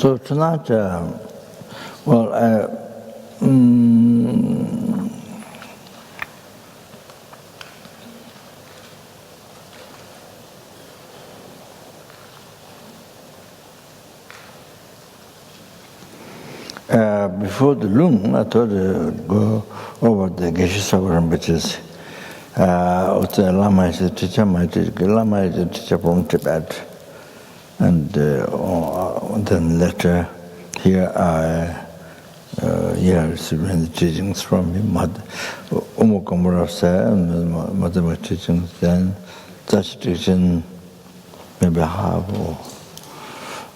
So tonight, before the loom, I thought to go over the Geshe Sopa Rinpoche's the Lama Yeshe teacher, my teacher, Lama Yeshe teacher from Tibet. And then later, here I received the teachings from him, Umukamurasa, and Mother teachings, then such teaching, maybe half,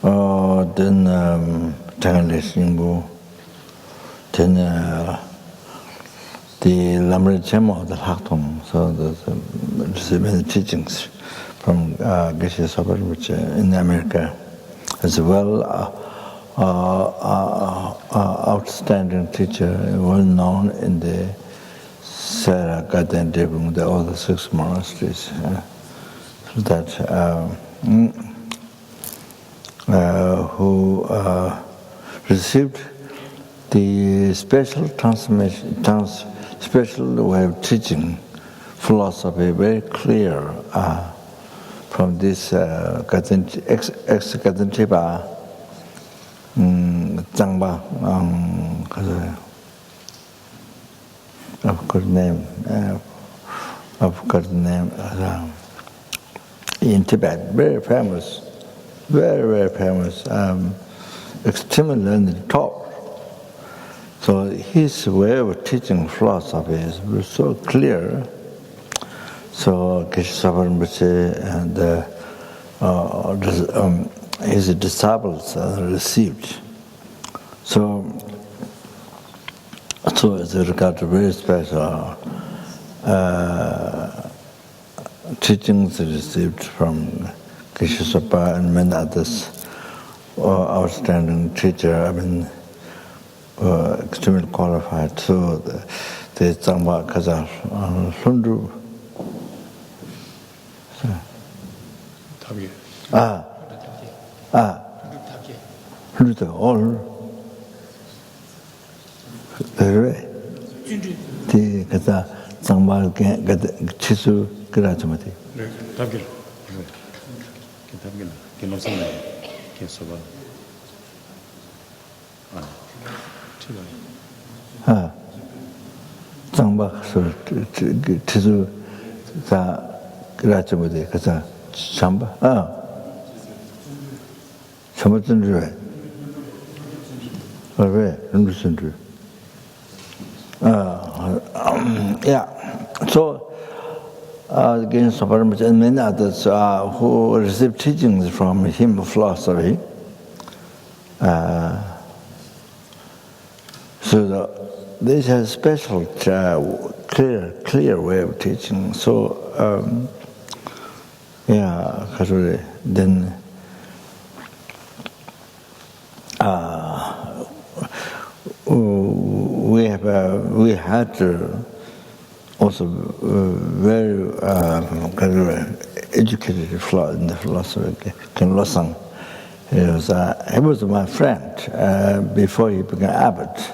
or then Tangaleshingu, then the Lamre Chemo, the Haktum, so receiving the teachings from Geshe Sopa Rinpoche in America, as well outstanding teacher, well known in the Sarah Garden Devung, the other 6 monasteries, that who received the special transmission, special way of teaching philosophy, very clear. From this ex-Gaden Chiba, Zangba, I forgot the name, in Tibet, very famous, very famous, extremely learned talk. So his way of teaching philosophy is so clear. So Geshe Sopa Rinpoche and his disciples received. So it's regard to very special teachings received from Geshe Sopa and many others, outstanding teacher, extremely qualified. So the Zangba Kazar, Sundu. Luta all very the Kata Zangba Chisu Kirachumati. Zangba Chisu Kirachumati Kata Chamba. Chamba Tundru. Yeah. So, again, Sopa Rinpoche and many others who received teachings from him philosophy. So this has a special, clear way of teaching. So, then we had also very educated in the philosophy. Ken Losang, he was my friend before he became abbot.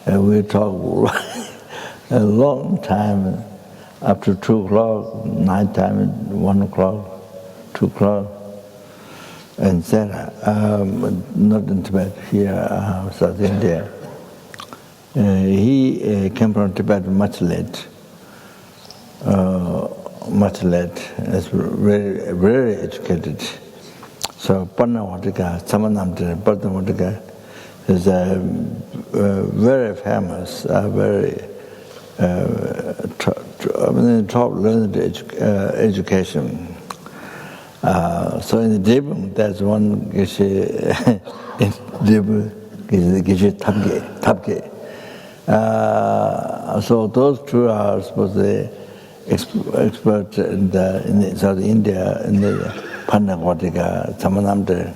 We talked a long time, up to 2 o'clock, night time, 1 o'clock, 2 o'clock, etc. Not in Tibet, here, South India. He came from Tibet much late. Is very educated. So Panna Vatika, Samanamta, Bharta Vatika is very famous, very top learned education. So in the Devung, there's one Geshe in Devung, Geshe Tabge. So those 2 are supposed to be expert in South India, in the Pannakotika, Samanamta.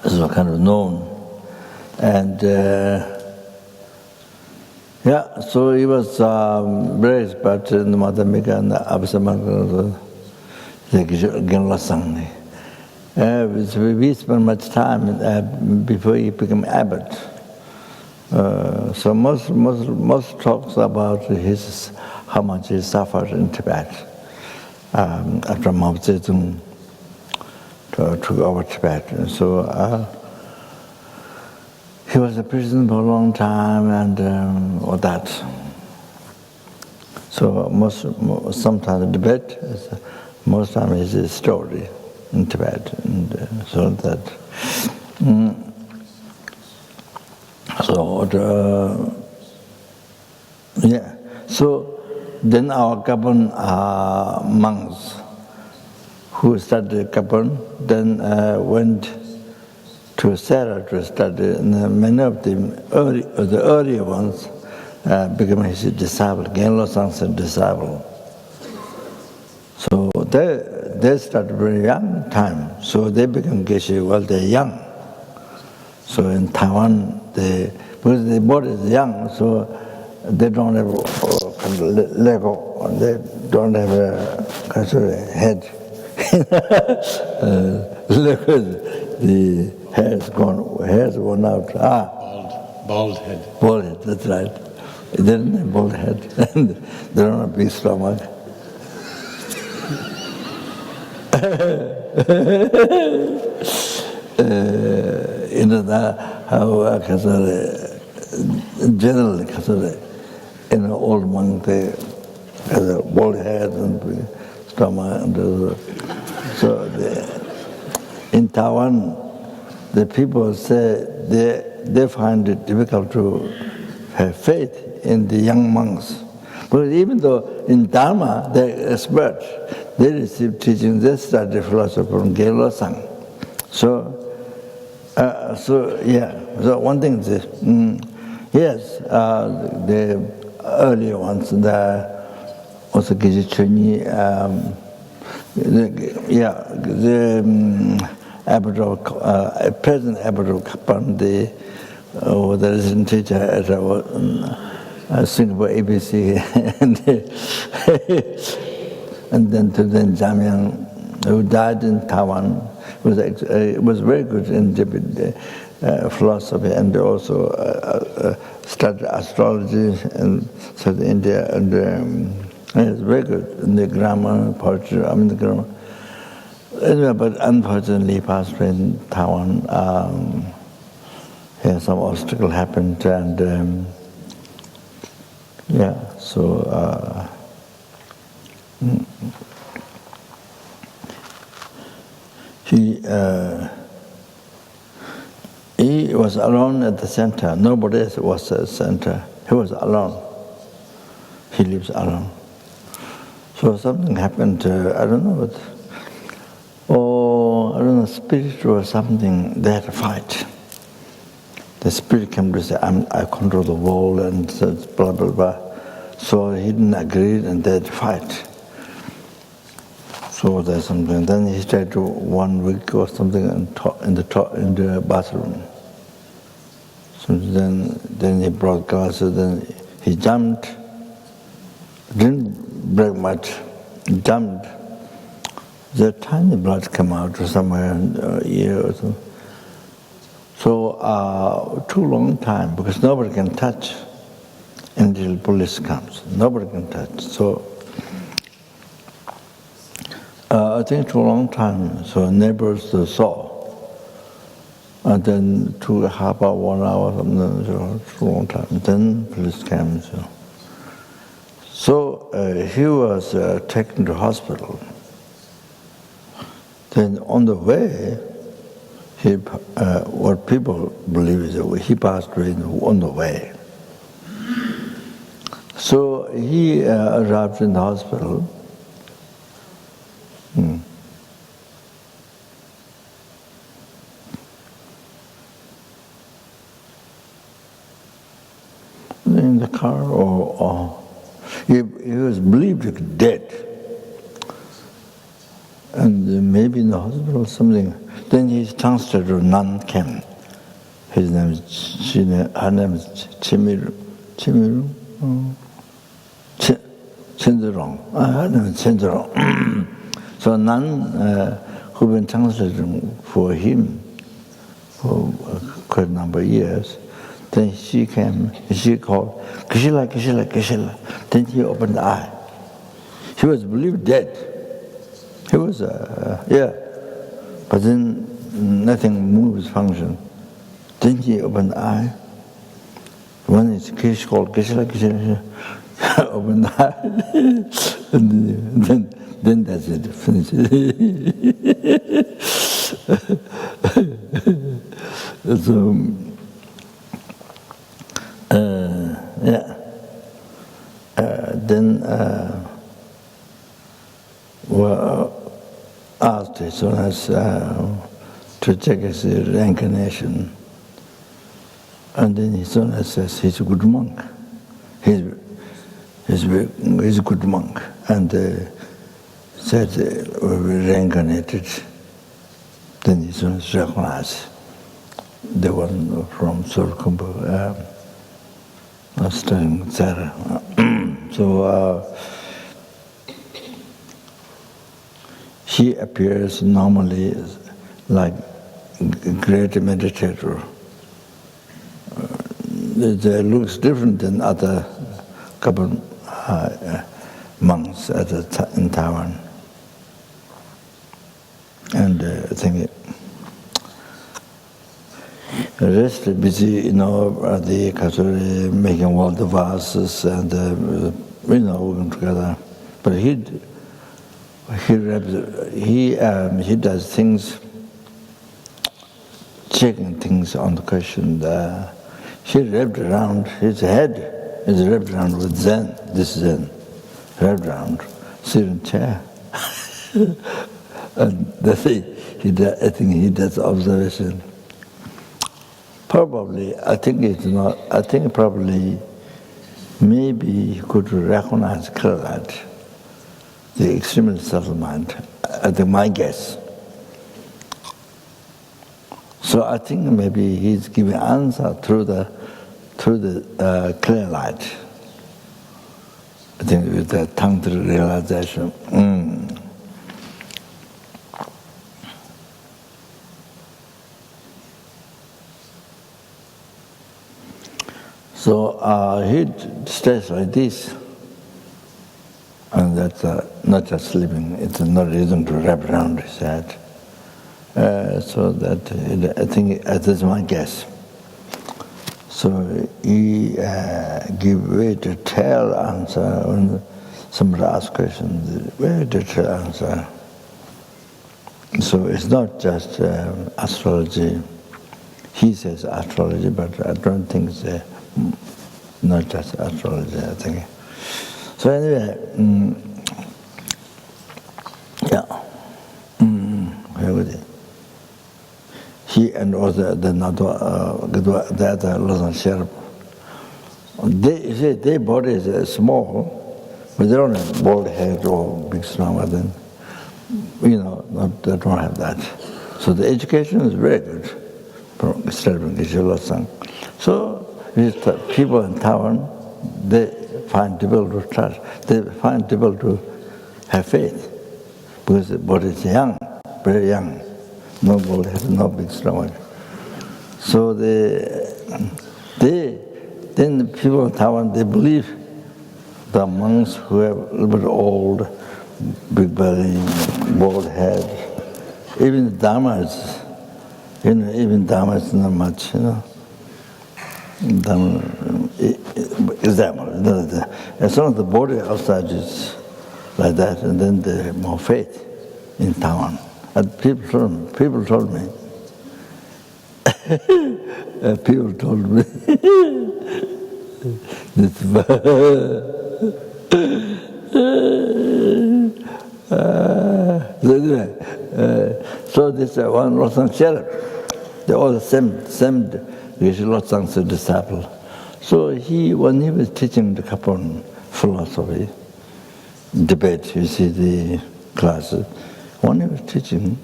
So kind of known. And so he was very expert in the Madhamika and the Abhisamaka, the Genlasang. We spent much time before he became abbot. So most talks about how much he suffered in Tibet after Mao Zedong took over Tibet. And so he was a prisoner for a long time and all that. So sometimes the debate, most time is a story in Tibet, and so that. So then our Gabon monks who studied Gabon then went to Sarah to study, and many of the earlier ones became his disciple. Genlo Sang's disciple. So they started very young time. So they became Geshe while they're young. So in Taiwan, because the body is young, so they don't have kind of Lego, they don't have a kind of head. The hair's gone out. Bald head. Bald head, that's right. They didn't have bald head, and they don't have a big stomach. How generally, old monk, they have a bald head and stomach. And so in Taiwan, the people say they find it difficult to have faith in the young monks. But even though in Dharma they're expert, they receive teaching, they study philosophy from Gelwa Sang. So one thing is this. Yes, the earlier ones, also Geshe Chunyi, present abbot of Kapan, the resident teacher at Singapore ABC, and then to then Jamyang, who died in Taiwan, was very good in philosophy and also studied astrology and South India, and it's very good in the grammar, poetry. The grammar. Anyway, but unfortunately, he passed away in Taiwan. Some obstacle happened, and he was alone at the center. Nobody else was at the center. He was alone. He lives alone. So something happened. I don't know what. Spiritual or something. They had to fight. The spirit came to say, "I control the world," and blah blah blah. So he didn't agree, and they had to fight. So there's something. Then he stayed 1 week or something in the bathroom. So then he brought glasses. Then he jumped. Didn't break much. He jumped. The tiny blood came out somewhere in the ear or something. So too long time, because nobody can touch until police comes. Nobody can touch. So I think too long time. So neighbors saw. And then 2.5 hours, 1 hour, something, so too long time. Then police came. So he was taken to hospital. Then on the way, what people believe is that he passed away on the way. So he arrived in the hospital. In the car, or he was believed to be dead. And maybe in the hospital or something. Then he's transferred to nun camp. Her name is Chimiru. Chinzurong. Her name is Chinzurong. So nun who've been translating for him for quite a number of years. Then she came, she called, Geshe, Geshe, Geshe. Then he opened the eye. He was believed dead. He was, but then nothing moves, function. Then he opened the eye. When it's called Geshe, Geshe, opened the eye. And then that's it, finish. So, then were asked as soon as to check his reincarnation, and then he soon as says he's a good monk. He's a good monk, and said reincarnated. Then he soon as recognized the one from Surkumbu, studying LZR. So he appears normally like a great meditator. It looks different than other couple monks in Taiwan. And I think the rest busy, the Kasuri making all the vases and, working together. But he does things, checking things on the question. He wrapped around, his head is wrapped around with Zen, this Zen, wrapped around, sit in chair. And that's it. I think he does observation. Probably, maybe he could recognize clearly the extremely subtle mind. I think my guess. So I think maybe he's giving answer through the clear light. I think with the tantric realization. So he stays like this, and that's not just sleeping, it's not reason to wrap around his head. So that, I think, that's my guess. So he give very detailed answer when somebody asks questions, very detailed answer. So it's not just astrology. He says astrology, but I don't think it's not just astrology, I think. So anyway, he and also the other Lama Yeshe, their body is small, but they don't have bald head or big stomach, then, they don't have that. So the education is very good from studying Geshe Sopa. So people in Taiwan, they find difficult to trust, they find difficult to have faith, because the body is young, very young, no bald head, no big stomach. So then the people in Taiwan, they believe the monks who have a little bit old, big belly, bald head, even the Dharmas, not much, example. As long as the body outside is like that, and then they have more faith in Taiwan. And people told me, people told me, so this one Losang Sherab, they're all the same Geshe Sopa's disciple. So when he was teaching the Kapon philosophy, debate, you see the classes, when he was teaching,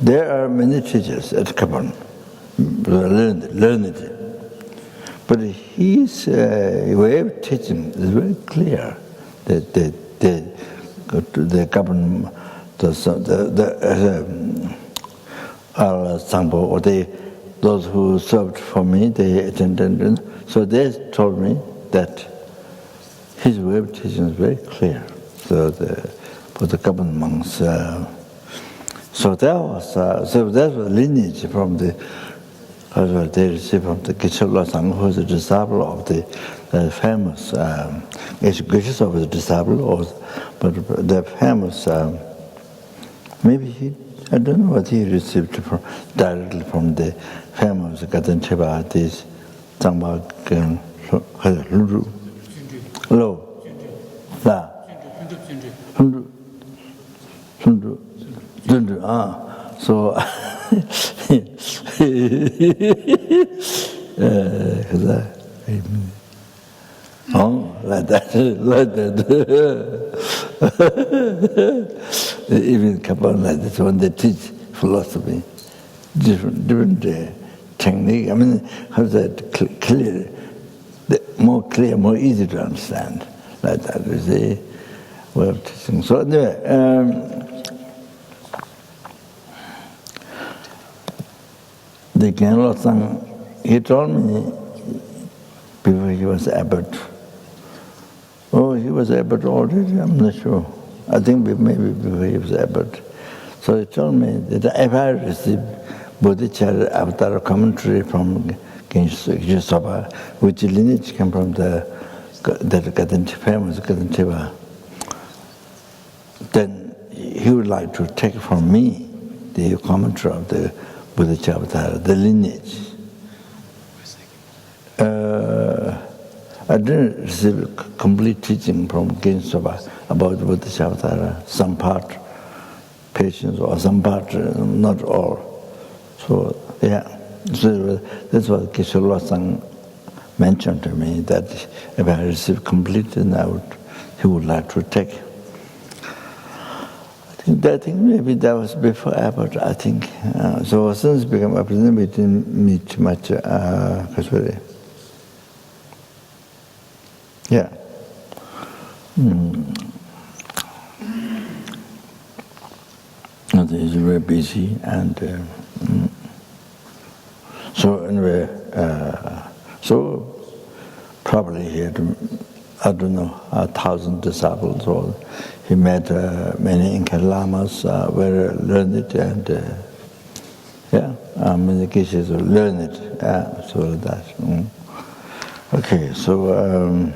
there are many teachers at Kapon, learned. But his way of teaching is very clear. That the Kapon Sangpo, or those who served for me, they attended. So they told me that his way of teaching is very clear. So for the common monks, so that was lineage from the. They received from the Geshe Sopa Rinpoche, who was a disciple of the famous Geshe Sopa was a disciple, but the famous. Maybe I don't know what he received directly from the famous Gatan Cheba, this Zangba Gen Luru, Lo, La, Sundu, so. Like that. Even Kappan like that, when they teach philosophy, different technique. I mean, how is that clear? More clear, more easy to understand. Like that is a way of teaching. So anyway, the Genlo Sang, he told me before he was abbot. Oh, he was abbot already? I'm not sure. I think maybe before he was abbot. So he told me that if I received Bodhicharya Avatar commentary from Geshe Sopa, which lineage came from the famous Gatan Cheba, then he would like to take from me the commentary of the Bodhicharya Avatar, the lineage. I didn't receive complete teaching from Geshe Sopa about Bodhicharya Avatar, some part patience or some part, not all. So, yeah, so that's what Geshe Sopa mentioned to me, that if I receive complete, then he would like to take. I think maybe that was before abbot, I think. So since became abbot, we didn't meet much, yeah. He's very busy, and so anyway, so probably he had, I don't know, 1,000 disciples, or he met many Inca lamas, very learned, and many cases are learned, so that. Okay, so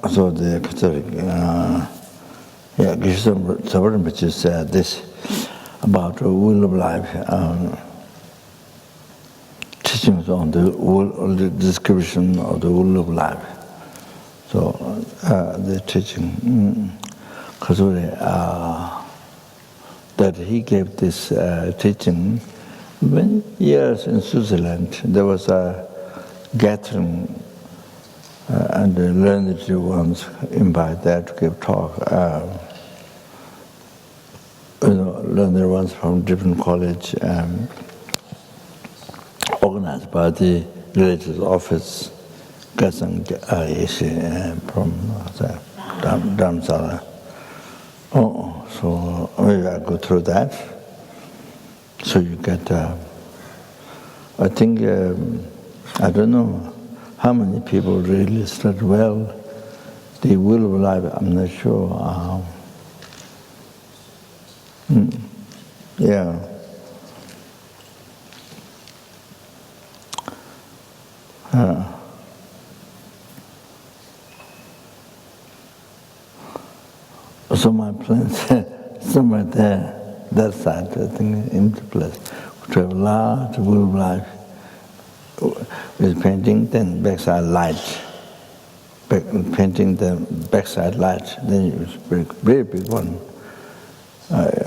so the Catholic, Geshe Sopa Rinpoche said this about the will of life, teachings on the description of the will of life. So the teaching, that he gave this teaching many years in Switzerland. There was a gathering, and the learned ones invited there to give talk. Learned ones from different college, organized by the religious office, Lama Yeshe from Dharamsala. Oh, so maybe I go through that. So you get, I think, I don't know how many people really study well the will of life. I'm not sure. Yeah. So my plans somewhere there, that side, I think, in the place, to have a large will of life with painting, then backside light. Painting the backside light, then it's very, very big one,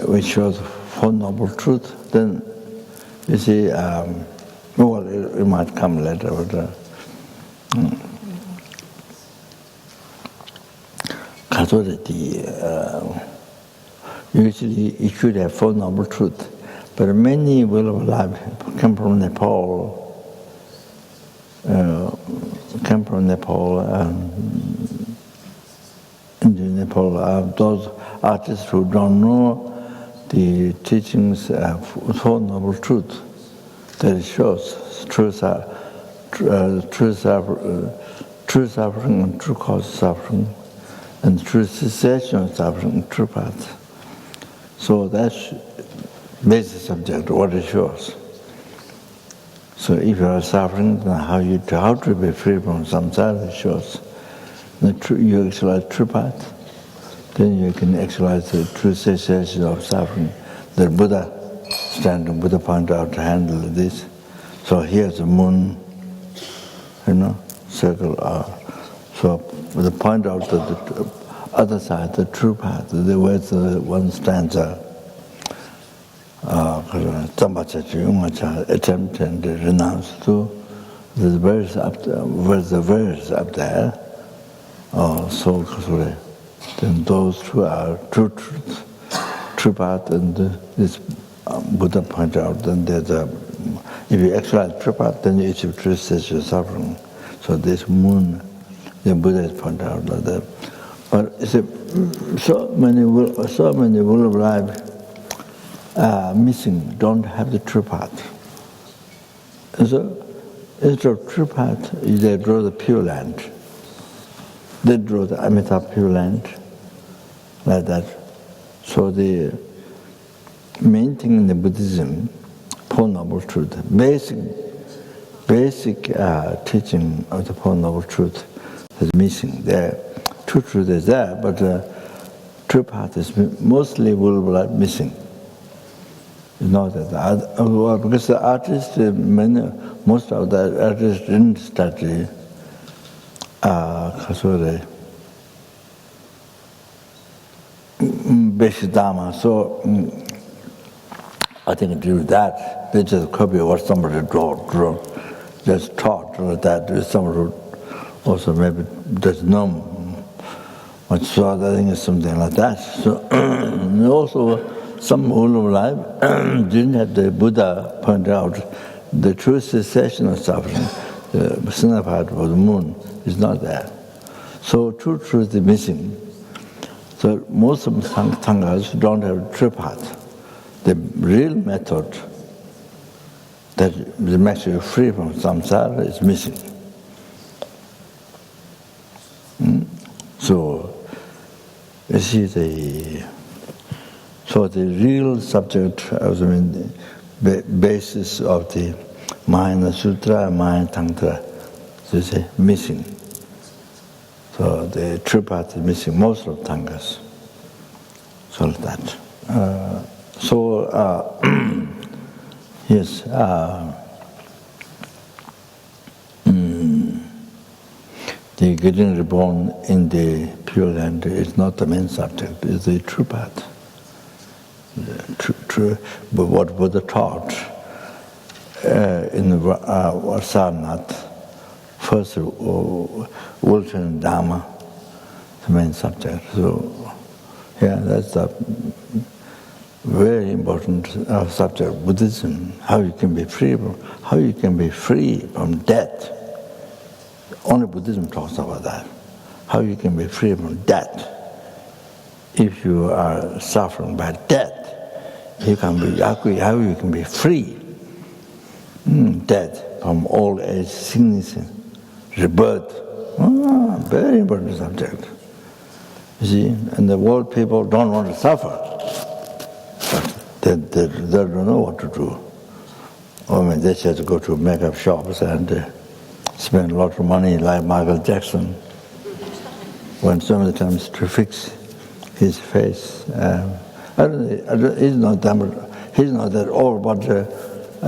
which shows Four Noble Truth. Then you see, well, it might come later, but usually it should have Four Noble Truth, but many will of life come from Nepal. In the Nepal, those artists who don't know the teachings of Four Noble Truth, that it shows true suffering and true cause of suffering, and true cessation of suffering and true path. So that's basic subject, what it shows. So if you are suffering, then how to be free from samsara, it shows. You exercise true path, then you can exercise the true cessation of suffering. The Buddha standing, Buddha point out to handle this. So here's the moon, circle. So the point out to the other side, the true path, where the one stanza, attempt and renounce to the verse up there, so then those two are true truth, true path, and this Buddha point out, then there's if you exercise true path, then you achieve true cessation of suffering. So this moon, the Buddha has pointed out like that. But it's so many will of life missing, don't have the true path. And so instead of true path, they draw the Pure Land. They draw the Amitabha Pure Land, like that. So the main thing in the Buddhism, Four Noble Truth, basic teaching of the Four Noble Truth is missing. The true truth is there, but true path is mostly missing. You know that because the artists, most of the artists didn't study basic Dharma, so I think due to that, they just copy what somebody drew, just taught that somebody also maybe doesn't know much, so I think it's something like that. So also some whole of life didn't have the Buddha point out the true cessation of suffering, the sinner part of the moon is not there. So true truth is missing. So most of the Sanghas don't have true path. The real method that makes you free from samsara is missing. So you see the real subject, the basis of the Mahayana Sutra and Mahayana Tantra is missing. So the true path is missing, most of Tangas. So that. Yes. The getting reborn in the Pure Land is not the main subject, it's the true path. True, but what Buddha taught in the Sarnath, first Ultimate Dharma, the main subject. So, yeah, that's the very important subject of Buddhism. How you can be free from death. Only Buddhism talks about that. How you can be free from death. If you are suffering by death, how you can be free. Death from old age, sickness, rebirth. Very important subject. You see, and the world people don't want to suffer. But they don't know what to do. They just go to makeup shops and spend a lot of money like Michael Jackson, when so many times to fix his face. He's not that old, but I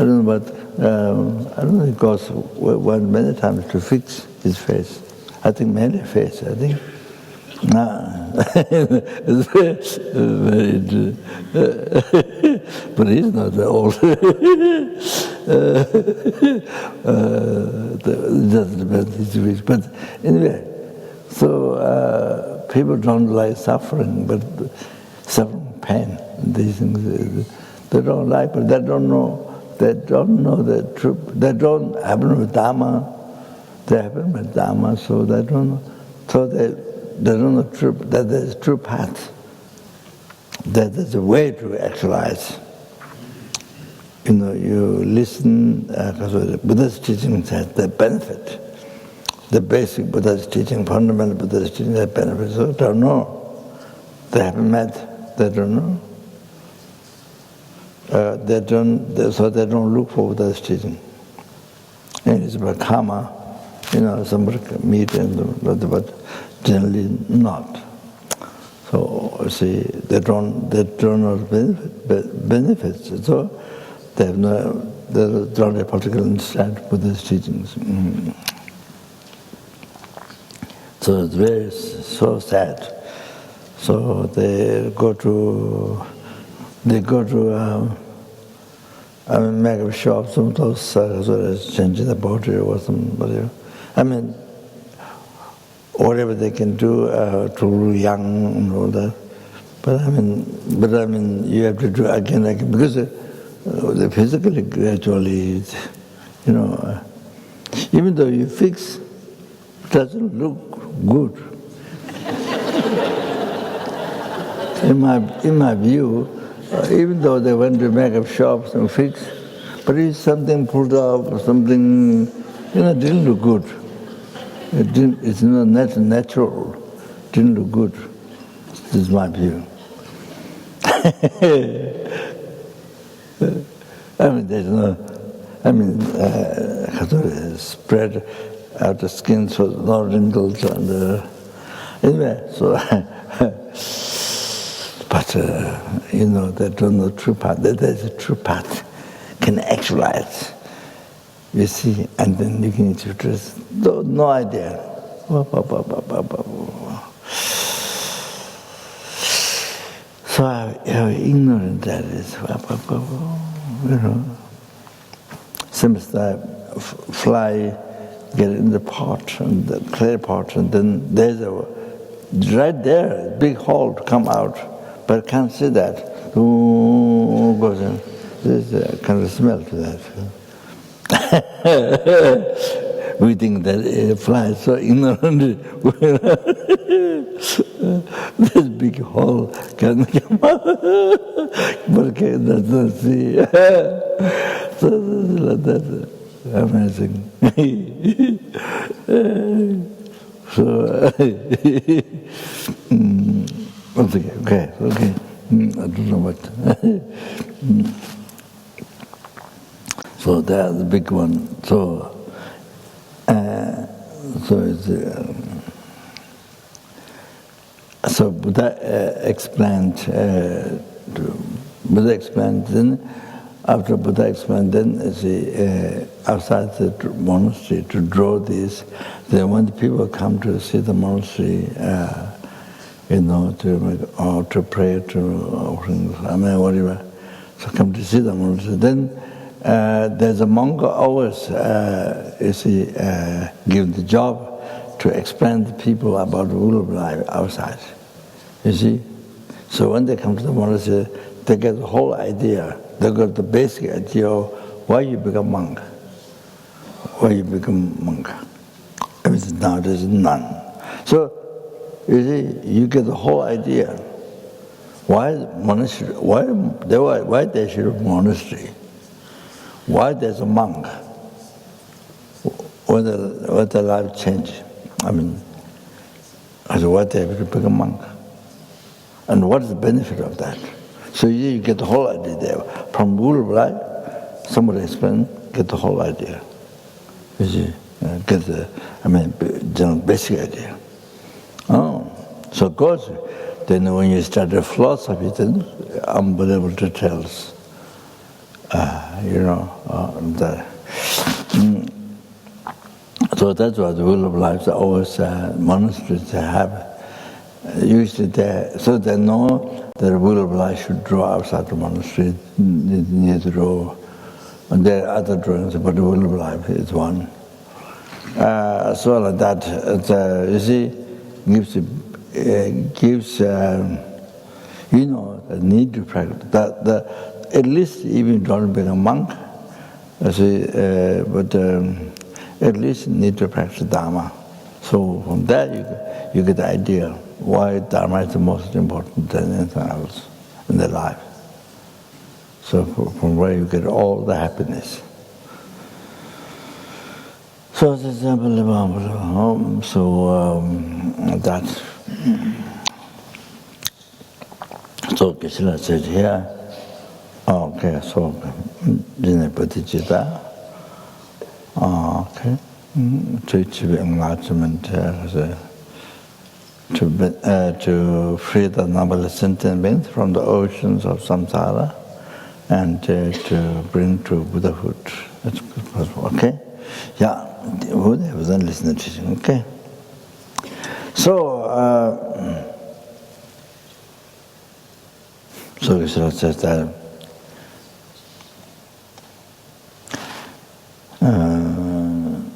don't know, but I don't know, he goes many times to fix his face. I think mainly face, I think. It's very but he's not that old. Doesn't depend his wish. But anyway, so people don't like suffering, but suffering, pain, these things they don't like, but they don't know the truth. They don't happen with Dharma. They happen with Dharma, so they don't know. So they they don't know that there's a true path, that there's a way to actualize. You know, you listen, because the Buddha's teaching has the benefit, the basic Buddha's teaching, fundamental Buddha's teaching has benefit. So they don't know. They haven't met, they don't know. So they don't look for Buddha's teaching. And it's about karma, you know, somebody can meet but generally not. So you see, they don't know benefits. So they don't have particular understand Buddha's teachings. So it's very so sad. So they go to make a shop, some those changing the body or somebody. I mean, whatever they can do to young and all that. But I mean, you have to do again because the physically gradually, you know, even though you fix, it doesn't look good. In my view, even though they went to makeup shops and fix, but if something pulled off or something, you know, didn't look good. It's not natural. Didn't look good. This is my view. I mean, there's no. I mean, spread out the skin so no wrinkles and anyway. So, but you know, they don't know true path. There's a true path can actualize. You see, and then you can introduce no idea. So how ignorant that is. You know, seems that fly get in the pot, and the clay pot, and then there's right there, a big hole to come out, but can't see that. Goes in. There's a kind of smell to that. We think that a fly is so ignorant. This big hole can come out, but does not see. So that's amazing. So, okay. I don't know what. So that's the big one. So it's so Buddha explained. Then after Buddha explained, then outside the monastery to draw these. Then when the people come to see the monastery, you know, to pray, to offerings, I mean whatever. So come to see the monastery. Then there's a monk always, give the job to explain to people about the rule of life outside. You see? So when they come to the monastery, they get the whole idea. They got the basic idea of why you become monk. Why you become monk. Now there's none. So, you see, you get the whole idea. Why monastery? Why there should be monastery? Why there's a monk? What the life change? I mean, why they have to become a monk? And what is the benefit of that? So you get the whole idea there. From rule of life, somebody explain, get the whole idea. You see, get the, general basic idea. Oh, so of course, then when you start the philosophy, then unbelievable details. So that's why the rule of life is always monasteries have. Usually so they know that the rule of life should draw outside the monastery, near the draw. And there are other drawings, but the rule of life is one. So like that, you see, gives the need to practice. At least even if you don't become a monk, but at least need to practice Dharma. So from that you get the idea why Dharma is the most important than anything else in their life. So from where you get all the happiness. So the example, that. So Geshe said here, okay, so Jine Bodhicitta, okay, to achieve enlightenment, to free the numberless sentient beings from the oceans of samsara, and to bring to Buddhahood. That's possible, okay? Yeah, Buddha was then listening to teaching, okay? So, so Geshe says that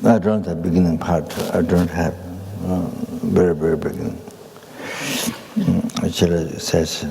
I don't have beginning part. I don't have very, very beginning. Geshe says,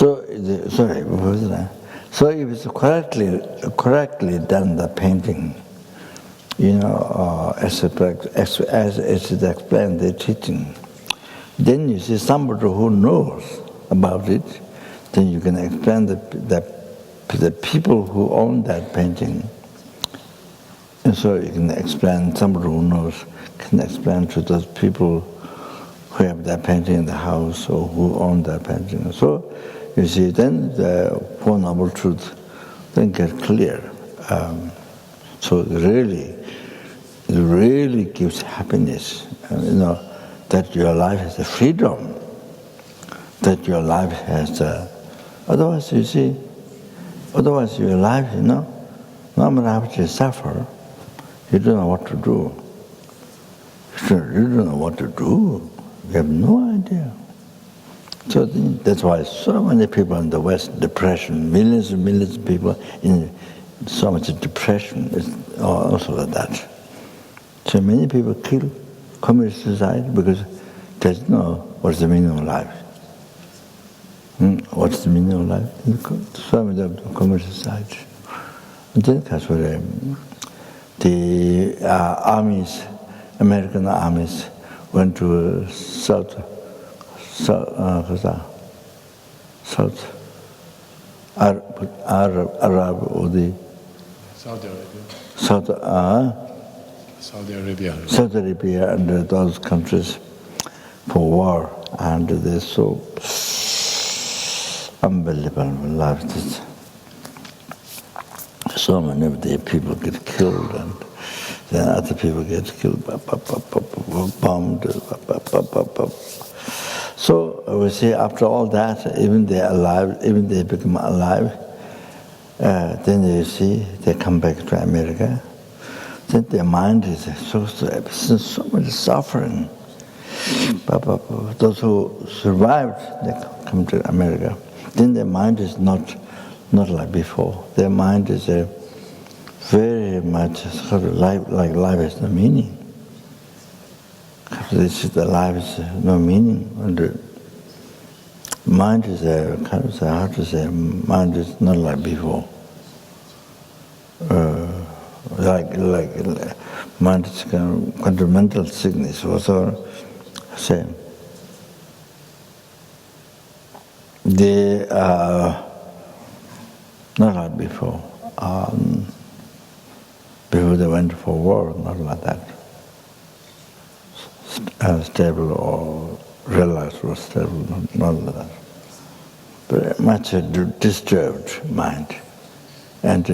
so if it's correctly done, the painting, as it is explained, the teaching, then you see somebody who knows about it, then you can explain the people who own that painting. And so you can explain, somebody who knows can explain to those people who have that painting in the house or who own that painting. So you see, then the Four Noble Truths then get clear. So it really gives happiness, that your life has a freedom, that your life has otherwise your life, no matter how much you suffer, you don't know what to do. You don't know what to do. You have no idea. So that's why so many people in the West, depression, millions and millions of people in so much depression is also like that. So many people commit suicide because they don't know what's the meaning of life. What's the meaning of life? So many people commit suicide. And then that's where the armies, American armies, went to South Arab or the Saudi Arabia and those countries for war, and they're so unbelievable life. So many of the people get killed, and then other people get killed, bombed. So we see after all that, even they become alive, then you see they come back to America. Then their mind is so much suffering. Those who survived, they come to America. Then their mind is not like before. Their mind is very much like life has no meaning. They see the life has no meaning. And the mind is mind is not like before. Like mind is kind of mental sickness also same. They are not like before. before they went for war, not like that. Stable or relaxed or stable, not like that. But much a disturbed mind and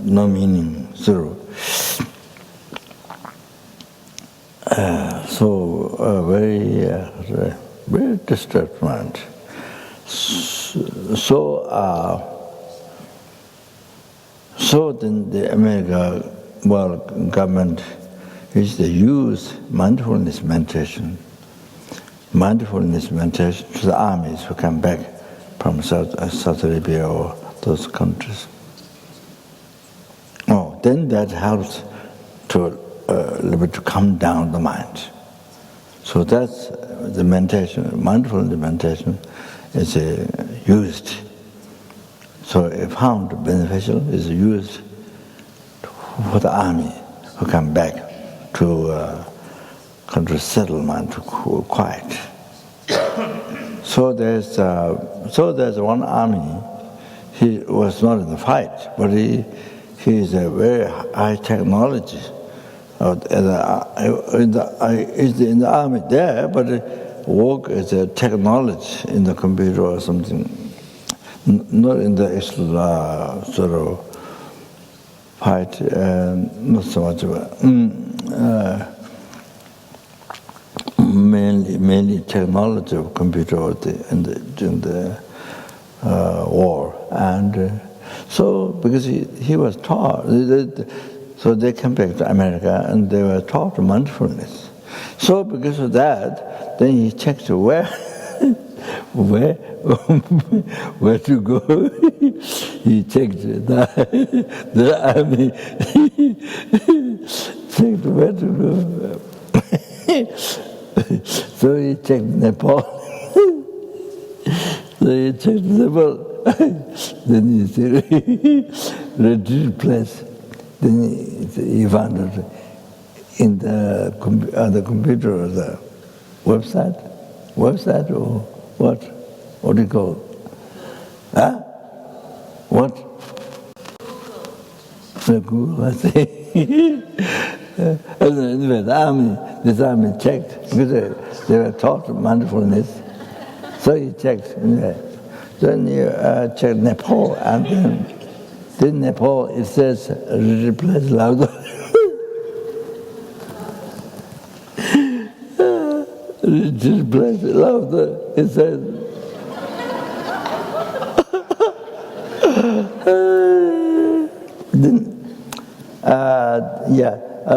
no meaning, zero. Very disturbed mind. So then the American government is to use mindfulness meditation to the armies who come back from Saudi Arabia or those countries. Then that helps to a little bit to calm down the mind. So that's the meditation, mindfulness meditation is used. So if found beneficial, is used for the army who come back to country settlement, to quiet. So there's one army. He was not in the fight, but he is a very high technology. In the army there, but work as a technology in the computer or something, not in the sort of fight, not so much mainly technology of computer during the war, and so because he was taught. So they came back to America and they were taught mindfulness. So because of that, then he checked where to go. He checked the army. Checked where to go. So he checked Nepal. Then he said, retreat place. Then he found it in the computer or the website or what? What do you call it? Huh? What? Google, I say. Anyway, this army checked because they were taught mindfulness. So he checked. Anyway. Then he checked Nepal, and then in Nepal, it says, replace louder. Replace louder, it says.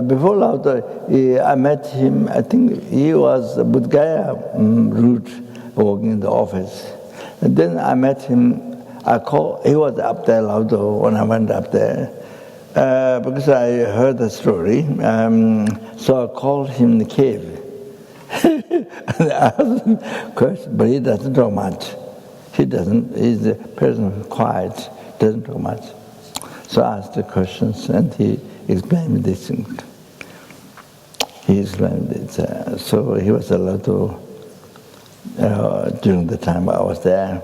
Before louder, I met him, I think he was Bodh Gaya route, working in the office. And then I met him. He was up there, Laudo, when I went up there, because I heard the story. So I called him in the cave. And I asked him questions, but he doesn't talk much. He's a person who's quiet, doesn't talk much. So I asked the questions, and he explained me this thing. He explained it. So he was a Laudo during the time I was there.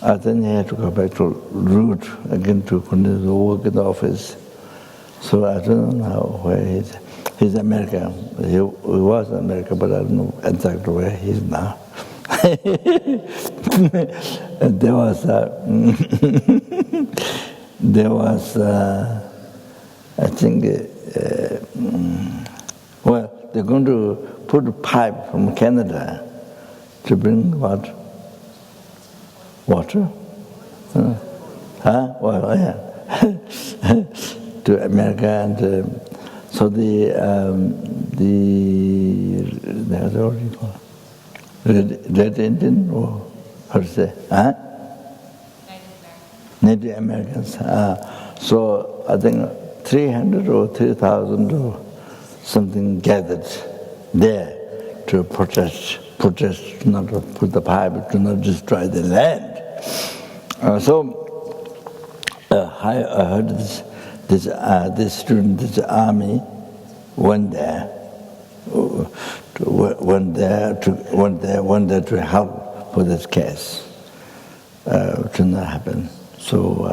Then he had to go back to route again to continue to work in the office. So I don't know where he's. He's American. He was in America, but I don't know exactly where he is now. There was, I think, they're going to put a pipe from Canada to bring what? Water? Well, yeah. To America, and so what do you call it? Red Indian, or how to say? Native Americans. So I think 300 or 3,000 or something gathered there to protest not to put the pipe, to not destroy the land. I heard this student, this army, went there to help for this case to not happen. So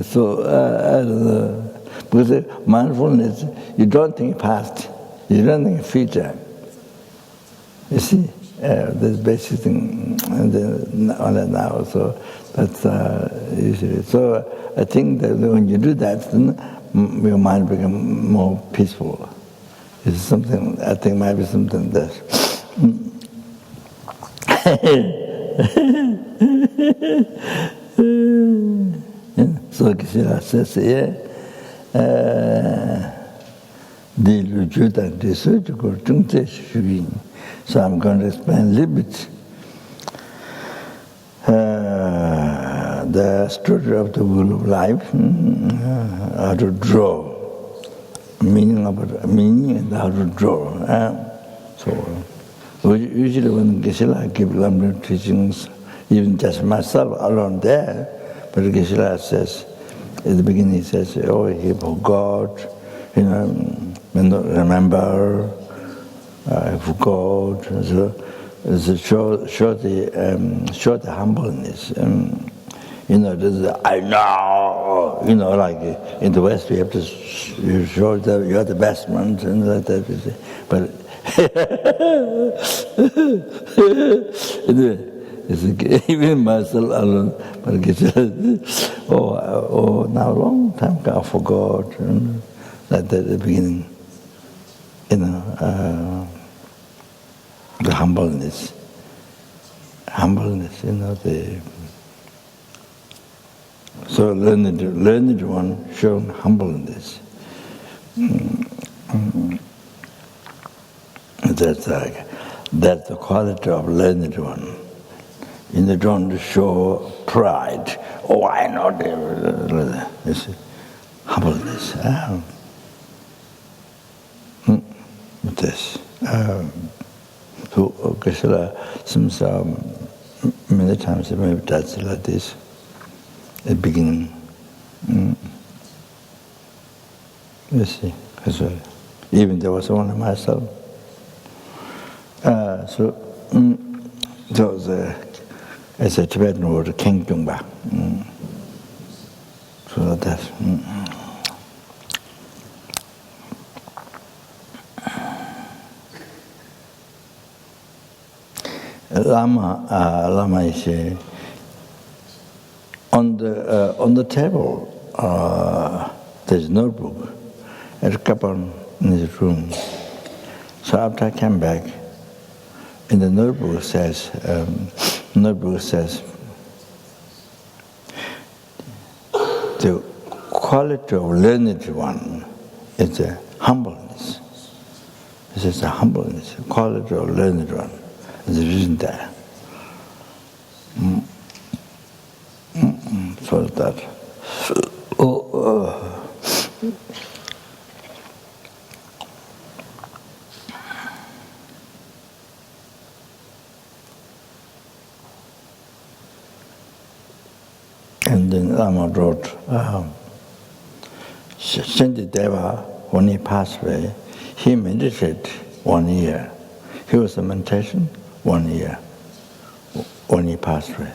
So, I don't know. Because mindfulness, you don't think past, you don't think future. You see, this basic thing on it now. So that's usually. So I think that when you do that, then your mind becomes more peaceful. It's something I think might be something that. So Geshe says here. So I'm going to explain a little bit the structure of the wheel of life, how to draw, meaning and how to draw. So usually when Geshe gives Lamrim teachings, even just myself alone there, but Geshe says, at the beginning he says, oh, he forgot, remember, I forgot. So show the humbleness. This I know, like in the West we have to show that you're the best one, and like that. But even myself alone, but now a long time ago I forgot, that at the beginning, the humbleness, so learned one shown humbleness. That's the quality of learned one. Don't show pride. Oh, I know this. Humbleness. This. So Geshe seems many times maybe that's like this at the beginning. You see, even there was one of myself. It's a Tibetan word, King Jungba. So that's. Lama Yeshe, on the table, there's a notebook at a couple in his room. So after I came back, in the notebook says, the quality of learned one is a humbleness. This is a humbleness, quality of learned one. Is written there. So that. And then Lama wrote, Shantideva, when he passed away, he meditated 1 year. He was in meditation 1 year when he passed away.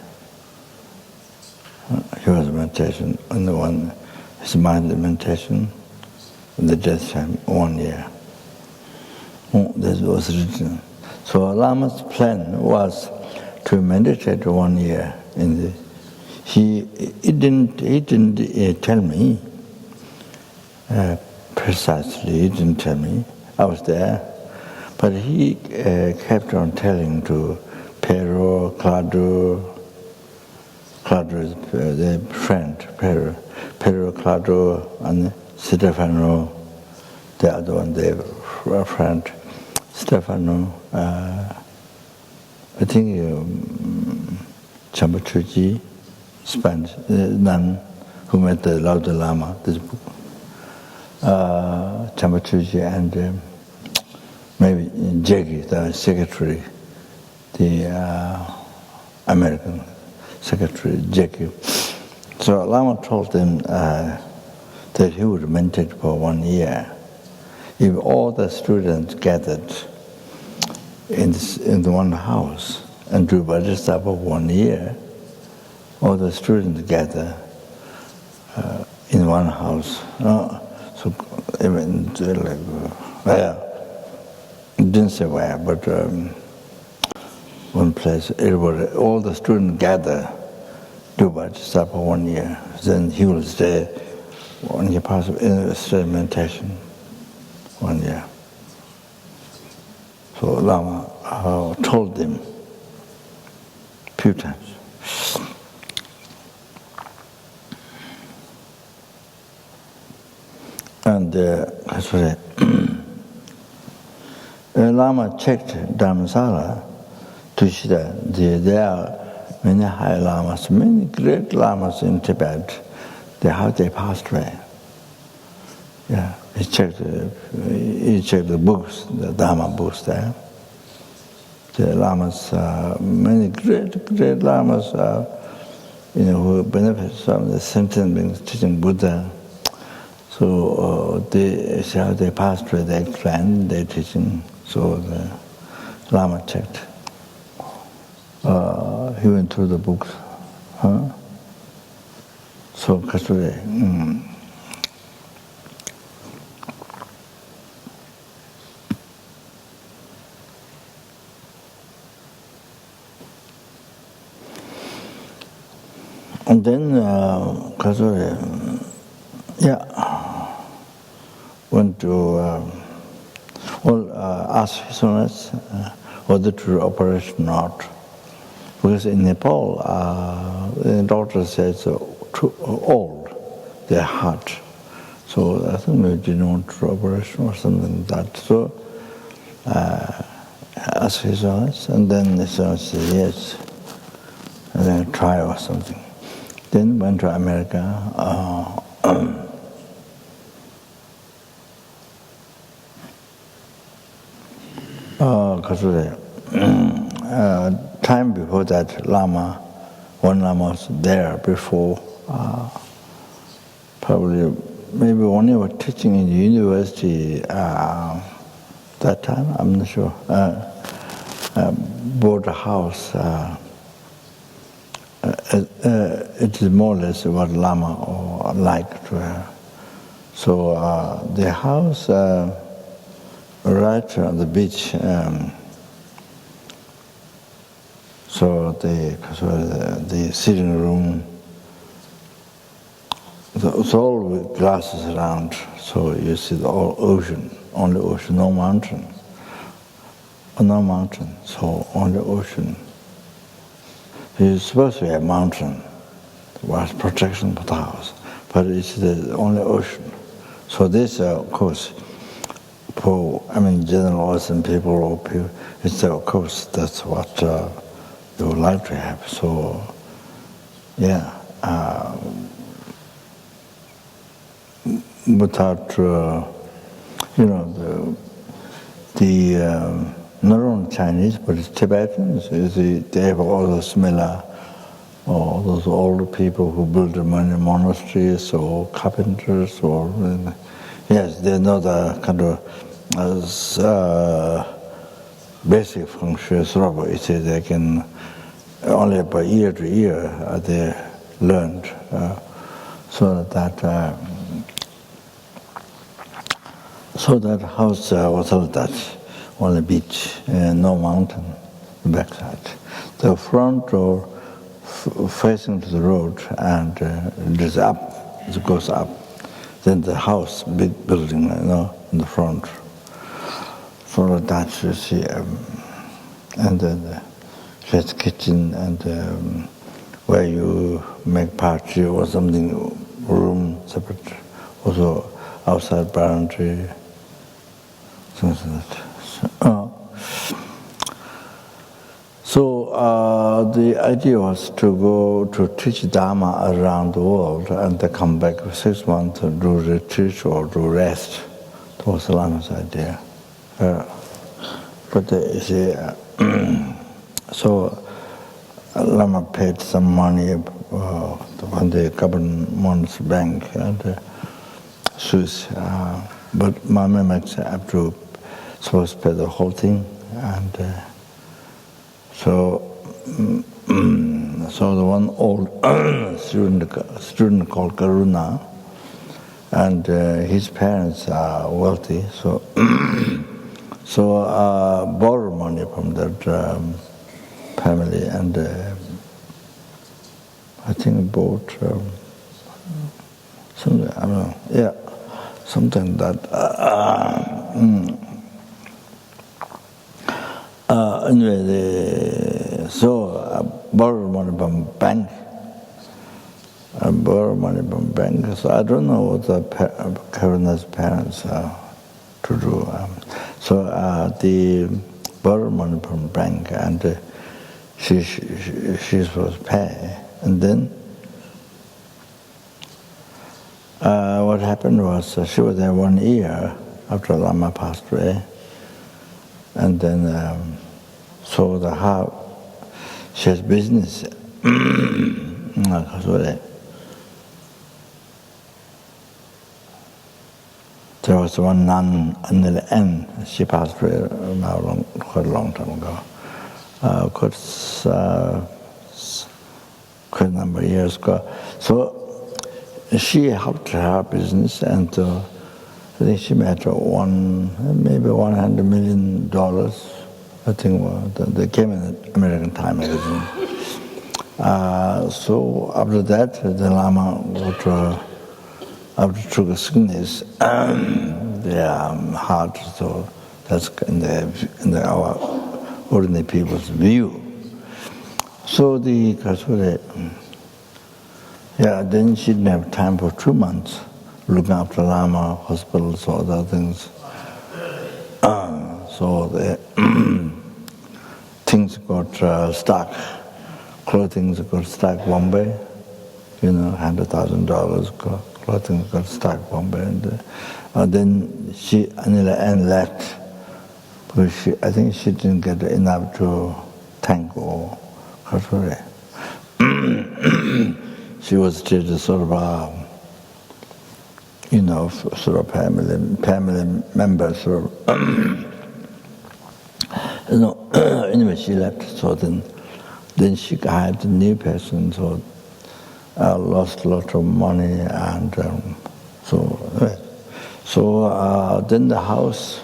He was in meditation, and his mind in meditation, in the death time, 1 year. This was written. So Lama's plan was to meditate 1 year. He didn't tell me precisely. He didn't tell me. I was there. But he kept on telling to Pero, Claudio is the friend, Pero, Claudio, and Stefano, the other one, their friend, Stefano, I think Chambachuji, Spanish, nun who met the Lauda Lama, this book, Chambachuji and maybe Jackie, the secretary, the American secretary, Jackie. So Lama told him that he would meditate for 1 year. if all the students gathered in one house and do Bodhisattva for 1 year, all the students gather in one house. So even didn't say where, but one place, everybody, all the students gather, do Bodhisattva for 1 year. Then he will stay, when he passes, stay meditation 1 year. So Lama told them a few times. And actually, Lama checked Dharmasala to see that there are many high lamas, many great lamas in Tibet. How they passed away. Yeah, he checked the books, the Dharma books there. The lamas, many great lamas, who benefit from the sentient teaching Buddha. So they see how they passed away. They explained their teaching. So the Lama checked. He went through the books. So Kasure. And then Kasure, went to ask His Holiness whether to do operation or not. Because in Nepal, the doctor says too old, their heart. So I think we didn't want to do operation or something like that. So asked His Holiness, and then His Holiness said yes, and then try or something. Then went to America. Time before that, one Lama was there before. Probably, maybe when he was teaching in the university that time, I'm not sure. Bought a house. It is more or less what Lama liked to have. So the house right on the beach. So the sitting room, it's all with glasses around. So you see the whole ocean, only ocean, no mountain. No mountain, so only ocean. It's supposed to be a mountain, was protection for the house, but it's the only ocean. So this, of course, for general Western people or people, it's of course that's what they would like to have. So, without not only Chinese, but it's Tibetans. They have all those similar, all those old people who build many monasteries or carpenters or yes, they know the kind of basic feng shui. They can only by year to year they learned, so that house was like that. On the beach, no mountain, the backside. The front door facing to the road, and it is up, it goes up. Then the house, big building, in the front. So that you see, and then there's kitchen, and where you make party or something, room separate. Also outside boundary, things like that. So the idea was to go to teach Dharma around the world and to come back for 6 months to do retreat or do rest. That was Lama's idea. But you see, so Lama paid some money on the government's bank and Swiss. but my members have to supposed to pay the whole thing, and so the one old student called Karuna, and his parents are wealthy, so borrowed money from that family, and I think bought something, I don't know, yeah, something that. Anyway, borrowed money from bank. I borrowed money from bank, so I don't know what Karuna's parents to do. They borrowed money from bank, and she's supposed to pay. And then what happened was she was there 1 year after Lama passed away, and then she has business. There was one nun, N. She passed away quite a long time ago. Quite a number of years ago. So she helped her business, and I think she made maybe $100 million. I think they came in American Time magazine. So after that, the Lama after took a sickness, their heart. So that's in our ordinary people's view. So the Kasure, then she didn't have time for 2 months looking after Lama, hospitals, all other things. So the things got stuck, clothing got stuck Bombay, $100,000 clothing got stuck Bombay. And then she, Anila left, because I think she didn't get enough to thank or Kasure. She was treated sort of family member, sort of. Anyway, she left. So then she hired a new person. So lost a lot of money, and then the house,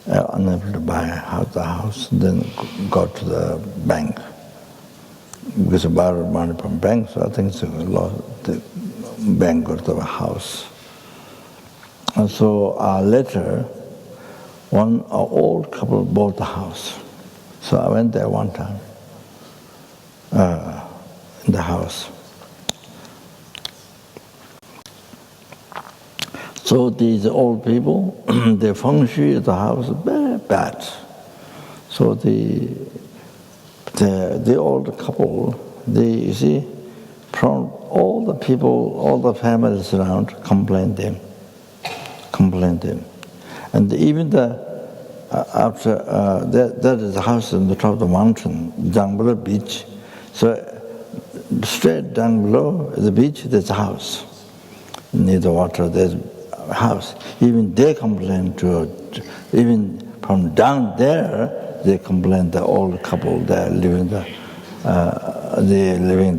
unable to buy the house. Then got to the bank because I borrowed money from bank. So I think the bank got the house. And so later, one old couple bought the house. So I went there one time in the house. So these old people, the feng shui of the house is very bad. So the old couple, you see, from all the people, all the families around complained them. And even after that is a house on the top of the mountain, down below beach. So straight down below the beach, there's a house. Near the water, there's a house. Even they complain even from down there, they complain the old couple they live in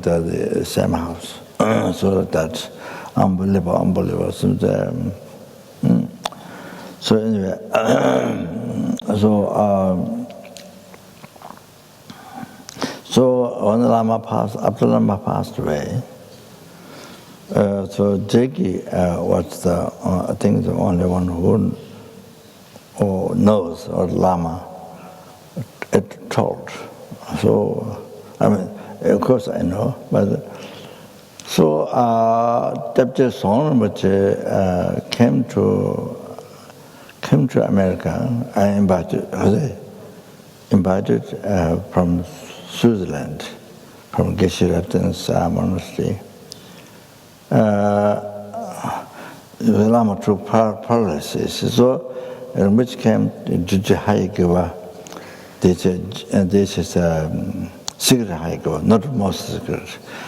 the same house. So that's unbelievable. So anyway, so when after Lama passed away, so Jeki was I think the only one who knows, or Lama told. So of course I know, but so Geshe Sopa Rinpoche came to America. I invited from Switzerland, from Geshe Sopa Monastery. The Lama took paralysis, so which came to Haikawa. This is secret Haikawa, not most secret.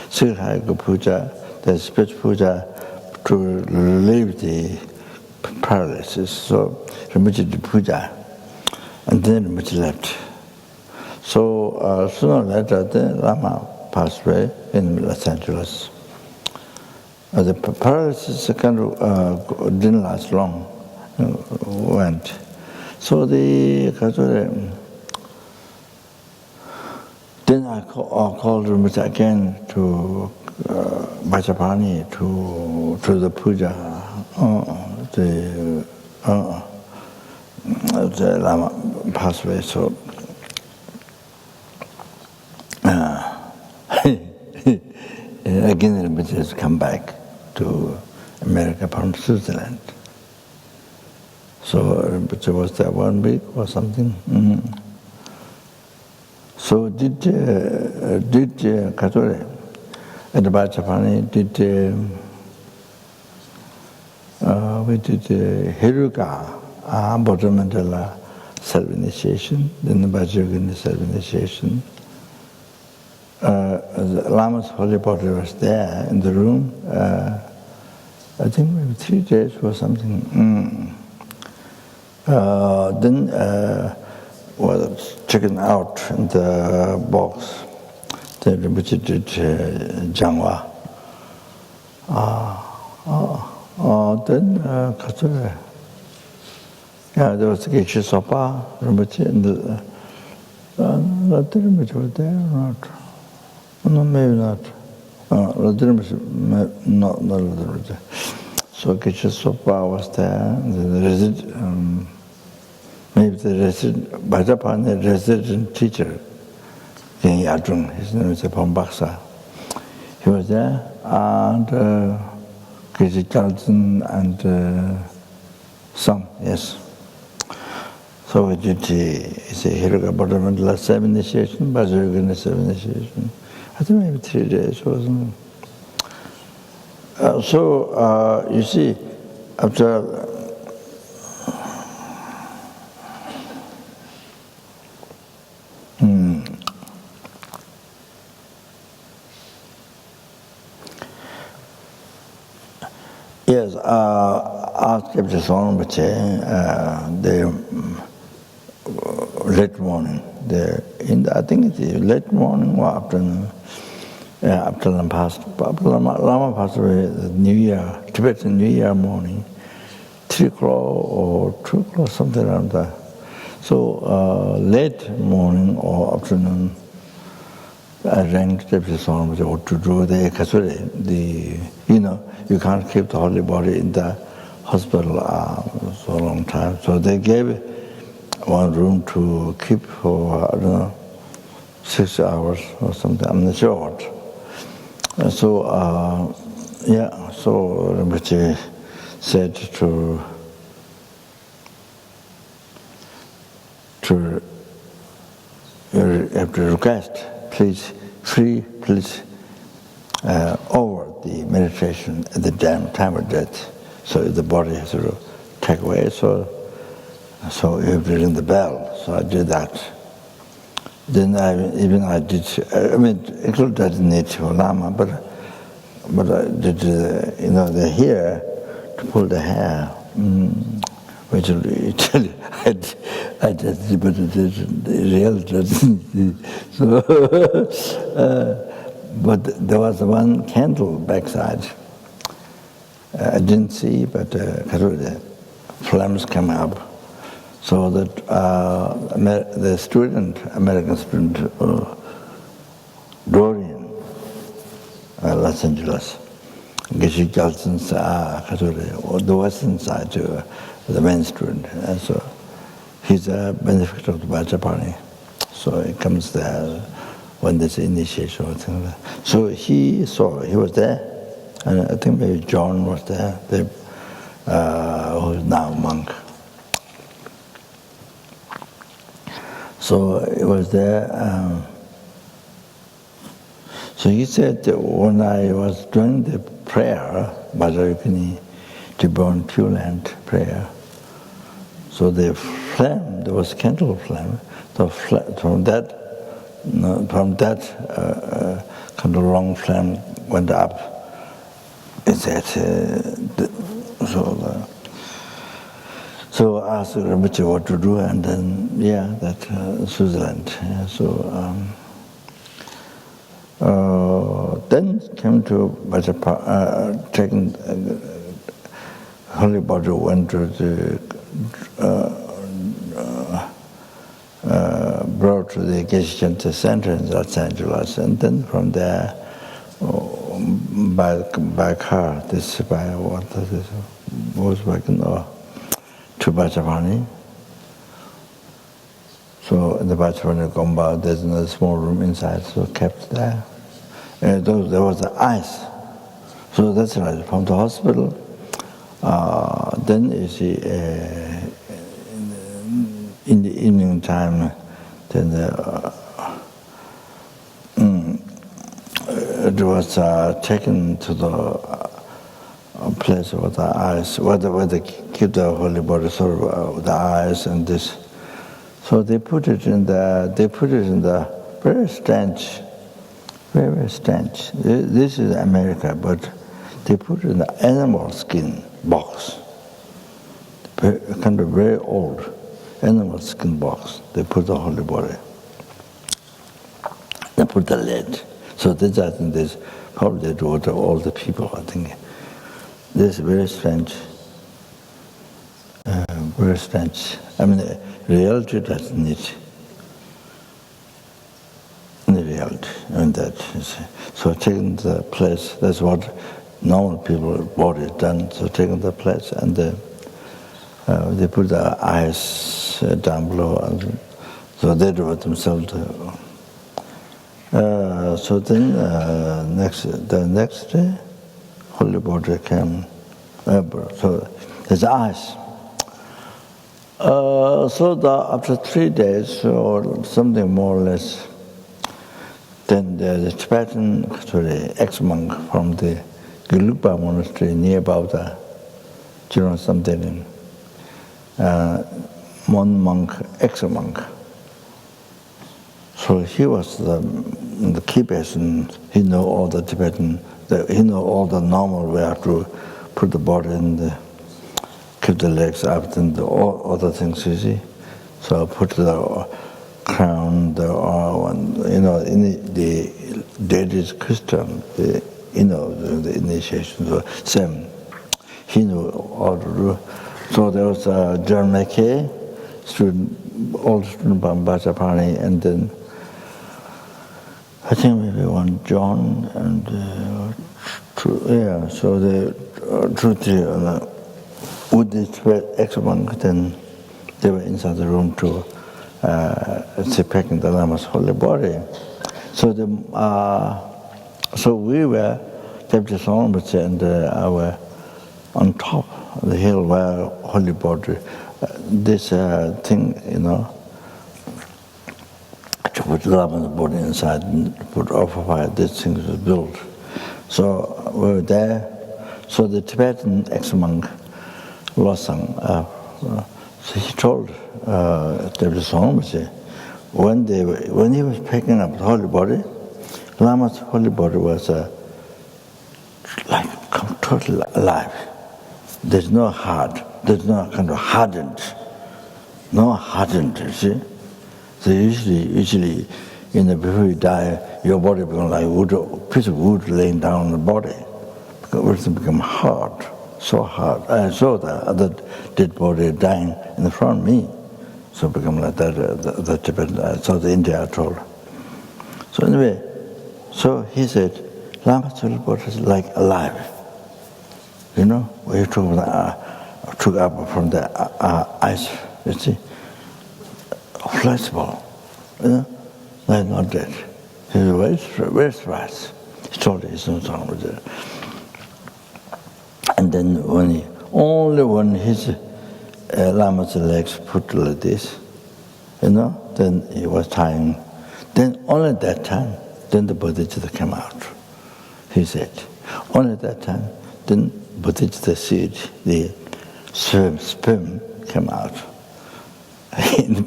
Secret Haikawa puja, the spiritual puja to relieve the paralysis. So Rinpoche did puja, and then Rinpoche left. So sooner or later, the Lama passed away in Los Angeles. The paralysis kind of didn't last long, went. So then I called Rinpoche again to Bachapani, to the puja. The Lama passed away, so again Rinpoche has come back to America from Switzerland. So Rinpoche was there 1 week or something. So did Katore at the Bachapani, we did Hiruka, Bodhamandala self-initiation, then the Vajrayogini self-initiation. The Lama's holy body was there in the room, I think maybe 3 days or something. Then was taken out in the box. Then Rinpoche did Jangwa. Then Katore. Yeah, there was Geshe Sopa Rinpoche, and the Rinpoche was there or not? No, maybe not. Not Rinpoche. So Geshe Sopa was there. Maybe the resident teacher, King Yadrung, his name is Pombaksa. He was there, and Geshe Charlton and some, yes. So we did Hiruka Bodhamandala self-initiation, Vajrayogini self-initiation. I think maybe 3 days, wasn't it? So you see, after yes, asked Geshe Sopa Rinpoche, the late morning, I think it's late morning or afternoon, after Lama passed away, the New Year, Tibetan New Year morning, 3 o'clock or 2 o'clock, something around that. So late morning or afternoon, I rang Geshe Sopa Rinpoche what to do. You can't keep the holy body in the hospital for a long time. So they gave one room to keep for, I don't know, 6 hours or something. I'm not sure what. So Rinpoche said to you have to request, please, over the meditation at the time of death. So if the body has to take away, so you have to ring the bell. So I did that. Then I did, it doesn't need to Lama, but I did, the hair, to pull the hair. Which I just but the real doesn't. So, but there was one candle backside. I didn't see, but the flames came up. So that the American student, Dorian, Los Angeles, Geshe Charlton's the western side, the main student. And so he's a benefactor of the Bachapani. So he comes there when there's initiation or things like that. So he was there, and I think maybe John was there, who's now a monk. So it was there. So he said that when I was doing the prayer, Vajrayogini, to burn Pure Land prayer, so the flame, there was candle flame, from that kind of long flame went up. It said, So I asked Rinpoche what to do, and then, Switzerland. Yeah, then came to Bajapa, taking Holy Body, went to the, brought to the Geshe Center in Los Angeles, and then from there, by car, Volkswagen or to Bajapani. So in the Bajapani compound, there's a small room inside, so kept there. And there was the ice. So that's right, from the hospital. Then you see, in the evening time, then it was taken to the place with the ice, where they keep the holy body, sort of the ice and this. So they put it in the very strange. This is America, but they put it in the animal skin box, kind of very old animal skin box. They put the holy body. They put the lid. So this, I think, this probably do to all the people. I think this is very strange. Very strange. I mean, reality doesn't need the reality. I mean that. So taking the place. That's what normal people body done. So taking the place, and they put the ice down below, and so they do it themselves. So then the next day, holy body came. So there's ice. So after 3 days or something more or less, then the Tibetan ex-monk from the Gelugpa monastery near about something, monk, ex-monk. So he was the key person. He know all the Tibetan. He know all the normal way to put the body in the, keep the legs up, and all other things. You see. So I put the crown, in the dead Christian, the initiation. So same. He knew all to do. So there was John McKay, old student from Bajapani, and then I think maybe one John and so the with the ex-monk, then they were inside the room to packing the Lama's holy body. So so we were Deputy Rinpoche and I were on top of the hill where holy body, this thing, to put Lama's body inside and put offer fire, this thing was built. So we were there. So the Tibetan ex-monk, Losang, so he told Deputy Rinpoche, when he was picking up the holy body, Lama's holy body was like totally alive. There's no heart. There's no kind of hardened. No hardened, you see. So usually, before you die, your body becomes like wood, a piece of wood laying down on the body. Everything becomes hard, so hard. I saw the other dead body dying in the front of me. So it became like that, the Tibetan, I saw the India I told. So anyway, so he said, Lama's holy body is like alive. Where you took up from the ice, you see, flexible, like not dead. He was very surprised. He told his own son was there. And then only when his Lama's legs put like this, then he was tying. Then only that time, then the bodhicitta came out. He said, only that time, then bodhicitta seed, the sperm came out.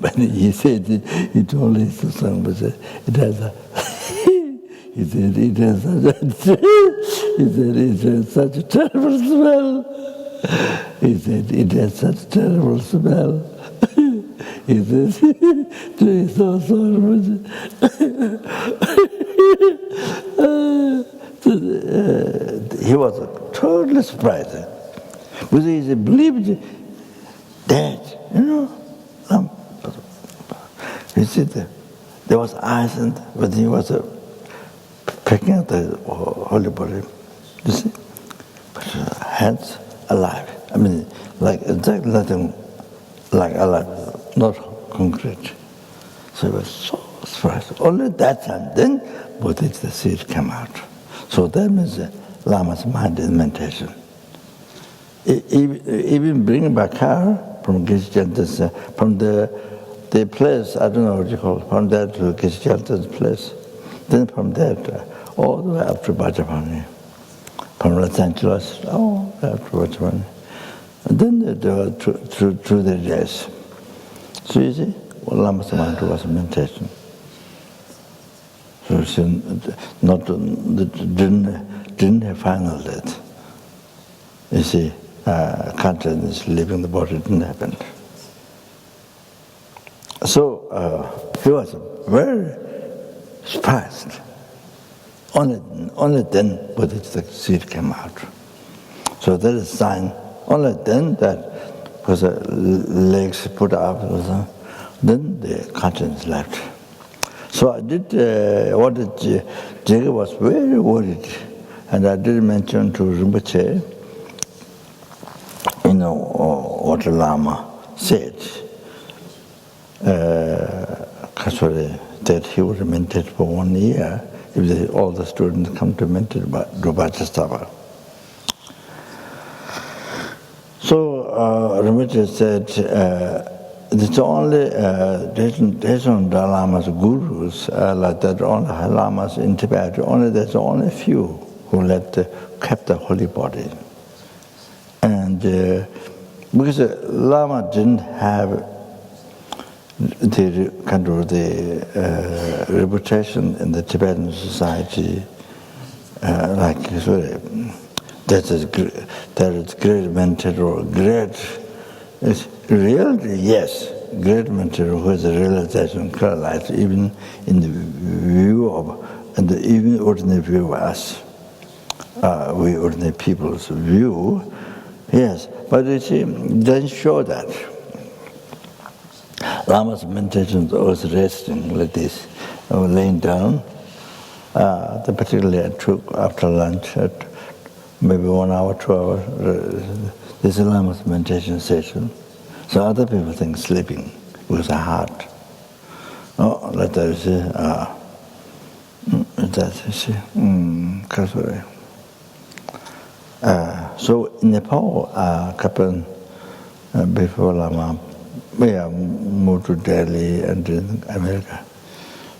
But he said, he told his son, but it has a, he said, it has such a terrible smell. He said, it has such terrible smell. He says, he's so sorry. He was totally surprised. Because he believed that, you see, there was ice, and when he was picking up the holy body, you see, but hands alive. I mean, like exactly nothing like alive, not concrete. So he was so surprised. Only that time, then Bodhicitta seed came out. So that means Lama's mind is meditation. Even bringing back car from Geshe, from the place, I don't know what you call it, from there to Geshe place, then from there all the way up to Bajapani, from Los Angeles, all the way up to Bajapani. And then they were through the days. So you see, Lama's mind was meditation. So she didn't have final death. You see, consciousness leaving the body didn't happen. So he was very surprised. Only then Bodhicitta seed came out. So that is a sign. Only then that was the legs put up, then the consciousness left. So I did what Jigga was very worried, and I did mention to Rinpoche, what the Lama said, that he would meditate for 1 year if all the students come to meditate do Bhattacharya. So Rinpoche said, it's only there's no Lamas, gurus like that, only Lamas in Tibet. There's only few who kept the holy body, and because Lama didn't have the kind of the reputation in the Tibetan society, like that is great mentor or great. It's really, yes, great mentor who has a realization life, even in the view of, and even ordinary view of us, we ordinary people's view, yes. But you see, it doesn't show that. Lama's meditation was resting like this, or laying down. Particularly I took after lunch, at maybe 1 hour, 2 hours. This is Lama's meditation session. So other people think sleeping with the heart. Oh, like that, you see, that, you see, so in Nepal, before Lama, we moved to Delhi and in America.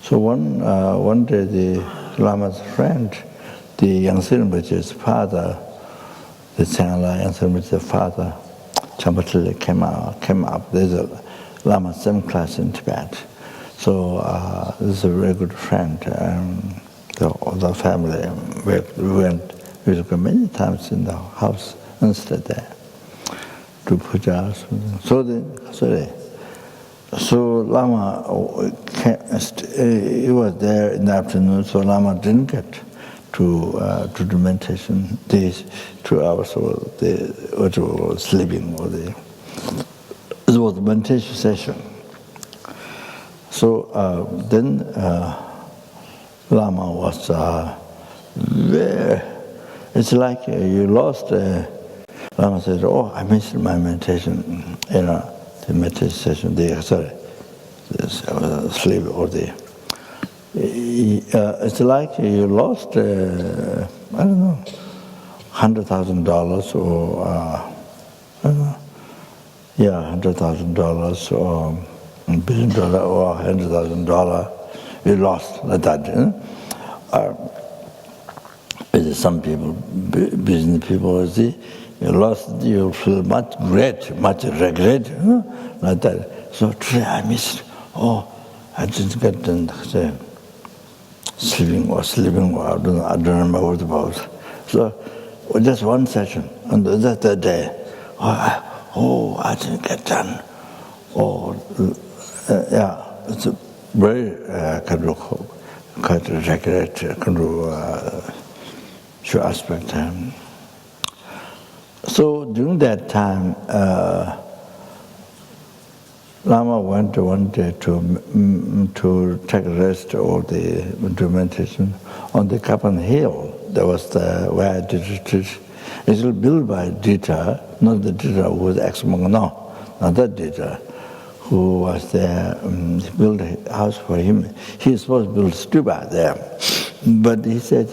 So one day the Lama's friend, the Yangtze Rinpoche's father, the Tsangla Yangtze Rinpoche's father, Champatili came up. There's a Lama same class in Tibet. So this is a very good friend. The family, we would go many times in the house and stay there to puja. So Lama he was there in the afternoon. So Lama didn't get to the meditation. These 2 hours or sleeping or it was a meditation session. So then Lama was very. It's like you lost. Lama said, "Oh, I missed my meditation. The meditation session. Sleep or it's like you lost. I don't know, $100,000 or I don't know. Yeah, $100,000 or $1 billion or $100,000. You lost like that. Some people, business people, see, you lost, you feel much regret, like that. So today I missed. Oh, I didn't get sleeping or I don't remember what it was. So just one session, and that's the day. I didn't get done. It's a very quite regret, show aspect. So during that time, Lama went one day to take a rest or do meditation on the Kapan Hill. That was where I did retreat. It's built by Dita, not the Dita who was ex-monk, no, not that Dita, who was there. He built a house for him. He was supposed to build a stupa there. But he said,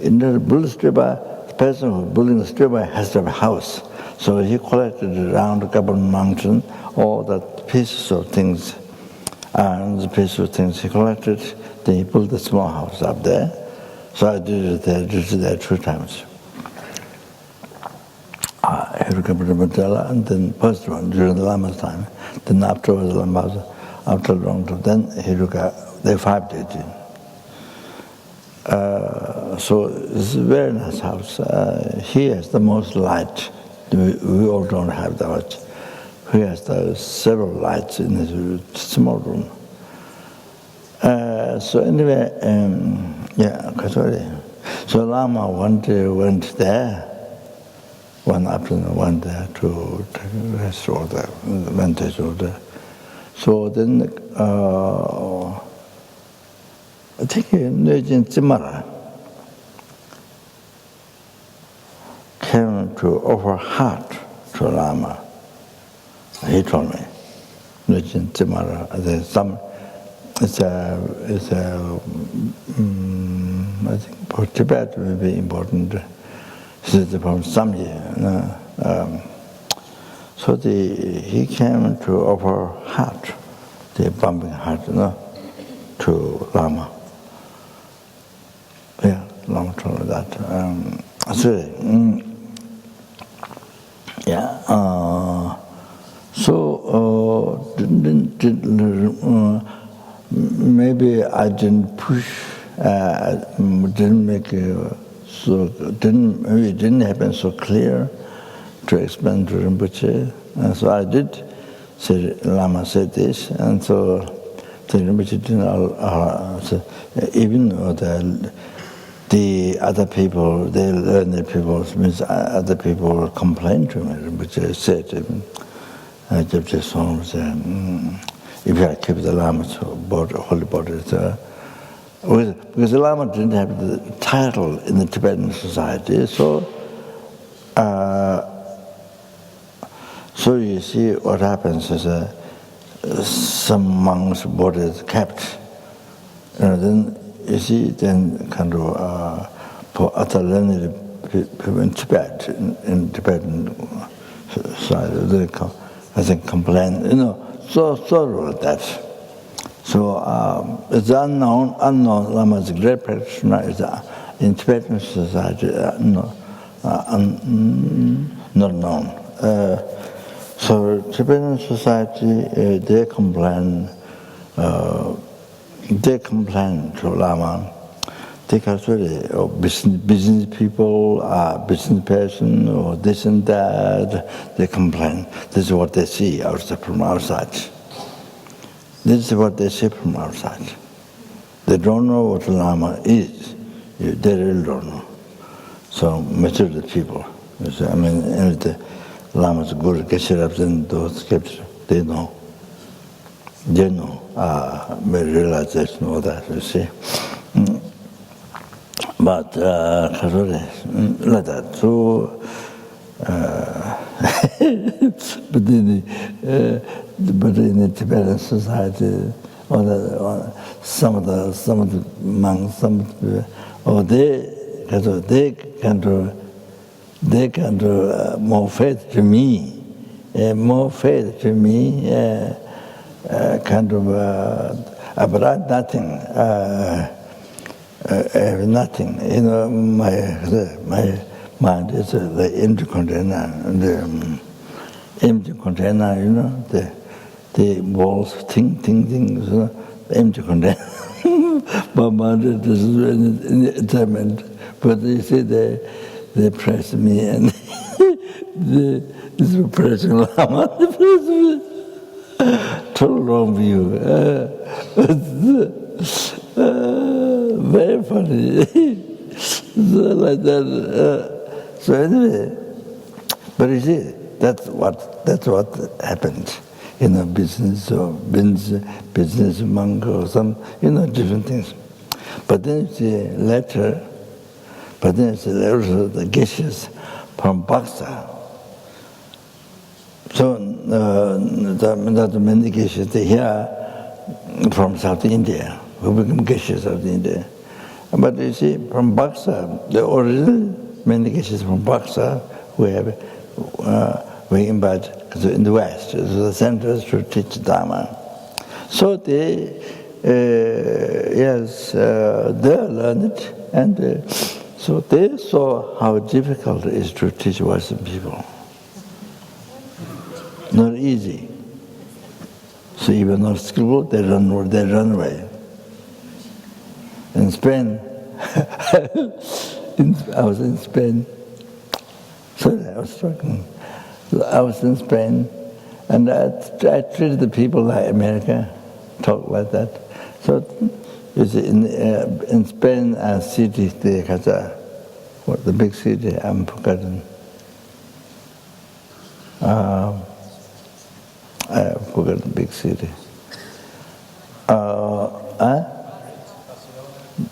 in order to build a stupa, the person who's building a stupa has to have a house. So he collected around the Kapan mountain all the pieces of things, and the pieces of things he collected. Then he built a small house up there. So I did it there 2 times. And then first one during the Lama's time. Then afterwards, after a long time, then Hiruka, they 5 days. So it's a very nice house. He has the most light. We all don't have that much. He has several lights in his small room. So anyway, so Lama one day went there. One afternoon, went there to rest order, meditation order. So then, I think Nujin Zimara came to offer heart to Lama. He told me, Nujin Zimara, I think for Tibet will be important. This is from some year. So he came to offer heart, the pumping heart, to Lama. Yeah, Lama told me that. Maybe I didn't push, didn't make maybe it didn't happen so clear to explain to Rinpoche. And so I did say, Lama said this, and so the Rinpoche didn't, even the other people, the learned people, means other people complained to me. Rinpoche said to him, Geshe Sopa said, if you keep the Lama's holy body, because the Lama didn't have the title in the Tibetan society, so you see what happens is some monks' bodies kept, then you see then kind of for other learned people in Tibet, in Tibetan society, they I think complain, so about that. So it's unknown. Lama is a great practitioner. In Tibetan society, not known. So Tibetan society, they complain to Lama. They consider business people, business person, or this and that. They complain. This is what they see from outside. This is what they see from outside. They don't know what Lama is. They really don't know. So majority of people, the Lama's Guru, Geshe and those scriptures, they know. They know, realization, all that, you see. But, like that, so, but in the Tibetan society, some of the monks, they can do more faith to me, about nothing, nothing. My mind is the empty container, empty container, the walls, things, empty container. My mind is in entertainment, but you see, they press me and This Persian Lama, total wrong view. Very funny. So like that. So anyway, but you see, that's what happened. Business or business monk or some, different things. But then you see later, also the Geshes from Baksa. So the many Geshes, they here from South India, who become Geshes of India. But you see, from Baksa, the original many Geshes from Baksa, we invite in the West, so the centers to teach Dharma. So they, they learned it, and so they saw how difficult it is to teach Western people. Not easy. So even not skillful, they run away. In Spain, I was in Spain. Sorry, I was struggling. I was in Spain, and I treated the people like America, talk like that. So you see, in Spain, a city, the big city, I'm forgotten. I forgot the big city.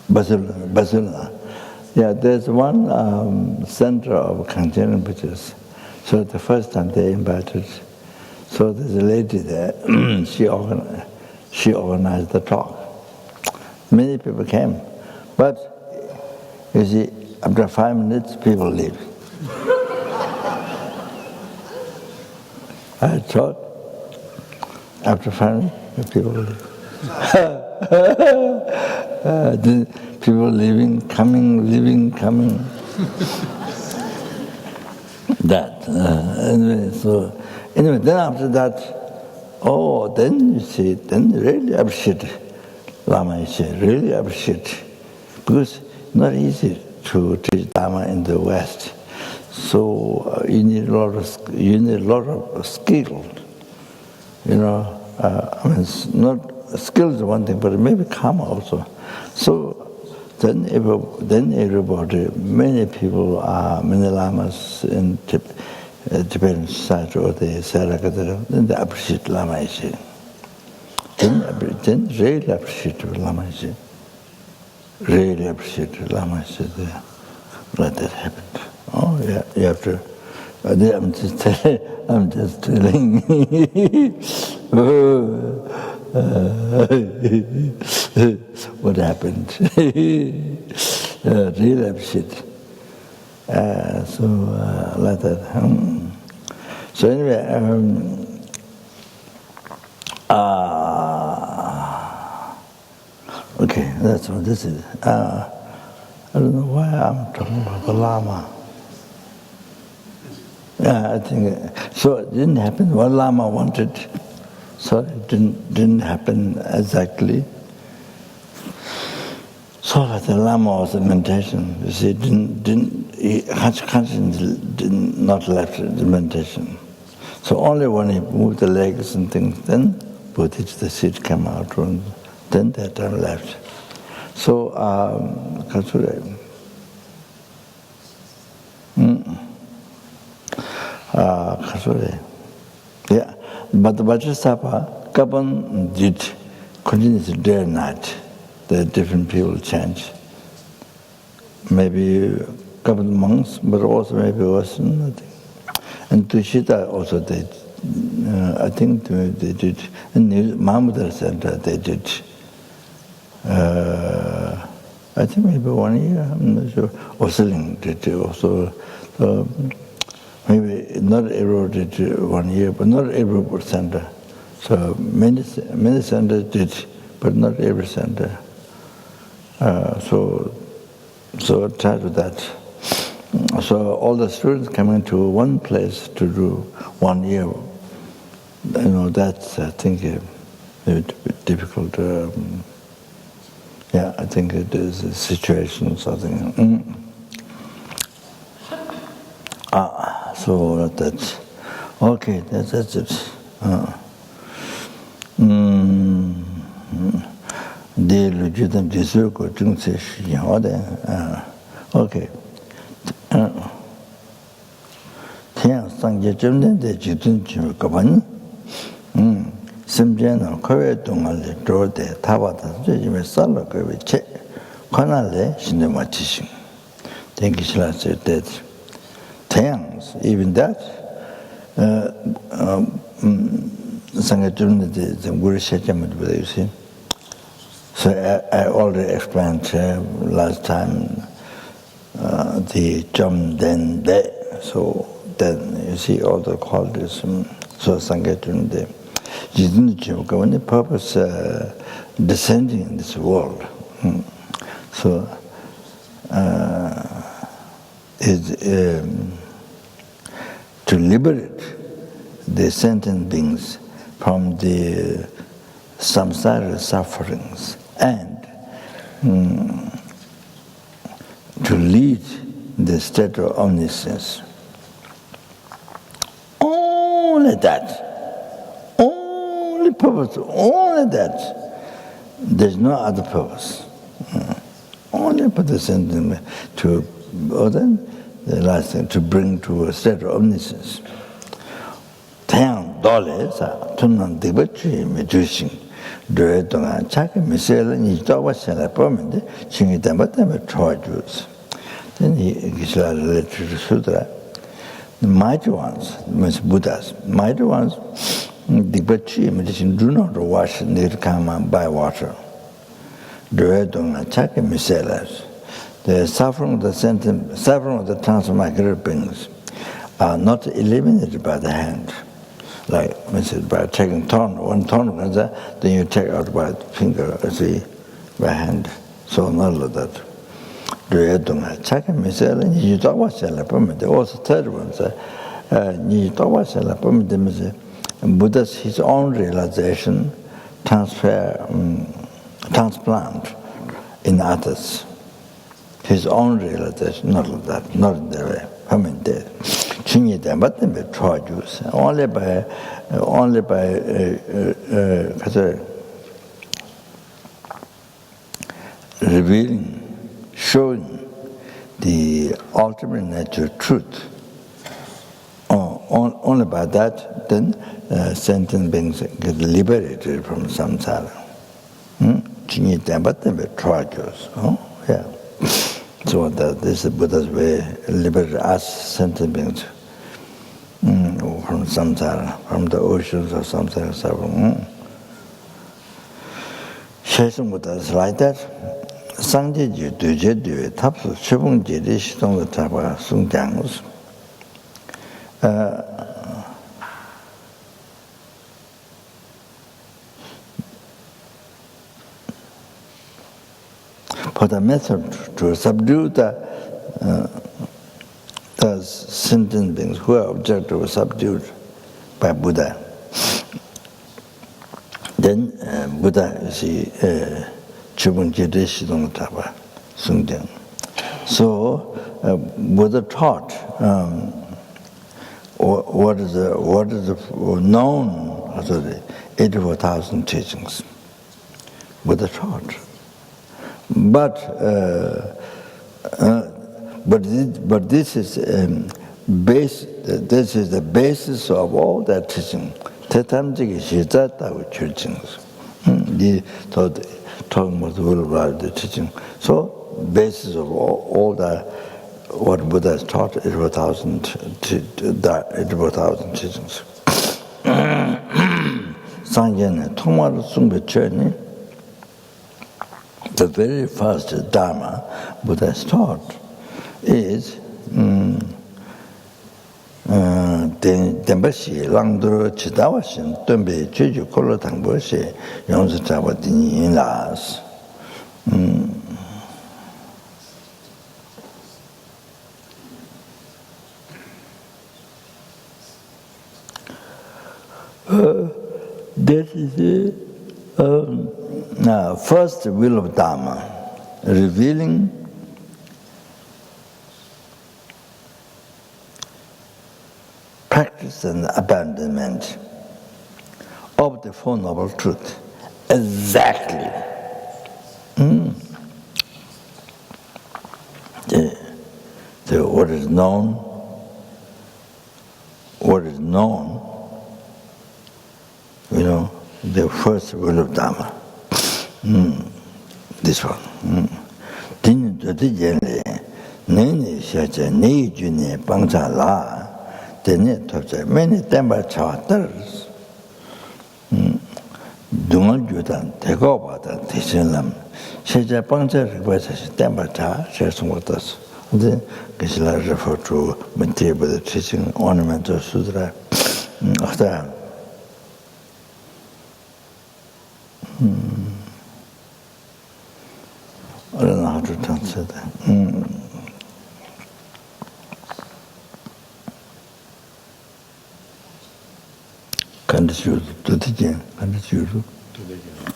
Barcelona. Yeah, there's one center of Kanchen Rinpoches. So the first time they invited, so there's a lady there, she organized the talk. Many people came, but you see, after 5 minutes, people leave. I thought, after 5 minutes, people leave. People leaving, coming. That anyway, then after that, then you see, then really appreciate Lama Yeshe, really appreciate, because not easy to teach Dharma in the West. So you need a lot of skill. It's not skill is one thing, but it may be karma also. So then everybody, many people many lamas in Tibetan society or the Sarakatara, then they appreciate Lama Yeshe. Then really appreciate Lama Yeshe. Really appreciate Lama Yeshe there. Like that happened. Oh yeah, you have to. I'm just telling. What happened? Really appreciate. Like that. So anyway, okay, that's what this is. I don't know why I'm talking about the Lama. Yeah, I think so. It didn't happen. What Lama wanted, so it didn't happen exactly. So that the Lama was a meditation. You see, consciousness did not left the meditation. So only when he moved the legs and things, then the seed came out, and then that time left. So Kasure. Yeah, but the Vajrasattva, Kapan did continuously day and night. The different people change. Maybe a couple of monks, but also maybe Western, I think. And Tushita also did. I think they did. In Mahamudra Center they did. I think maybe 1 year, I'm not sure. Oseling did also. Maybe not every did 1 year, but not every center. So many centers did, but not every center. So tied to that. So all the students coming to one place to do 1 year. That's I think a bit difficult. I think it is a situation or something. So So that's okay. That's it. The legitimate GSUC 중세 시행하되 okay. 태양 상계 점된데 지든 지을까봐 심지어는 거외 동안에 들어대 타바다 저집에 살러 그 체 관할에 신의 마치신 Thank you, said that 태양 even that 상계 점된데 물 세점을 보여 주세요. So I already explained last time the Jamdende. So then you see all the qualities. So Sangatun, when the purpose descending in this world. So is to liberate the sentient beings from the samsara sufferings and to lead the state of omniscience. Only that. Only purpose. Only that. There's no other purpose. Only for the sentient to the last thing, to bring to a state of omniscience. 태양 돌에서 tunnan 디버치 메주신 르에 동안 자기 미셀은 이 도와서라 보면 중이 때문에 초주스. Then he literature sutra. The mighty ones, means Buddhas, mighty ones, dibachi meditation do not wash nirkama by water. 르에 동안 자기 미셀as. The suffering of the sentient, suffering of the transmigratory beings are not eliminated by the hand. Like by taking one turn, then you take out by finger, by hand. So not like that. Also third one, Buddha's his own realization transplant in others. His own realization, not like that, not in the way. Only by revealing, showing the ultimate nature truth. Only by that, then sentient beings get liberated from samsara. Yeah. So that this is Buddha's way, liberate us sentient beings from samsara, from the oceans of samsara suffering. Shesung Buddha is like that. Sangjeju Dujedu Tapsu Chibung Jedi Shitong Tapa Sung Jangus. For the method to subdue the sentient beings who are objective were subdued by Buddha. Then Buddha, you see, Chibung Jedi Shitong Tapa Sung Jang. So Buddha taught what is the known as the 84,000 teachings. Buddha taught. But this is this is the basis of all that teaching. Tetamjiki shizatawu teachings. Talking about the will of the teaching. So basis of all that what Buddha has taught, 84,000 teachings. Sangye 통화를 숭배처니 the very first Dharma Buddha has taught is Denbashi Langduru Chidawashin Tumbe Chuju Kolo Tangboshi Yonsu Chabadini in Las. That is the first will of Dharma, revealing practice and abandonment of the Four Noble Truths. Exactly. What is known, the first rule of Dharma. This one. Din jodi jele, nene shacha, ne june, bangcha la, tene topcha, many temper chawaters. Dungal judan, tego bata, tishinlam, shacha bangcha request, temper cha, sharing with us. Then Geshe refer to material the teaching ornamental sutra. After I don't know how to translate that. Condition to the gen, condition.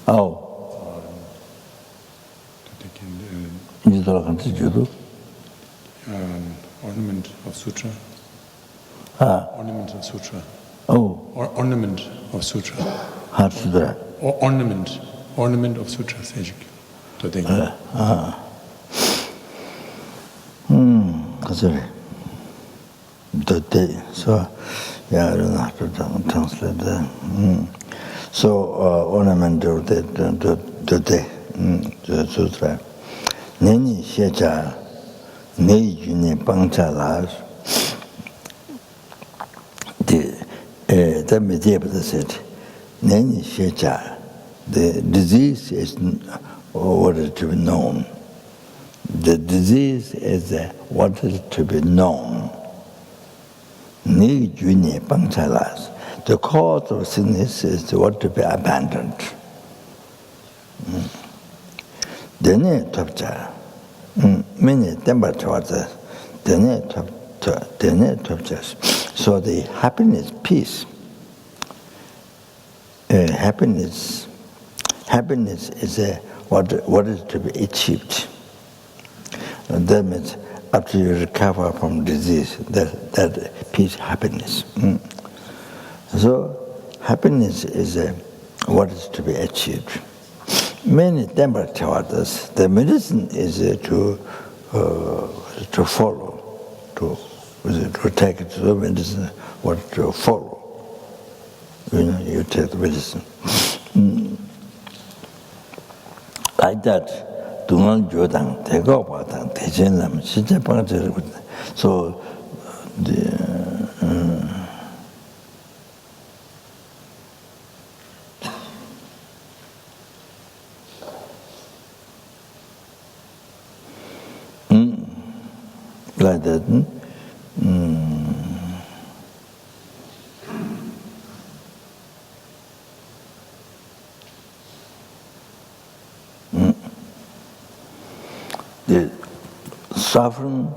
Oh. You don't condition. Ornament of sutra. Ornament of sutra. Oh. Ornament of sutra. How sutra? Ornament of sutra. That's it. So, yeah, I don't know how to translate that. So, ornament of the sutra. Neni shecha. The disease is what is to be known. The disease is what is to be known. The cause of sickness is what to be abandoned. Many temper towards us, so the happiness, peace, happiness is what is to be achieved. That means after you recover from disease, that peace, happiness. So happiness is what is to be achieved. Many temper toward us, the medicine is to follow, to take it to the medicine, what to follow. You take the medicine. Like that, dungal jodang, tego batang, tejenlam, shija pangchir. So like that. The suffering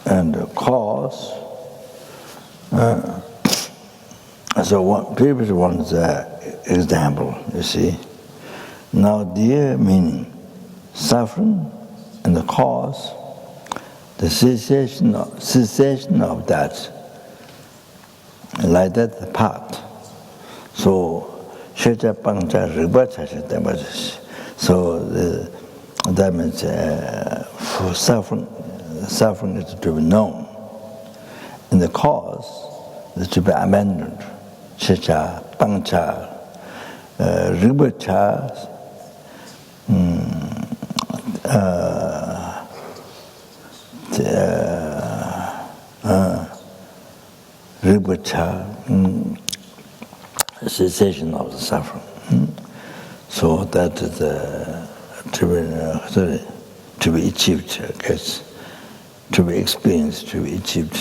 and the cause. So previous one's example, you see. Now the meaning, suffering and the cause, the cessation of that, like that the path. So so that means for suffering is to be known, and the cause is to be abandoned. Shecha, pangcha, ribacha, ribacha, cessation of the suffering. So that is to be achieved, I guess, to be experienced, to be achieved.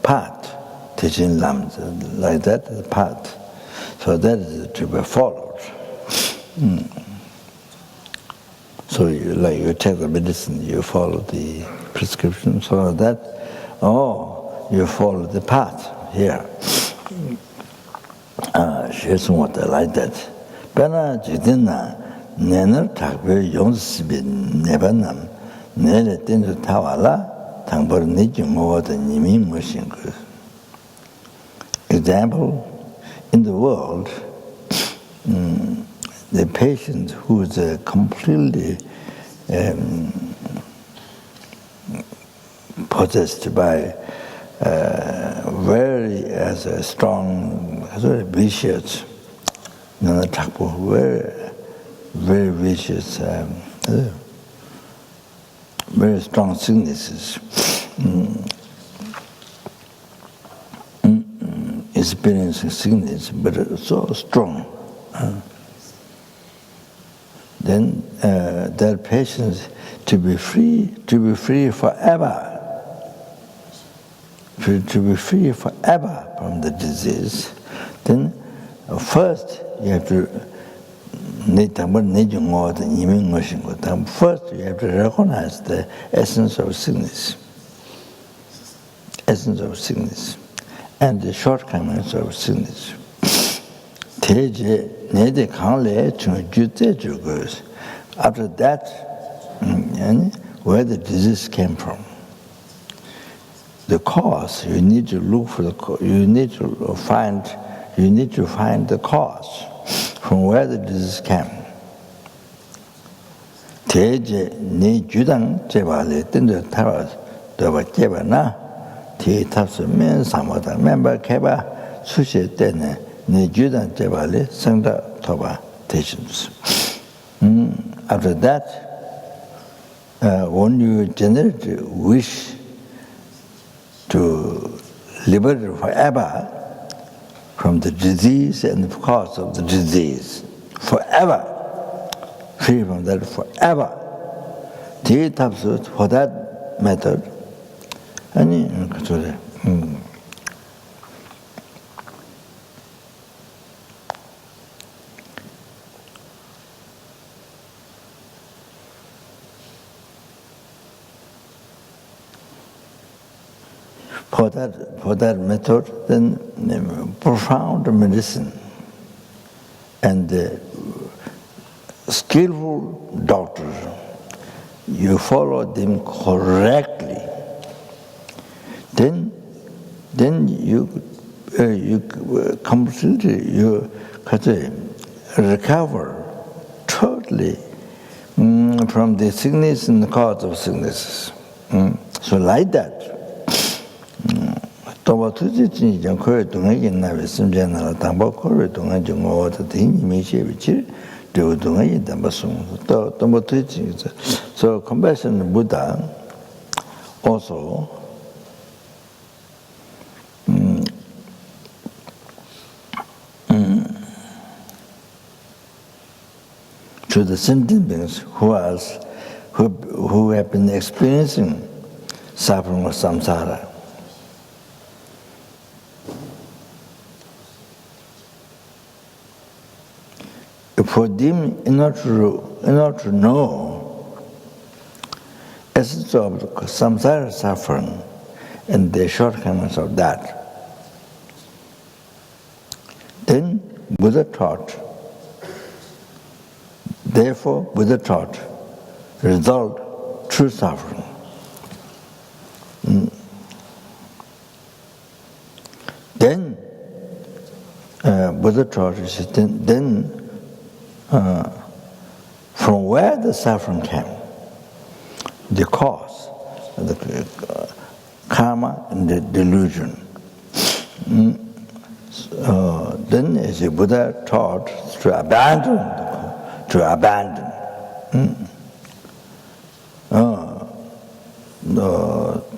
Path, teaching lambs, like that, the path. So that is to be followed. So you take the medicine, you follow the prescription, so that, you follow the path here. She's what like that. Bena jidina, nener takbe yonsbi nebanam, nere tindu tawala, 당벌 내중 모든 이미 무신 그. Example, in the world, the patient who is completely possessed by very strong, vicious, very vicious, very strong sicknesses, experiencing sickness, but so strong. Then that patient to be free forever. To be free forever from the disease, then first you have to first you have to recognize the essence of sickness and the shortcomings of sickness. After that, where the disease came from. The cause, you need to look for the cause. You need to find the cause from where the disease came. Teje ne judang jebale tende tawa doba jebana te tapsu men samada member keba sushi tene ne judang jebale sangda toba teachings. After that, when you generate wish to liberate forever from the disease and the cause of the disease, forever, free from that forever. For that method, for that method, then profound medicine and skillful doctors, you follow them correctly, then you completely recover totally from the sickness and the cause of sicknesses. So like that. Toba tuji chini jang kore dunga yin nawe simjaya nala tangpa kore dunga jang owa ta tingi me shewe chiri dewa dunga yin tangpa sung. Toba tuji chini. So compassion Buddha also to the sentient beings who have been experiencing suffering of samsara. For them, in order to know essence of samsara suffering and the shortcomings of that, then Buddha taught. Therefore, Buddha taught result true suffering. Then Buddha taught, then from where the suffering came, the cause, the karma and the delusion. Then as the Buddha taught to abandon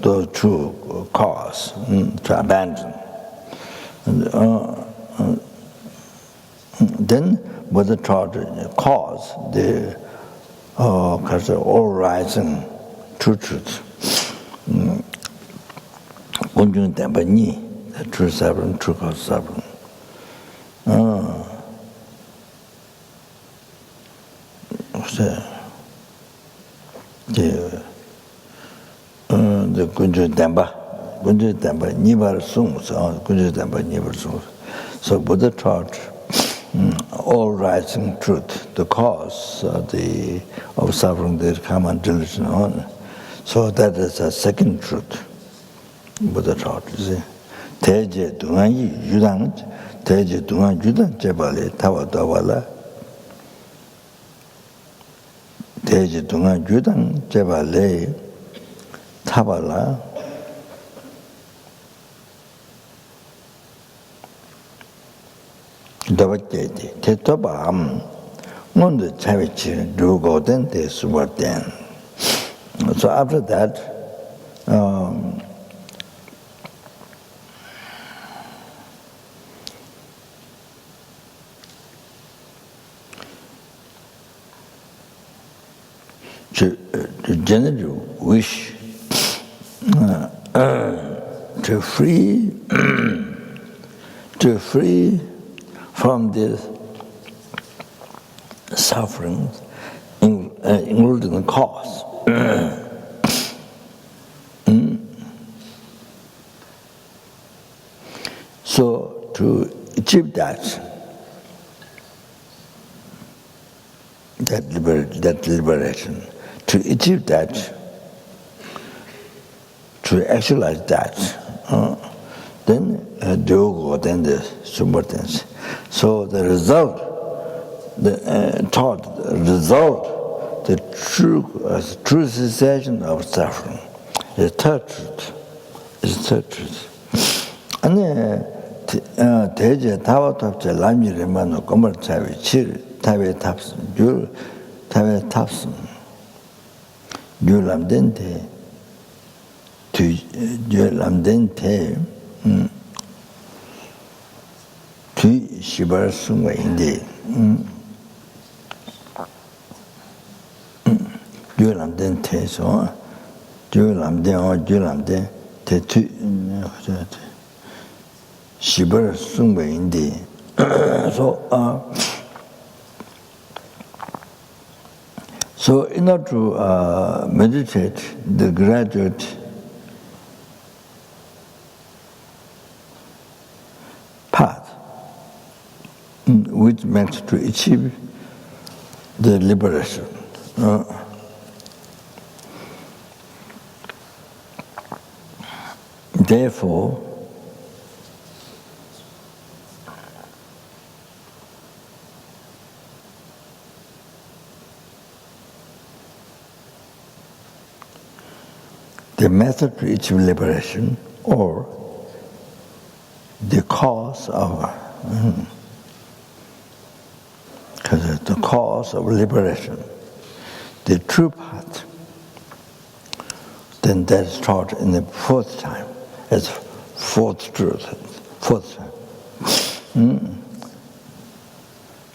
the true cause, to abandon. Then Buddha taught the cause, the all-rising true truth. Unjung Tenpa Ni, the true suffering, true cause suffering. The Kunjung Tenpa Nibar Sung, Kunjung Tenpa Nibar Sung. So Buddha taught all-rising truth, the cause of suffering, the karma and delusion on. So that is a second truth Buddha taught. You see, Teje Dungan Yudang, Teje Dungan Yudang Jebale, Tawa Dawala, Teje Dungan Yudang Jebale, Tabala, Dabaketi, Tetobam, Mundu Chavichi, Dugoden, de Subaten. So after that, to generally wish to free from this suffering, including the cause. So to achieve that liberation, to achieve that, to actualize that, then Dyogo, then the subordinates. So the result, the true cessation of suffering, is third truth. And 대제 타와탑제 람이레만노 고머 차비 칠 타베 탑스 줄 타베 탑스 률람덴테 듀람덴테 듀 시발 순간인데 듀람덴테서 듀람덴 대투 시발 순간인데 so in order to meditate the graduate path which makes to achieve the liberation. Therefore, the method to achieve liberation, or the cause of the cause of liberation, the true path, then that is taught in the fourth time, as fourth truth, fourth time.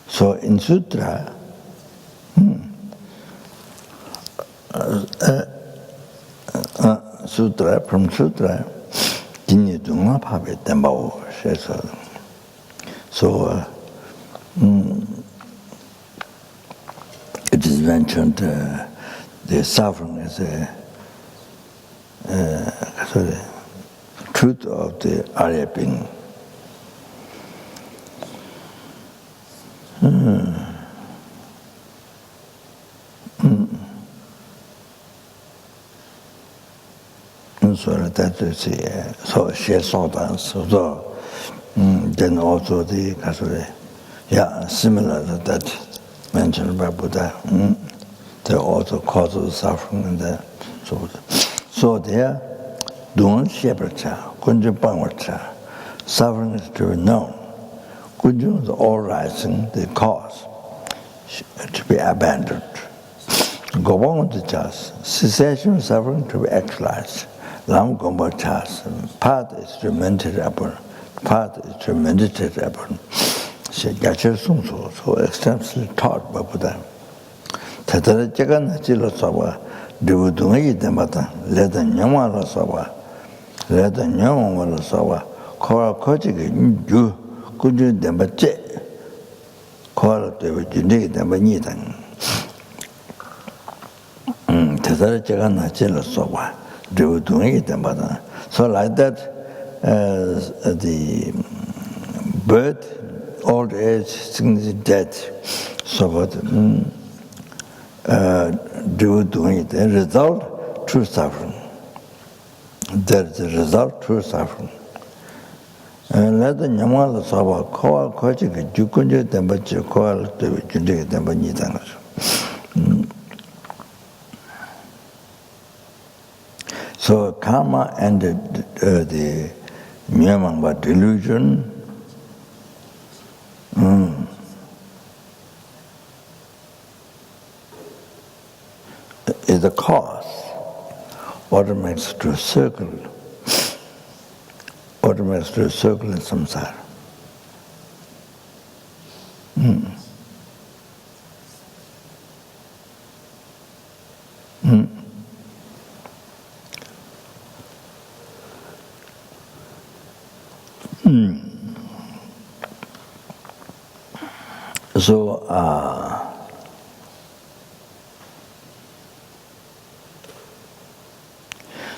So in sutra, from sutra, 진리둥아 밥에 땜바오 그래서 so it is mentioned the suffering is the truth of the Arya being. So that is so Geshe Sopa. So then also the similar to that mentioned by Buddha. They also cause of suffering and so there don't shepherdcha, kunju pangwacha. Suffering is to be known. Kunju is all rising, the cause to be abandoned. Go on to just cessation of suffering to be actualized. Lam Gomba Chas, path is to meditate upon, She Geshe Sopa, so extensively taught by Buddha. Tatara Jagan Hachila Sopa, Duvudungi Demata, Leda Nyamala Sopa, Leda Nyamala Sopa, Kora Kojiki Ju, Kuju Dembache, Kora Duvudungi Dembanitan. Tatara Jagan Hachila Sopa. So like that, the birth, old age, sickness, death, so what do it. The result true suffering. That is the result, true suffering. And let the Yamala Saba call Kochika, Jukunja, Tembachi, call to Junjika, Tembanitans. So karma ended the Myanmar delusion. Is the cause. What makes to a circle? What makes to a circle in samsara?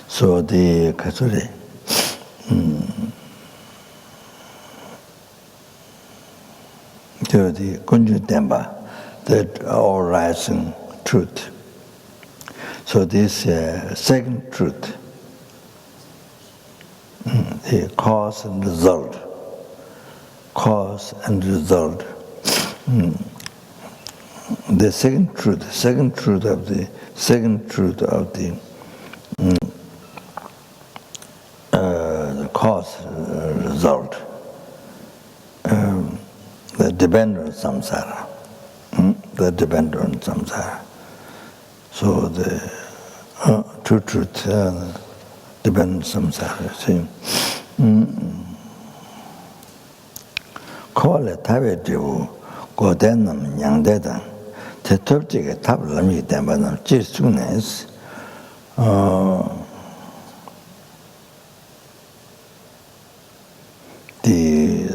So the Kasuri, the Kunju Temba, that all rising truth. So this second truth, the cause and result, the second truth of the cause result that depend on samsara. So the true truth depends on samsara. See, call it tavedu go denam yangdedan te topjige tablami dembanam GSUC. The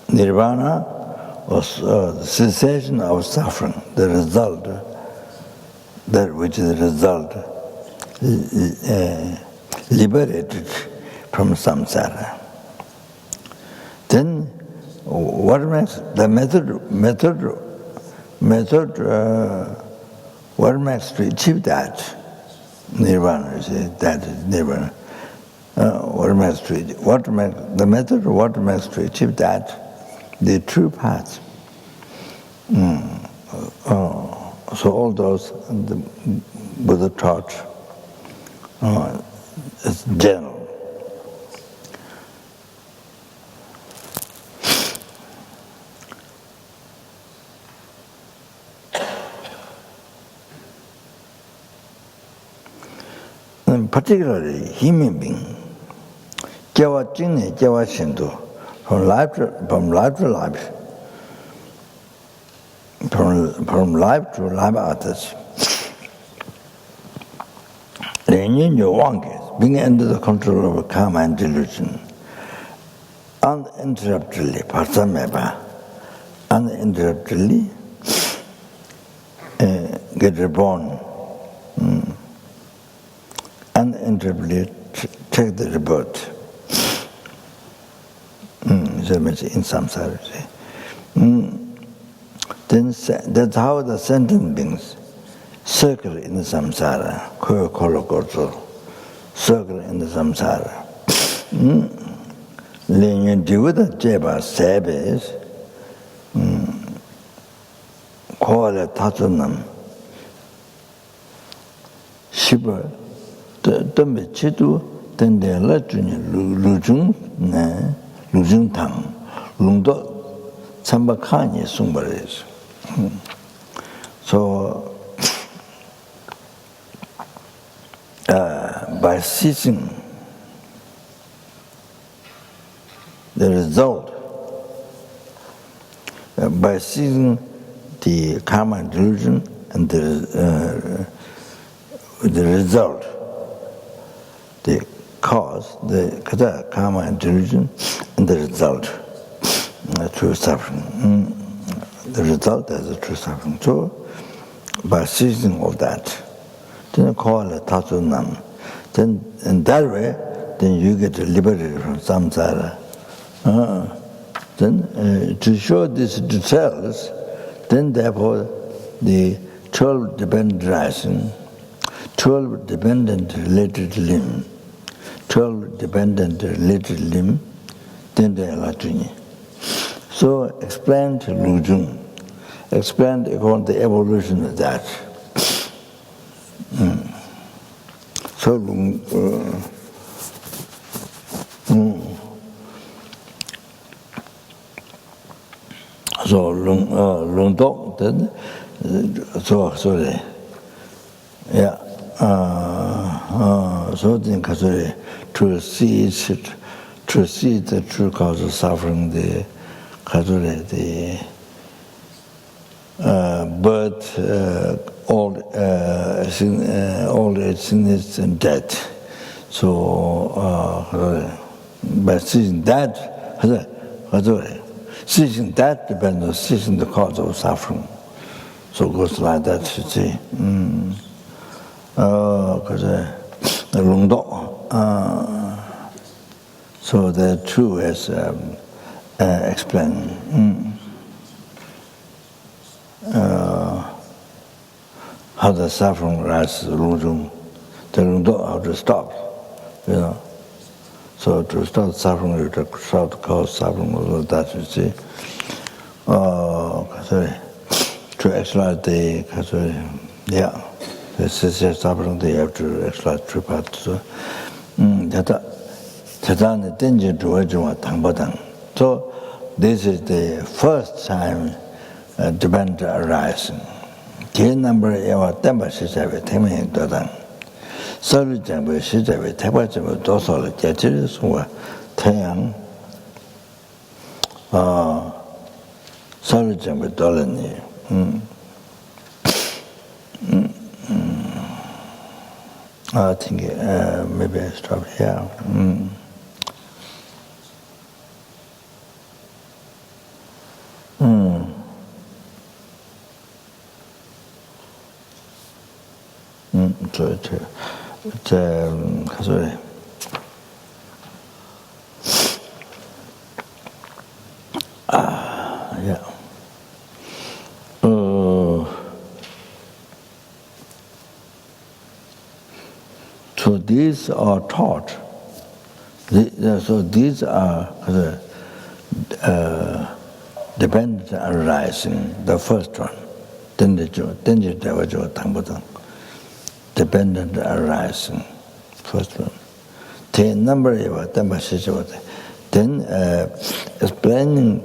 nirvana was the cessation of suffering, the result, that which is the result, liberated from samsara. Then, what makes the method? What makes to achieve that nirvana? That is nirvana. What makes to achieve that? The true path. So all those the Buddha taught is general. And particularly human being. Jawa Jingni, Jawa Shindu, from life to life, from life to life others. Being under the control of karma and delusion, uninterruptedly, uninterruptedly get reborn, uninterruptedly take the rebirth. In samsara. Then that's how the sentient beings circle in the samsara, circle in the samsara. When you with the jeba sabes, call it tatunam, shiba, tumbe chitu, then they let you lujung, lujung tang, lungdo, tsambakanye sumbares. So, by ceasing the result, by ceasing the karma and delusion and the result, the cause, the karma and delusion, and the result, true suffering. The result is the true suffering. So, by ceasing all that, then call it tatunam. Then, in that way, then you get liberated from samsara. Then, to show these details, then therefore, the 12 dependent rising, 12 dependent related limb, 12 dependent related limb, Tende La Tuni. So explained Lujung, explained according to the evolution of that. So so Lung Dok then so sorry. Yeah. So then to see the true cause of suffering, the birth, old age, sickness, and death. So by seeing that, seeing that depends on seeing the cause of suffering. So it goes like that, you see. So the two is explained. How the suffering arises, the how to stop, you know. So to stop suffering, to stop the cause suffering, all that, you see. To exercise the suffering, they have to exercise three parts. So this is the first time dependent arising. K number ever temper shizabe teming dodang. Solu jambu shizabe tepa jambu dosol jachiri suwa tayang. Solu jambu dolani. I think maybe I stop here. Sorry. Yeah. So these are taught. So these are dependent arising. The first one, dependent arising. First one. Then explaining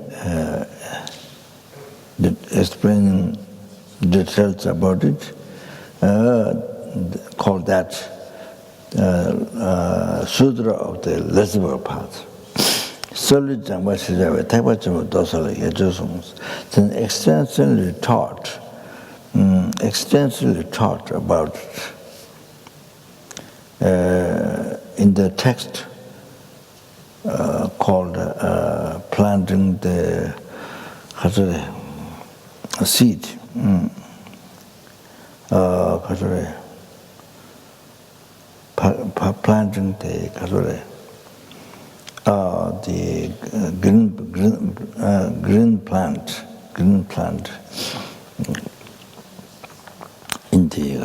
details about it, called that Sutra of the LZR path. Then extensively taught about it. In the text called planting the seed, planting the green plant in the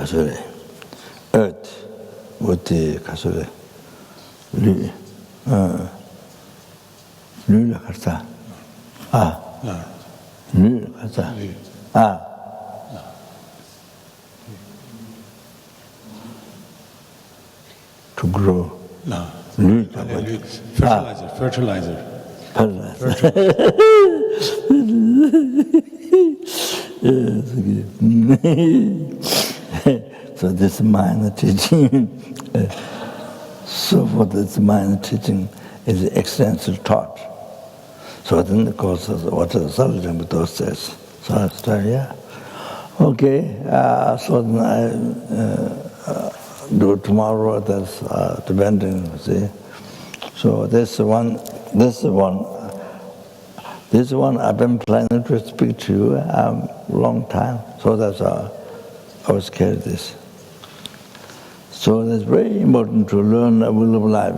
earth with the to grow. Fertilizer. So this minor teaching, so for this minor teaching is extensive taught. So then the course is what the Sarajambuddha says. So I start, yeah. Okay, so then I do tomorrow, that's depending, see. So this one I've been planning to speak to you a long time. So that's I was carried this. So it's very important to learn a will of life.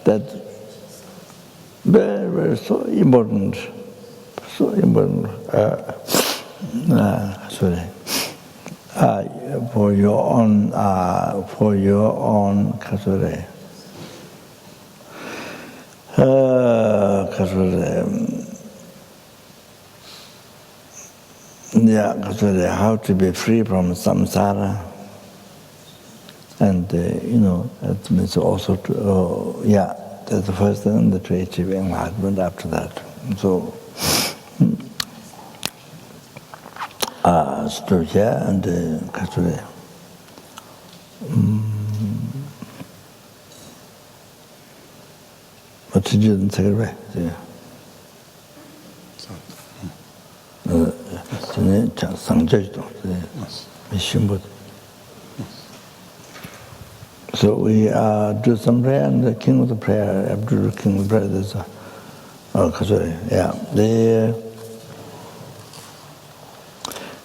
That very, very so important. So important. Sorry. for your own kasure. How to be free from samsara, and that means also to, that's the first thing, to achieve enlightenment after that. So, stop here and kasure. What did you take away? So we do some prayer, and the king of the prayer, after the king of the prayer, there's the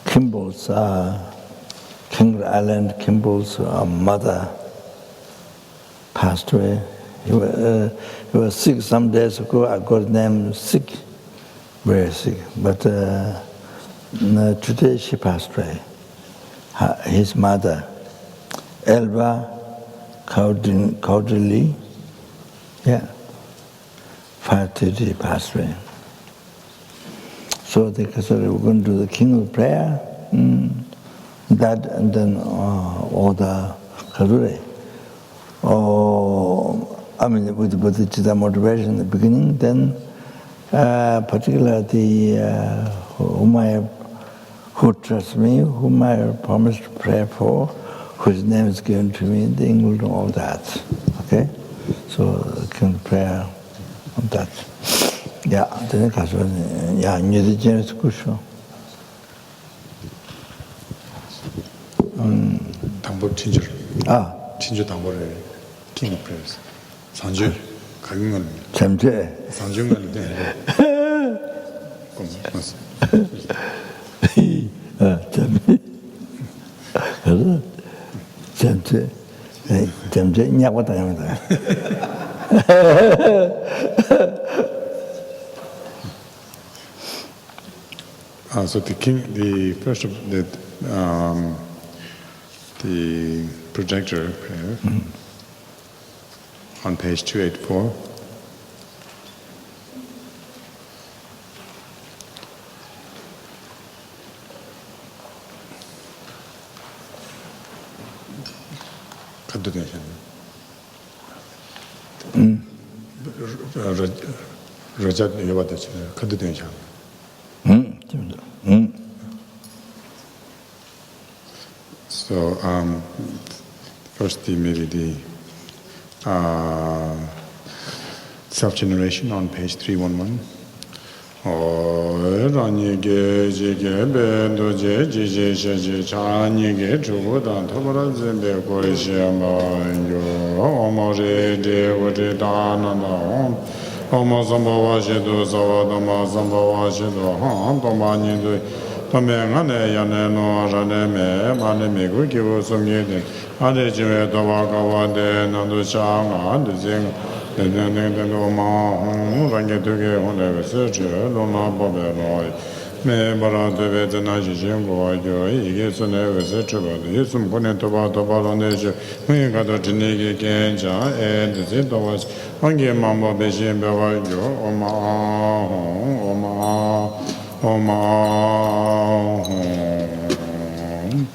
Kimball's, King Island Kimball's mother passed away. He was sick some days ago. I got his name sick, very sick. But today she passed away. His mother, Elva Caudely, 5:30 passed away. So they said we're going to do the king of prayer, that, and then all the karure. With the Chitta motivation in the beginning, then particularly who trusts me, whom I have promised to pray for, whose name is given to me, they include all that. Okay? So king of prayer on that. Then new generous cushion. 당보 친절. 친절 당보를 king of prayers. 산주 가능한. 잠재. 산중간 돼. 고맙습니다. 잠재 있냐고 다닙니다. So the first of the projector prayer on page 284. 가도 되잖아요. 러자 여봐도잖아요. 가도 되잖아요. So first maybe the self-generation on page 311. Rāñi-ge, jī-ge, bē-du-je, jī-je-she-je, chā-ñi-ge, chū-gu-dān, tō-pa-ra-zi-be, gōi-she-ma-yo, o-mo-re-de-wu-re-da-na-na-hōm, o-mo-sambho-wa-she-du, sa-wa-da-ma-sambho-wa-she-du, hām, tō-ma-ñi-du, tō-me-ngā-ne-ya-ne-no, ra-ne-me, ma-ne-me-gu, ki-wu-sum-ye-de, a-re-ji-we, tō-wa-ka-wa-de, na-du-cha-ngā-du-zi-ngā,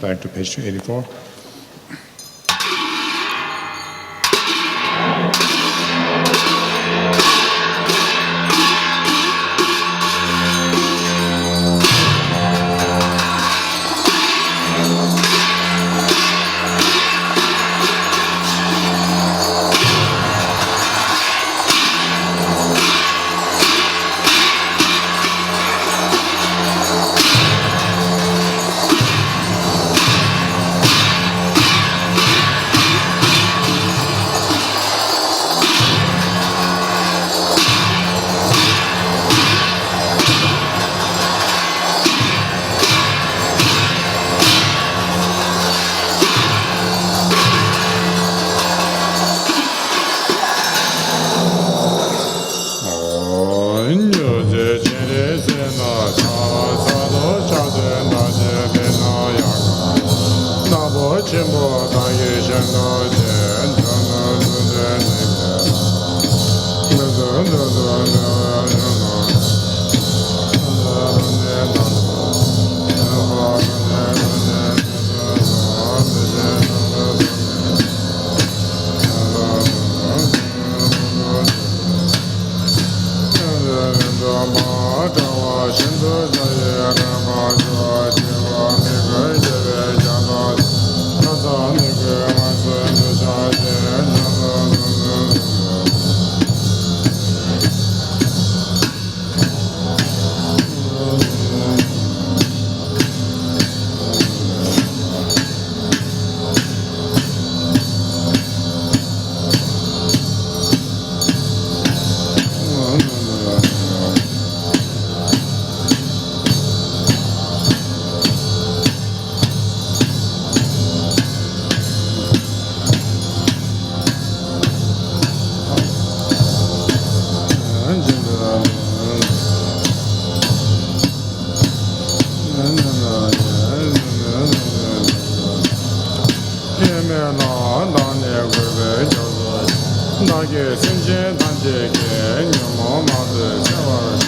Back to page 284. 나게 생제 단제게 녀모마드 세월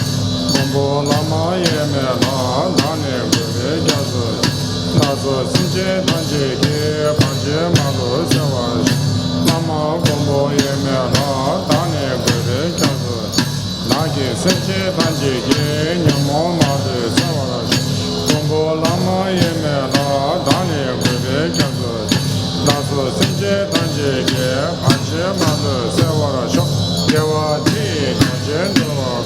공보 라마 예메라 나네 그베 갸스 나서 생제 단제게 반제마도 세월 라마 공보 예메라 나네 그베 갸스 나게 생제 단제게 녀모마드 세월 공보 라마 예메라 나네 그베 갸스 나서 생제 단제게 반제마도 세월 쇼 개와디 단제노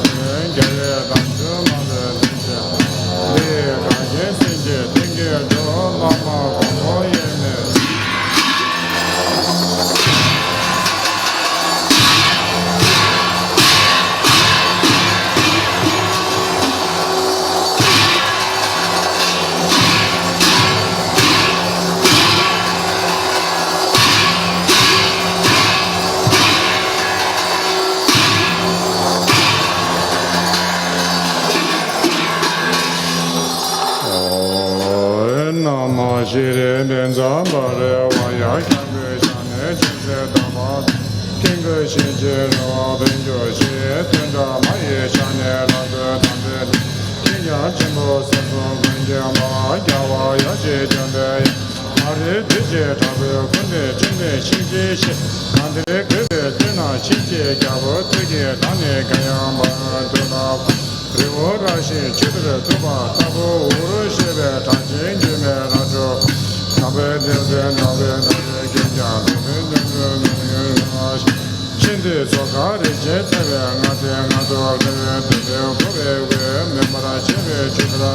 개에 단제마도 된제 네 가게 생제 땡게도 라마 공보 예메 Shire Benza Bare Waya Kange Shane Chise Dama Kinge Shinje Rawa Benjo She Tenda Maye Shane Raga Dambe Kinya Chimbo Sepo Benja Ma Yawa Yashi Jambe Mare Deje Tabe Kunde Chimbe Shinje She Kandre Kebe Tena Shinje Gyabo Tege Dane Kayamba Dona Rivo Rashi Chidre Tuba Tabo Uru Shebe Tanjin Jime Rajo Nabe Dede Nabe Nabe Genja Shinde Soka Reje Tebe Ngate Ngato Tebe Tebe Kobe We Membara Chebe Chidra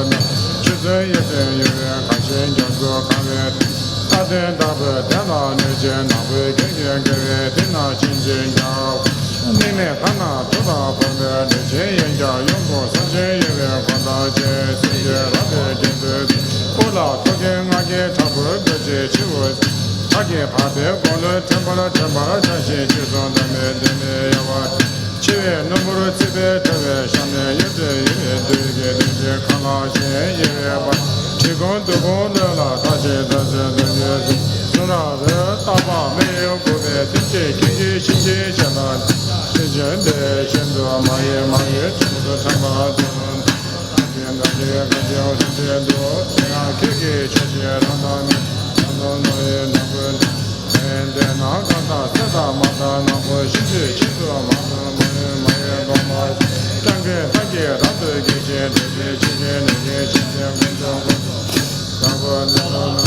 Chidre Yete Yue Kashin Jago Kame Tate Dabe Tena Neje Nabe Genja Geve Tena Shinjin Yao Nene Kana Tuba Pembe Neje Yenja Yongo Sanche Yue Kwanda Je Sinje Rade Gente Ola Toge Ngage Tabu Beje Chivu Tage Pate Kole Tembala Tembala Chanshi Chizon Deme Deme Yawa Chive Numuru Tibe Tebe Shane Yute Yue Dege Dege Kala She Yue Ba Chigon Dugon Dela Taje Daje Dege Sura Re Taba Meyo Kobe Tiche Kinji Shinji Shanan Shinde Shindo Maye Maye Chimudu Tamba Dun Tienda Jega Kajao Shinde Tenga Kiki Choshi Randami Randam Noye Nabun Ende Nakata Seda Mata Nabu Shinde Chidu Mata Maye Maye Goma Tange Tange Ratu Gije Dede Chige Nege Chige Gunjo Tabu Nana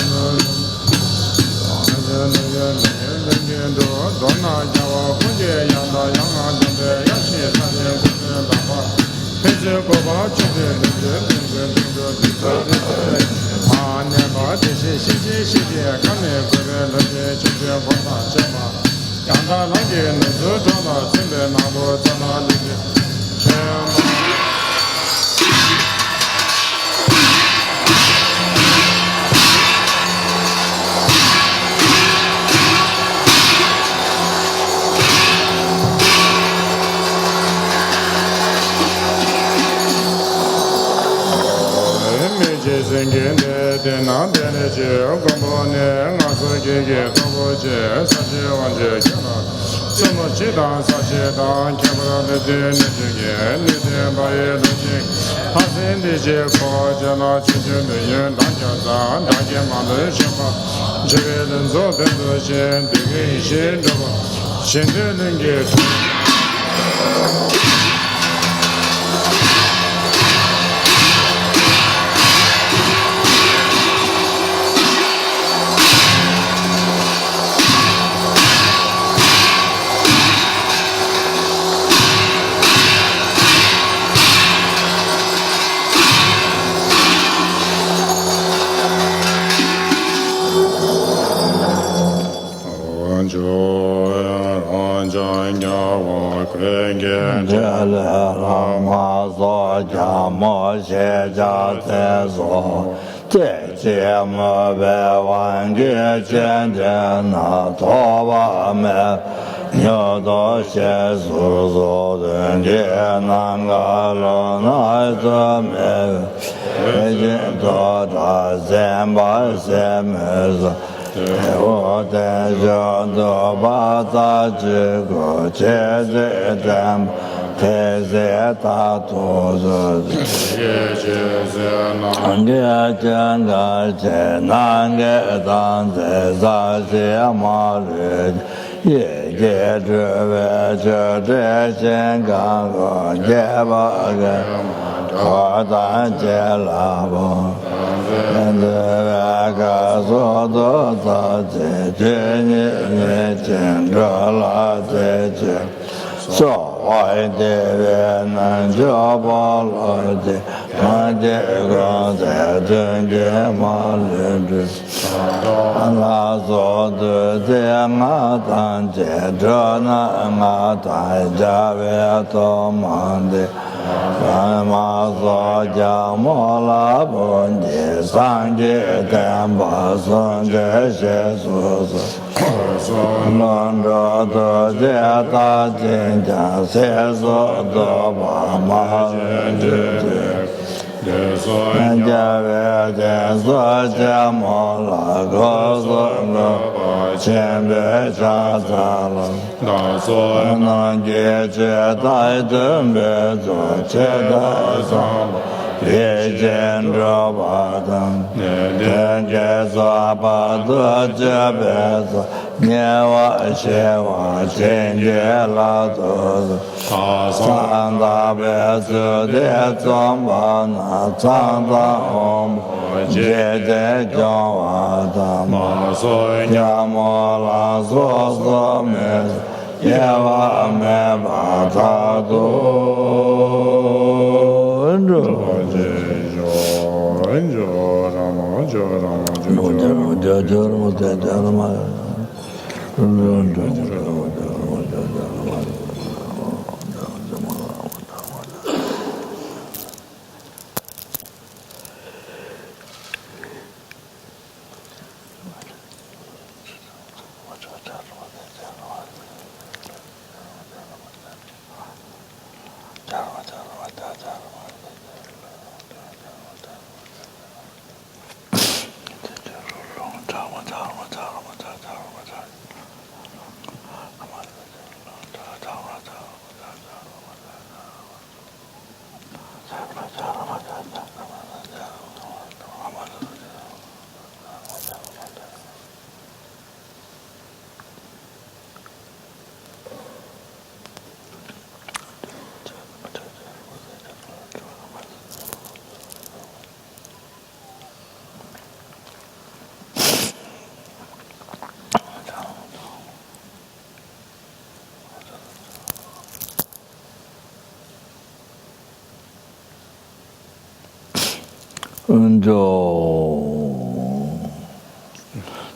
Dona Jawa Kunje Yanda Yanga Jande Yashi Sanye Kunje Dapa Peze Goba Chide Nige Nige Nige Nige Aneba Deshe Shiji Shiji Kane Kure Lege Chide Bota Chema Yanda Lage Nuzu Tola Tsinde Nabo Tsana Lege Chema Zengende Dena Deneje Gomone Ngaso Gege Toboje Saje Wanje Kena Sono Chidan Saje Dan Kebra Lede Nejege Lede Baye Lede Hasen Deje Ko Jana Chujun Yen Danja Zan Danje Mande Shepa Jege Lenzo Dendo Shen Dege Shen Dobo Shende Lenge Lama Yeshe Jie Mo Be Wan Ge Chen Chen Na Toba Me Nyo Do Xie Su Su Den Ge Nan Ga Lo Na Zhe Me Jin Do Da Zen Ba Se Me 我的人都把他这个接着咱太在大多数个讲个在南个当在啥些马路也接着为这先刚刚接把个花旦接了吧现在个说多少这你见着了这说爱的人能叫不了的，看见刚才真的马路那说的在我当接着那我当家为多忙的。俺妈说家莫拉不你上街单把送这些叔叔，弄着都在大金家谁说都把妈人家为的说家莫拉告诉我前边上了能解决大准备做这大上别见着把灯天天说把这这辈子年我写我今天老头子上大辈子的装把那长大红姐姐叫我的妈呀莫拉说没也我没把他都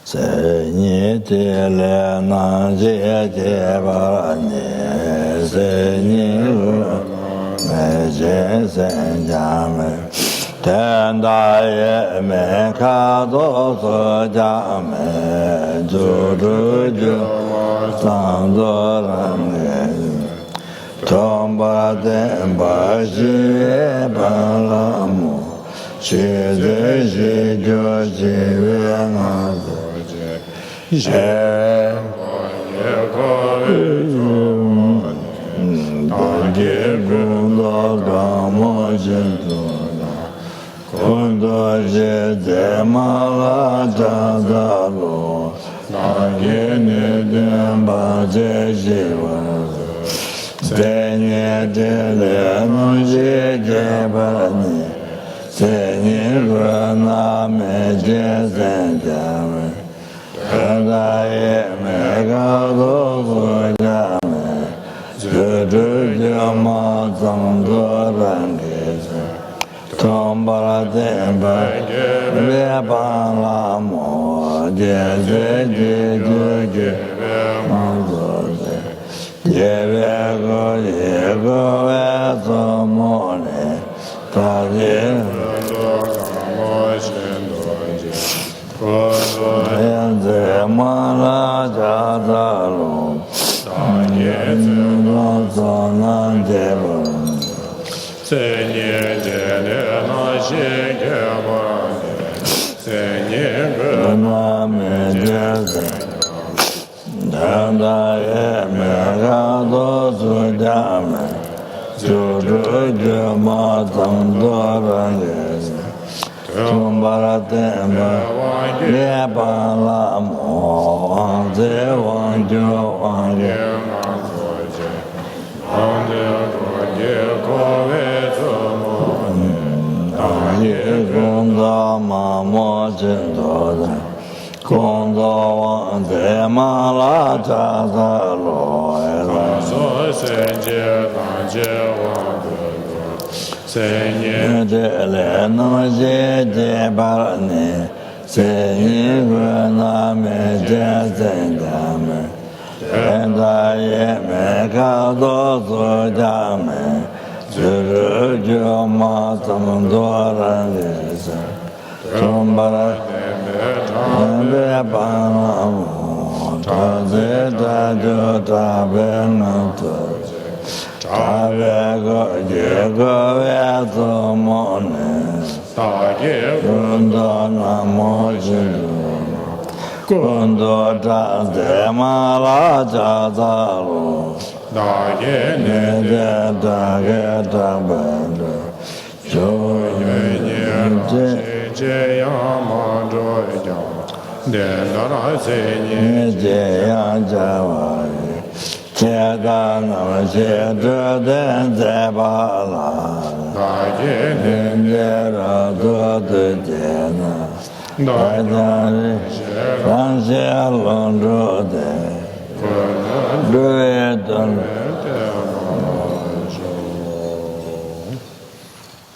在你的来那姐姐把你在你没见三家门天大爷没看到所家门就当作人从把灯把心把了木现在是就几位啊谁也可以大街工作干么去做工作是在马拉长大路大街你的把这些在你的来弄些这把你在你说那没见三家门现在也没搞到国家门这就嘛当作人给从把那天白别把那么姐嘛做的也别个为什么呢大姐现在马拉加大路大年子早南的路在年的那些个嘛在年个那没的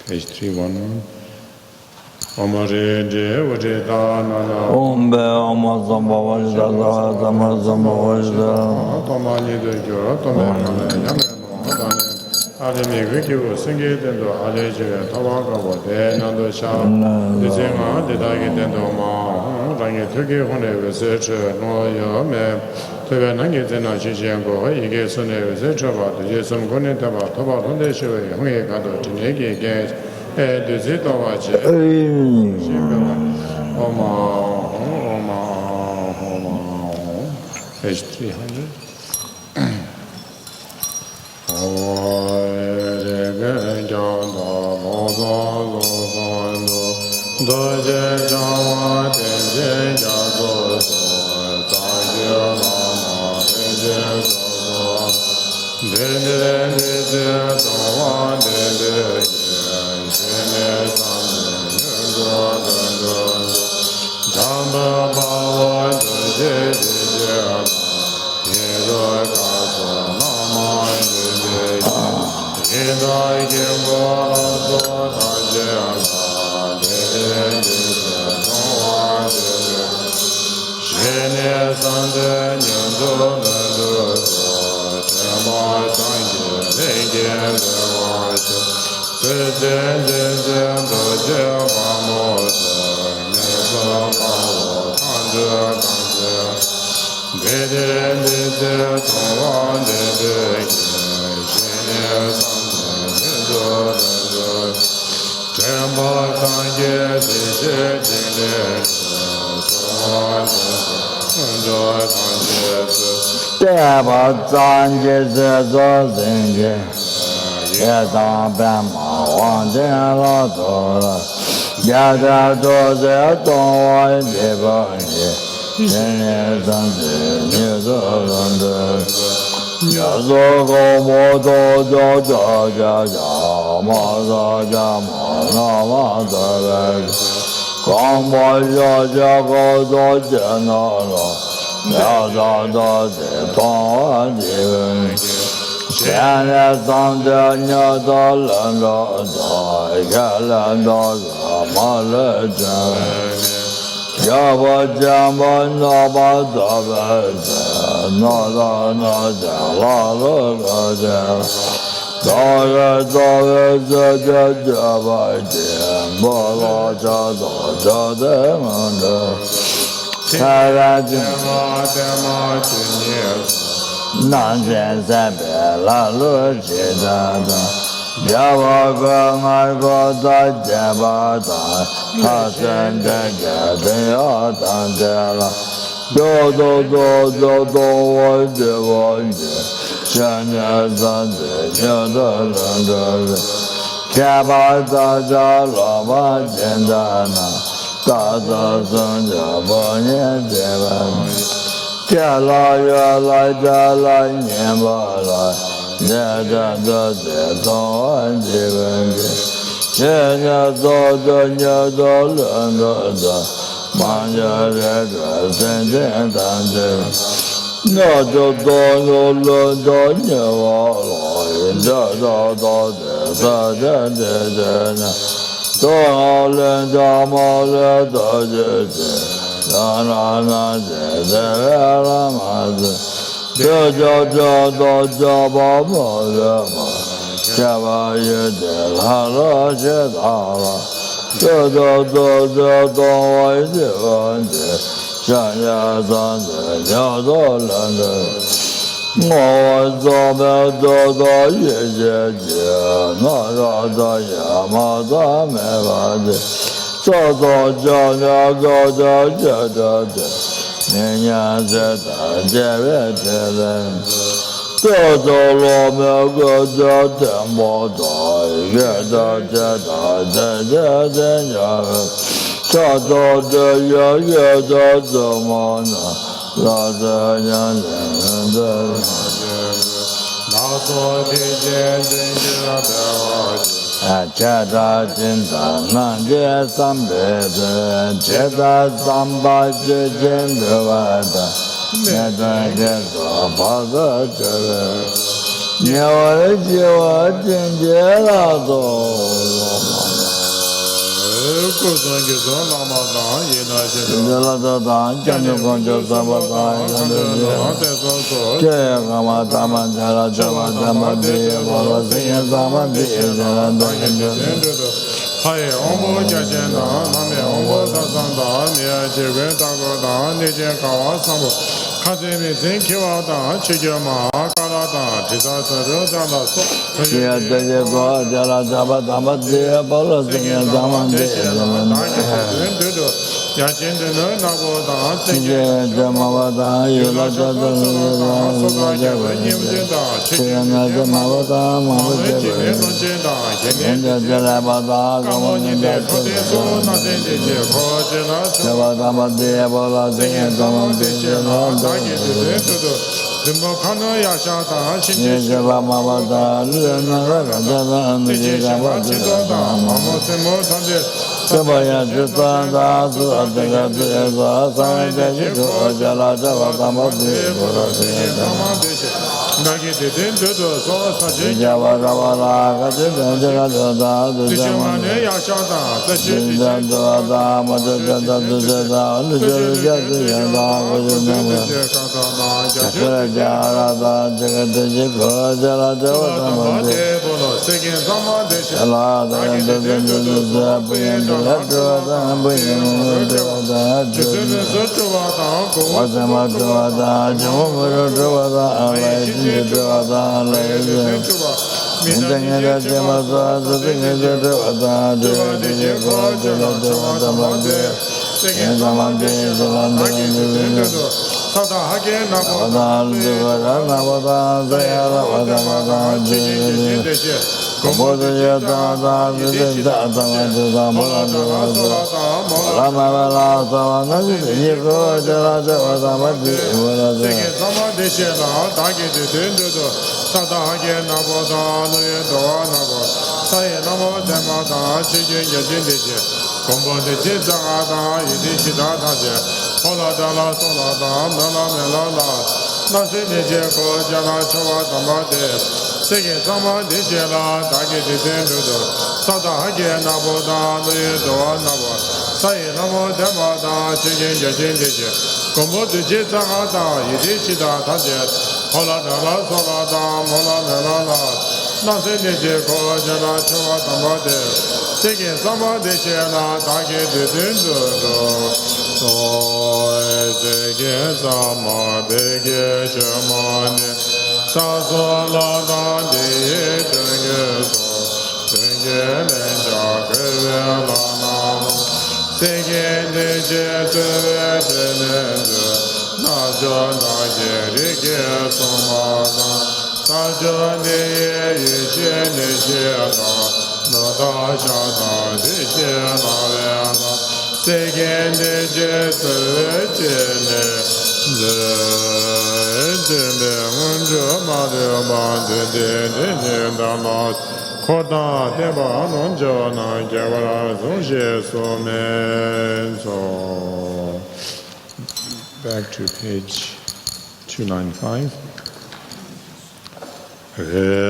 Page 31. Omare de Vajeta Nana. Ombe Omazamba Vajda Zama Zamba Vajda. Tomani de Jura, Tomani, Yamano, Ademi Vikigo, Singi Dendo, Aleja, Tawaka, Nando Shah, the Zima, the Dagi Dendo Ma, Rangi Tuki, Hone, Research, No Yame, Tevanangi Zena Chichiango, Igesune, Research about the Jesum Gunitaba, Taba, Hunde Shiva, Hungi Kato, Tinegi, Gage, the Zito Vache, Page 300. do do do do do wo shan ya san de ya da la da kya ba da ja la ba jen da na da da san ja ba nian de ba kya la ya la ja la nian ba la ya da da de do an de ben de ya ya do do ya do la da ma ya re da sen de dan de no do do no lo do nya wa lo da da da da da da na do le da ma le da de da na na de de la ma de da da da da ba ma le ma cha ba ye de la la je da la da da da da da wa ye wa de shan ya san de ya do lan de我早白早早也姐姐，那啥的也嘛的没完的，早早叫那个的这的，年年这的这边这人，早早老苗个这的么的，也的这样，早早这也的怎么呢？老子娘人的。切达金达南街三百的，切达三百九千多万的，切达切达八个这个，你我的计划真接了都。故尊就说拉玛当，也那些拉达当，讲究讲究什么当，讲究这，这个嘛，咱们这了这嘛，咱们这我了这些咱们这些人都讲究。还有我们家见到，那边我们上当，你还这个大哥当，你这高啊上不？看这边真去哇当，去叫嘛，嘎啦当，这啥子都讲到说。这些说叫了咱们这包了这些咱们这些人。呀，现在呢，那个当，这些这么个当，有了这这这这个，这个那这么个当，么个这个，现在这来把当，我们这这把咱们这包了这些咱们这些人。你这把妈妈的，你那个这个，你这个把这个，这把也是咱咱是这个这个，咱这几个这了这把咱们这个这个。那个的人都说他这家伙他妈那个这个这个这个这个嘛，这要晓得，这些这个咱们这个这个这个，你这个这个咱我就那么，这个家了咱这个这些个这了这个咱们这，这了咱这不应该这咱不应该这我怎么这咱就我说这咱来。这咱来人，你这个这么做，这个这咱这个这个这咱们这，咱们这这我咱这个人那我咱这样了，我咱这。我这些咱这咱们这咱们拉嘛拉咱们这一个这了这个咱们这我了这。咱们这些啦，大概的人都啥大概那不大那也多那不，啥也那么这么大，最近也真的些，公婆的这啥大，一定是大大些，好了的啦，说了的，没了，那些那些国家啦，吃哇怎么的？这个咱们这些啦，大概的人都啥大概那不大那也多那不，啥也那么这么大，最近也真的些，公婆的这啥大，一定是大大些。好了的啦，说了的，没了，那些那些国家啦，吃哇怎么的？这个咱们这些啦，大概的人都这个咱们这个什么呢？啥说了当的这个说，这个人家个人啦那，这个那些这人 Koda deba nonjo na gyavara zonje somenzo. Back to page 295. Yeah.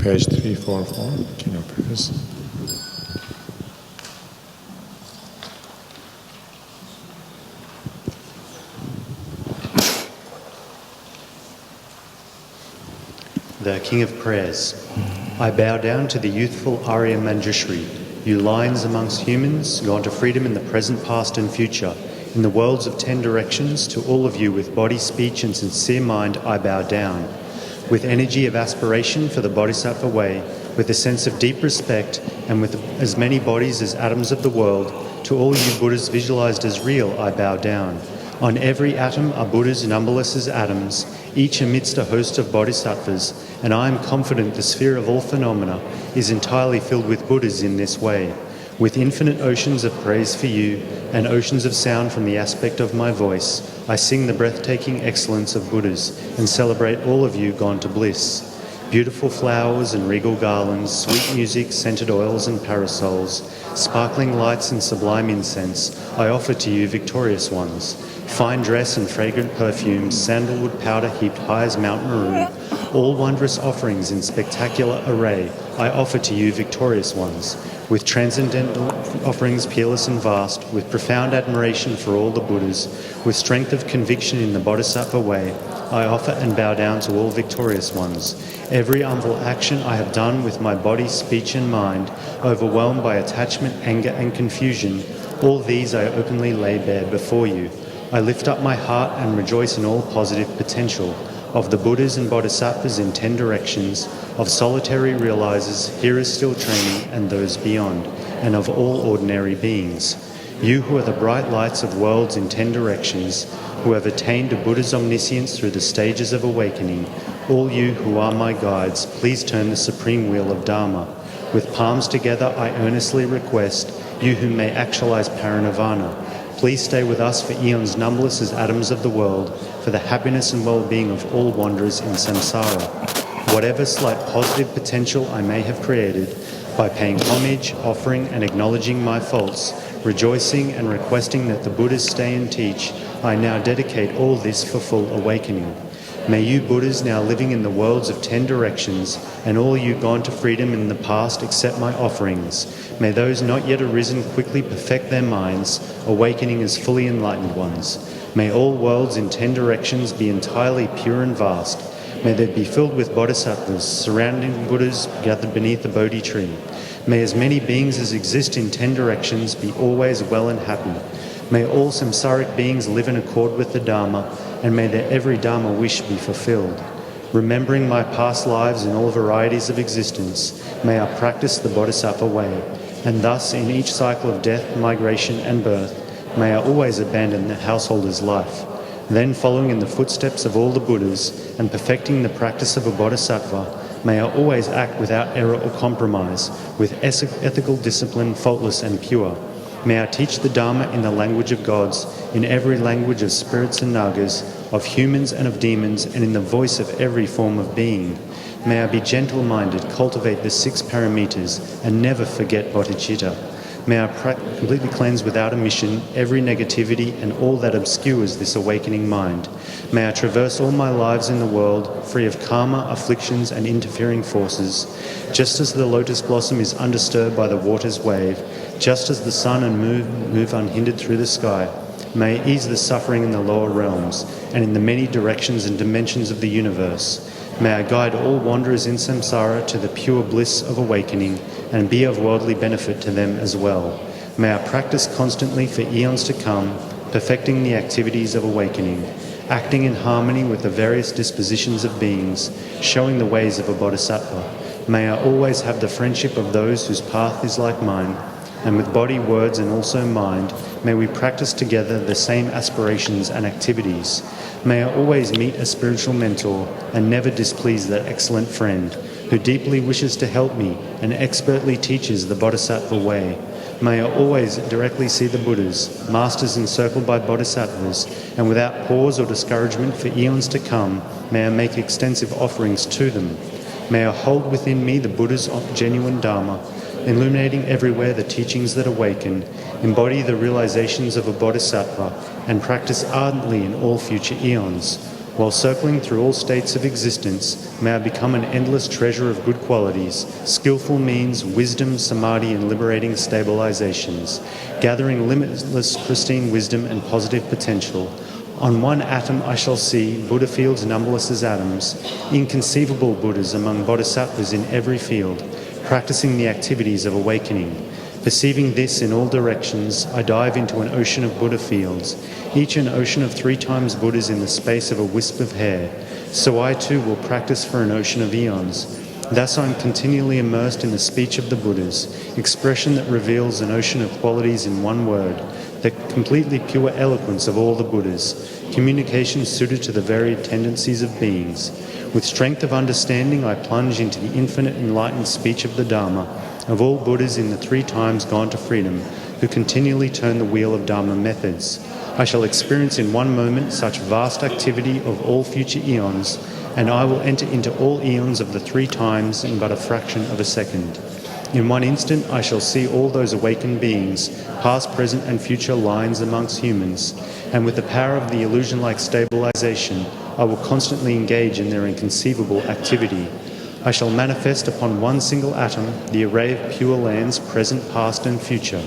Page 344, King of Prayers. The King of Prayers. I bow down to the youthful Arya Manjushri, you lions amongst humans, gone to freedom in the present, past and future. In the worlds of 10 directions, to all of you with body, speech and sincere mind, I bow down. With energy of aspiration for the Bodhisattva way, with a sense of deep respect, and with as many bodies as atoms of the world, to all you Buddhas visualized as real, I bow down. On every atom are Buddhas numberless as atoms, each amidst a host of Bodhisattvas, and I am confident the sphere of all phenomena is entirely filled with Buddhas in this way. With infinite oceans of praise for you, and oceans of sound from the aspect of my voice, I sing the breathtaking excellence of Buddhas, and celebrate all of you gone to bliss. Beautiful flowers and regal garlands, sweet music, scented oils and parasols, sparkling lights and sublime incense, I offer to you victorious ones. Fine dress and fragrant perfumes, sandalwood powder heaped high as Mount Meru, all wondrous offerings in spectacular array, I offer to you victorious ones. With transcendental offerings peerless and vast, with profound admiration for all the Buddhas, with strength of conviction in the Bodhisattva way, I offer and bow down to all victorious ones. Every unlawful action I have done with my body, speech and mind, overwhelmed by attachment, anger and confusion, all these I openly lay bare before you. I lift up my heart and rejoice in all positive potential of the Buddhas and Bodhisattvas in 10 directions, of solitary realizers, hearers still training, and those beyond, and of all ordinary beings. You who are the bright lights of worlds in 10 directions, who have attained to Buddha's omniscience through the stages of awakening, all you who are my guides, please turn the supreme wheel of Dharma. With palms together, I earnestly request, you who may actualize parinirvana, please stay with us for eons numberless as atoms of the world, for the happiness and well-being of all wanderers in samsara. Whatever slight positive potential I may have created, by paying homage, offering and acknowledging my faults, rejoicing and requesting that the Buddhas stay and teach, I now dedicate all this for full awakening. May you Buddhas now living in the worlds of 10 directions, and all you gone to freedom in the past accept my offerings. May those not yet arisen quickly perfect their minds, awakening as fully enlightened ones. May all worlds in 10 directions be entirely pure and vast. May they be filled with bodhisattvas, surrounding Buddhas gathered beneath the Bodhi tree. May as many beings as exist in 10 directions be always well and happy. May all samsaric beings live in accord with the Dharma, and may their every Dharma wish be fulfilled. Remembering my past lives in all varieties of existence, may I practice the Bodhisattva way, and thus in each cycle of death, migration and birth, may I always abandon the householder's life. Then, following in the footsteps of all the Buddhas and perfecting the practice of a Bodhisattva, may I always act without error or compromise, with ethical discipline faultless and pure. May I teach the Dharma in the language of gods, in every language of spirits and nagas, of humans and of demons, and in the voice of every form of being. May I be gentle-minded, cultivate the 6 paramitas, and never forget bodhicitta. May I completely cleanse without omission every negativity and all that obscures this awakening mind. May I traverse all my lives in the world, free of karma, afflictions, and interfering forces. Just as the lotus blossom is undisturbed by the water's wave, just as the sun and moon move unhindered through the sky, may I ease the suffering in the lower realms and in the many directions and dimensions of the universe. May I guide all wanderers in samsara to the pure bliss of awakening and be of worldly benefit to them as well. May I practice constantly for eons to come, perfecting the activities of awakening, acting in harmony with the various dispositions of beings, showing the ways of a bodhisattva. May I always have the friendship of those whose path is like mine, and with body, words, and also mind, may we practice together the same aspirations and activities. May I always meet a spiritual mentor and never displease that excellent friend who deeply wishes to help me and expertly teaches the Bodhisattva way. May I always directly see the Buddhas, masters encircled by Bodhisattvas, and without pause or discouragement for eons to come, may I make extensive offerings to them. May I hold within me the Buddha's genuine Dharma, illuminating everywhere the teachings that awaken, embody the realizations of a bodhisattva, and practice ardently in all future eons. While circling through all states of existence, may I become an endless treasure of good qualities, skillful means, wisdom, samadhi, and liberating stabilizations, gathering limitless pristine wisdom and positive potential. On one atom I shall see Buddha fields numberless as atoms, inconceivable Buddhas among bodhisattvas in every field, practicing the activities of awakening. Perceiving this in all directions, I dive into an ocean of Buddha fields, each an ocean of 3 times Buddhas in the space of a wisp of hair. So I too will practice for an ocean of eons. Thus I am continually immersed in the speech of the Buddhas, expression that reveals an ocean of qualities in one word, the completely pure eloquence of all the Buddhas, communication suited to the varied tendencies of beings. With strength of understanding I plunge into the infinite enlightened speech of the Dharma, of all Buddhas in the 3 times gone to freedom, who continually turn the wheel of Dharma methods. I shall experience in one moment such vast activity of all future eons, and I will enter into all eons of the 3 times in but a fraction of a second. In one instant I shall see all those awakened beings, past, present and future lines amongst humans, and with the power of the illusion-like stabilization, I will constantly engage in their inconceivable activity. I shall manifest upon one single atom the array of pure lands, present, past and future.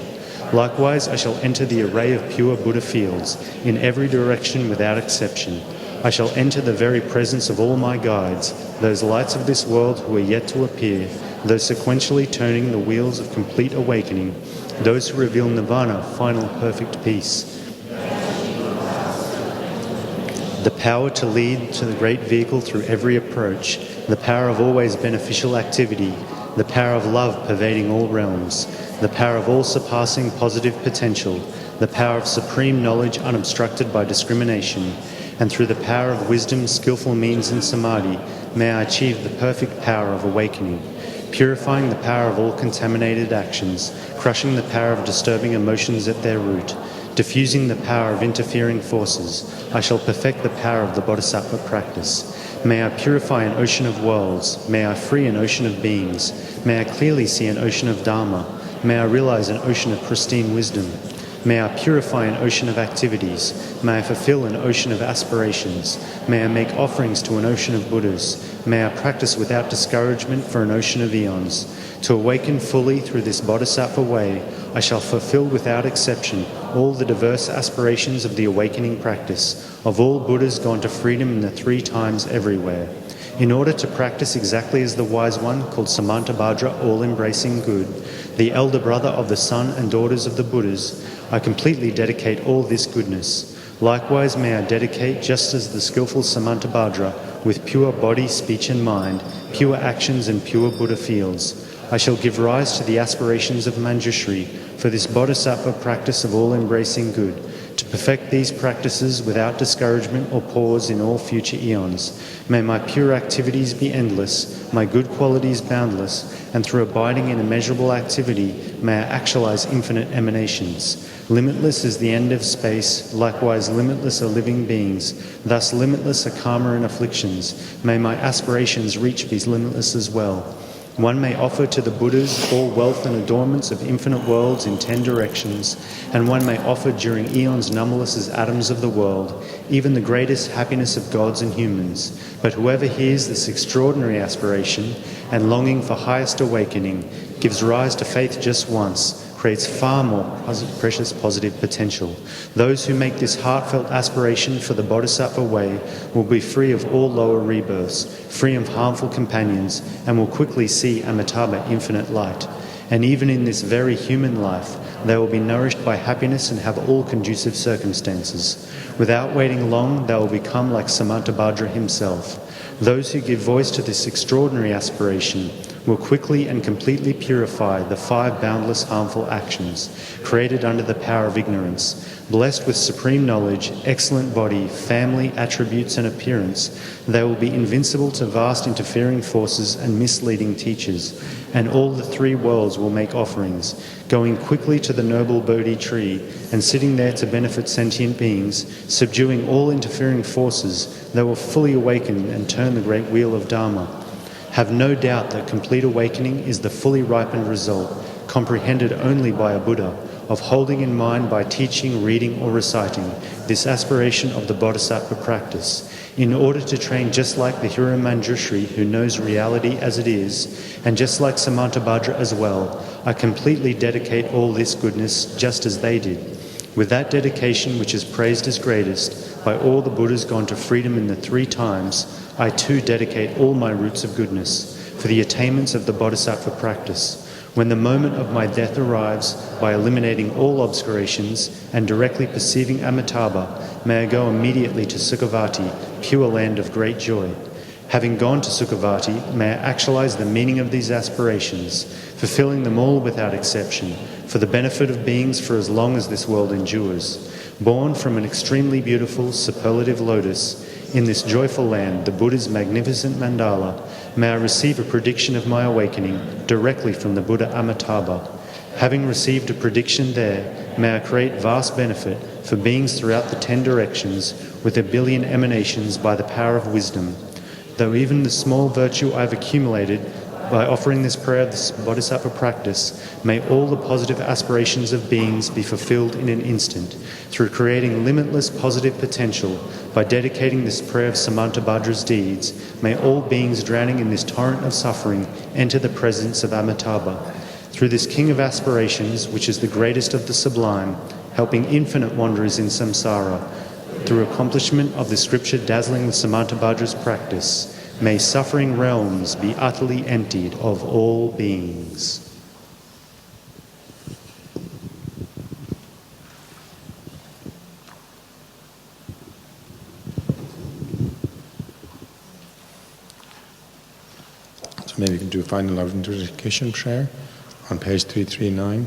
Likewise, I shall enter the array of pure Buddha fields, in every direction without exception. I shall enter the very presence of all my guides, those lights of this world who are yet to appear, those sequentially turning the wheels of complete awakening, those who reveal nirvana, final perfect peace. The power to lead to the great vehicle through every approach, the power of always beneficial activity, the power of love pervading all realms, the power of all surpassing positive potential, the power of supreme knowledge unobstructed by discrimination, and through the power of wisdom, skillful means and samadhi, may I achieve the perfect power of awakening, purifying the power of all contaminated actions, crushing the power of disturbing emotions at their root, diffusing the power of interfering forces. I shall perfect the power of the Bodhisattva practice. May I purify an ocean of worlds. May I free an ocean of beings. May I clearly see an ocean of Dharma. May I realize an ocean of pristine wisdom. May I purify an ocean of activities. May I fulfill an ocean of aspirations. May I make offerings to an ocean of Buddhas. May I practice without discouragement for an ocean of eons. To awaken fully through this Bodhisattva way, I shall fulfill without exception all the diverse aspirations of the awakening practice, of all Buddhas gone to freedom in the 3 times everywhere. In order to practice exactly as the wise one, called Samantabhadra, all-embracing good, the elder brother of the son and daughters of the Buddhas, I completely dedicate all this goodness. Likewise may I dedicate, just as the skillful Samantabhadra, with pure body, speech and mind, pure actions and pure Buddha fields. I shall give rise to the aspirations of Manjushri for this bodhisattva practice of all-embracing good, to perfect these practices without discouragement or pause in all future eons. May my pure activities be endless, my good qualities boundless, and through abiding in immeasurable activity, may I actualize infinite emanations. Limitless is the end of space, likewise limitless are living beings, thus limitless are karma and afflictions. May my aspirations reach these limitless as well. One may offer to the Buddhas all wealth and adornments of infinite worlds in 10 directions, and one may offer during eons numberless as atoms of the world, even the greatest happiness of gods and humans. But whoever hears this extraordinary aspiration and longing for highest awakening, gives rise to faith just once, creates far more precious positive potential. Those who make this heartfelt aspiration for the Bodhisattva way will be free of all lower rebirths, free of harmful companions, and will quickly see Amitabha infinite light. And even in this very human life, they will be nourished by happiness and have all conducive circumstances. Without waiting long, they will become like Samantabhadra himself. Those who give voice to this extraordinary aspiration will quickly and completely purify the 5 boundless harmful actions created under the power of ignorance. Blessed with supreme knowledge, excellent body, family, attributes and appearance, they will be invincible to vast interfering forces and misleading teachers, and all the 3 worlds will make offerings, going quickly to the noble Bodhi tree and sitting there to benefit sentient beings, subduing all interfering forces. They will fully awaken and turn the great wheel of Dharma. Have no doubt that complete awakening is the fully ripened result, comprehended only by a Buddha, of holding in mind by teaching, reading or reciting this aspiration of the Bodhisattva practice, in order to train just like the hero Manjushri who knows reality as it is, and just like Samantabhadra as well. I completely dedicate all this goodness just as they did. With that dedication which is praised as greatest by all the Buddhas gone to freedom in the 3 times, I too dedicate all my roots of goodness for the attainments of the Bodhisattva practice. When the moment of my death arrives, by eliminating all obscurations and directly perceiving Amitabha, may I go immediately to Sukhavati, pure land of great joy. Having gone to Sukhavati, may I actualize the meaning of these aspirations, fulfilling them all without exception, for the benefit of beings for as long as this world endures. Born from an extremely beautiful superlative lotus, in this joyful land, the Buddha's magnificent mandala, may I receive a prediction of my awakening directly from the Buddha Amitabha. Having received a prediction there, may I create vast benefit for beings throughout the 10 directions with 1 billion emanations by the power of wisdom. Though even the small virtue I have accumulated by offering this prayer of this Bodhisattva practice, may all the positive aspirations of beings be fulfilled in an instant, through creating limitless positive potential. By dedicating this prayer of Samantabhadra's deeds, may all beings drowning in this torrent of suffering enter the presence of Amitabha. Through this king of aspirations, which is the greatest of the sublime, helping infinite wanderers in samsara, through accomplishment of the scripture dazzling with Samantabhadra's practice, may suffering realms be utterly emptied of all beings. So maybe we can do a final love intoxication prayer on page 339.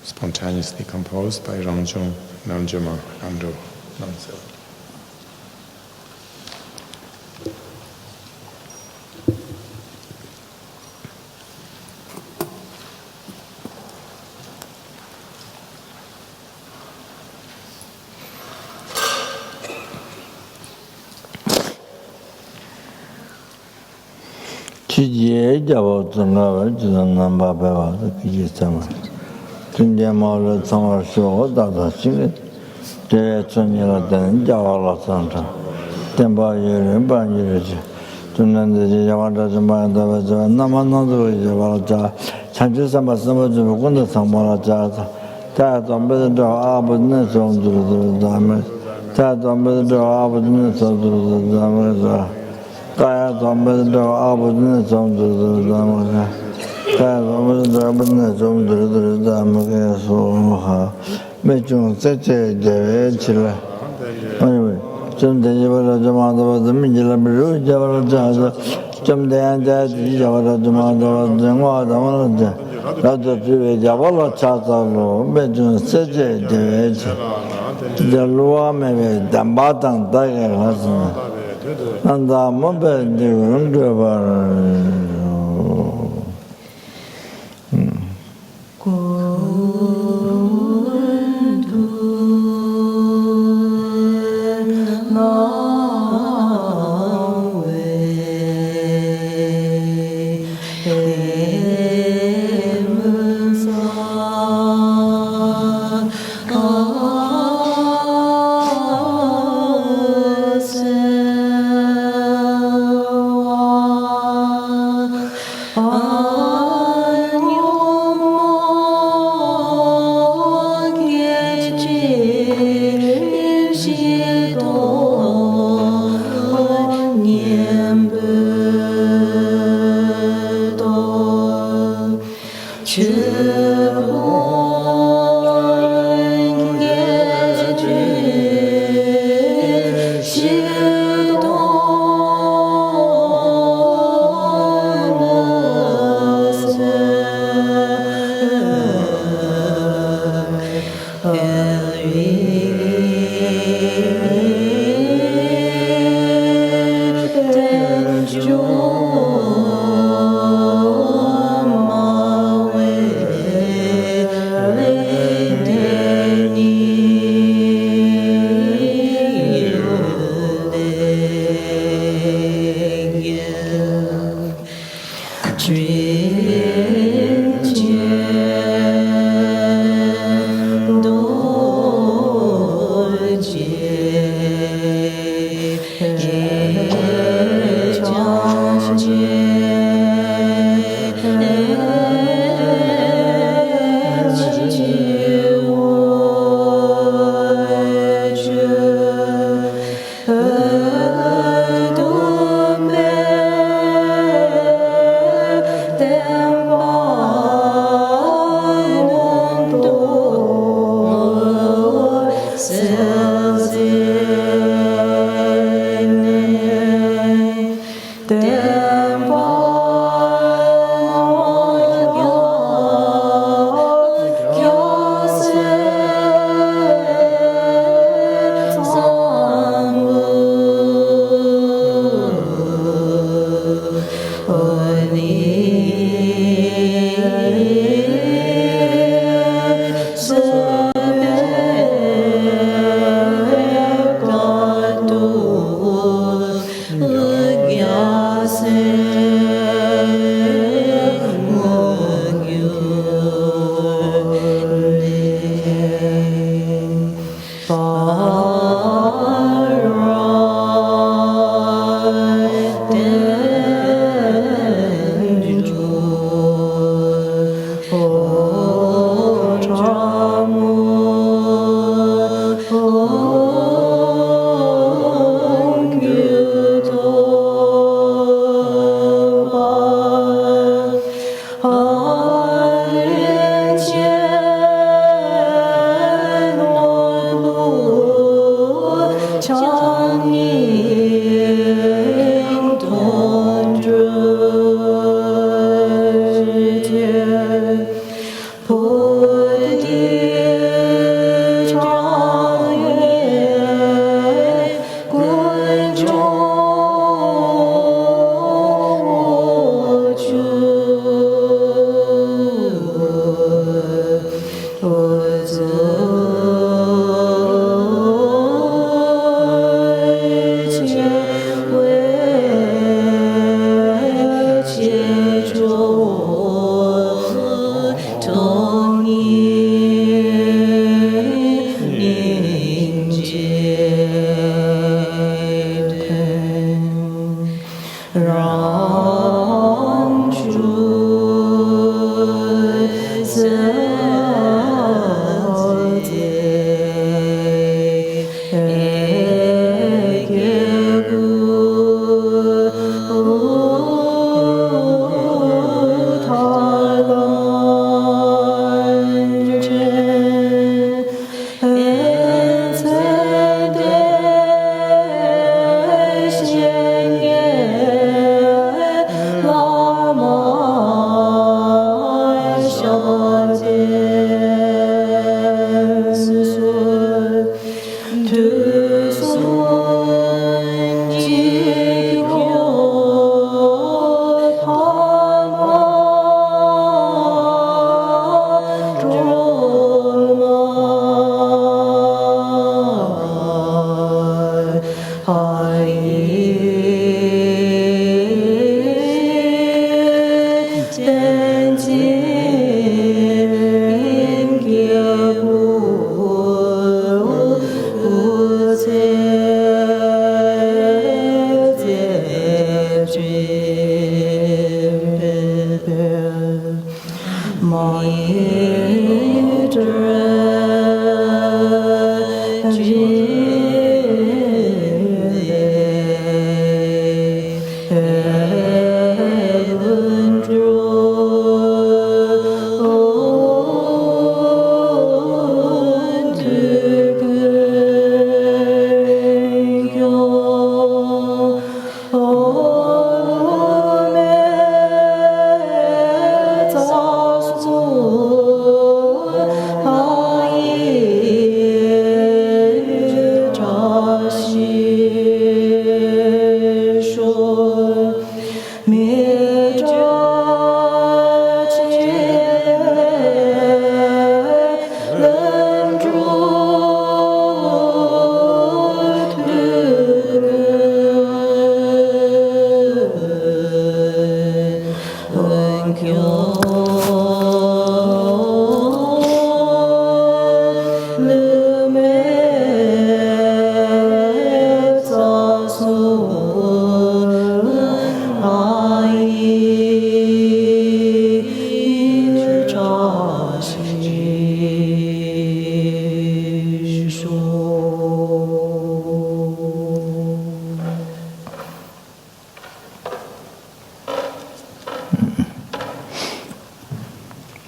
Spontaneously composed by Ramjung Namjuma Namdo Namsil. 취지에 잡았던가 저는 남바베와 기지sama. tunjamala samar shoga dada singe te chonyala den jawala santa temba yere banjire tunande jawada jama dava namanado jawala ja chanju sama sama ju gonda samara ja ta dombe do abudne sonduru dame ta dombe do abudne sonduru dame ta dombe do abudne sonduru dame 다음은 좀 들으다 먹어서 매중 세제 대회치라 아니 좀 대접을 좀 하다가 민질을 잡아서 자서 좀 대한자 잡아서 좀 하다가 정화하다가 나도 집에 잡아서 차서로 매중 세제 대회치 절로함에 담바당 다게 가서 난다 뭐 bendigo 그거 Geshe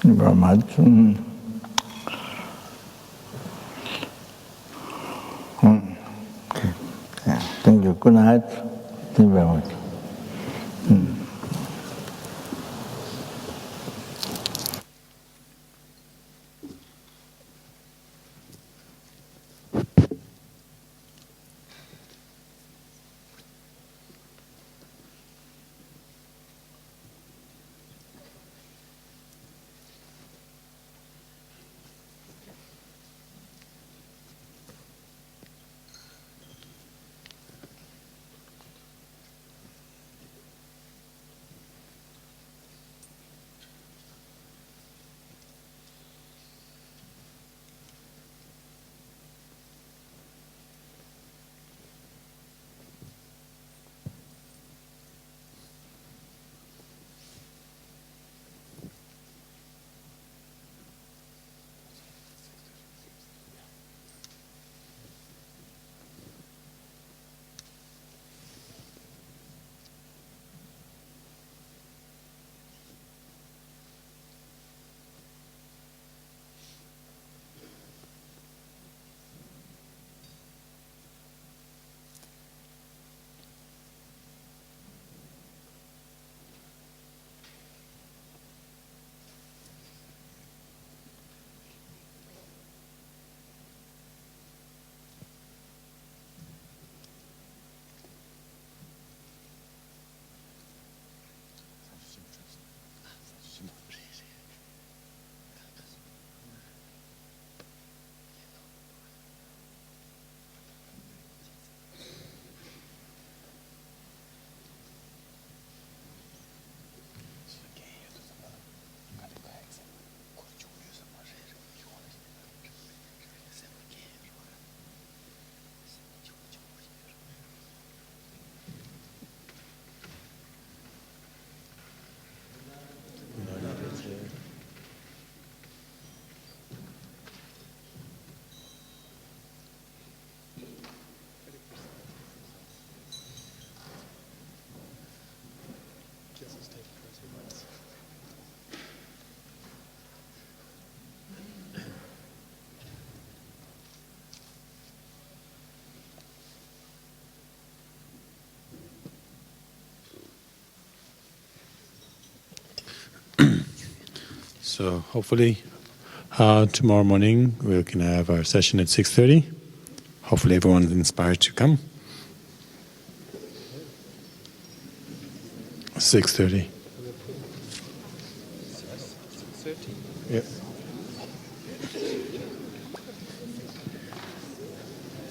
Very much. Okay. Yeah. Thank you. Good night. Thank you very much. So hopefully tomorrow morning we can have our session at 6:30. Hopefully everyone's inspired to come. 6:30. 6:30? Yep.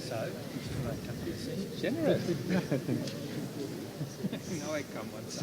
So, generous. No, I come once.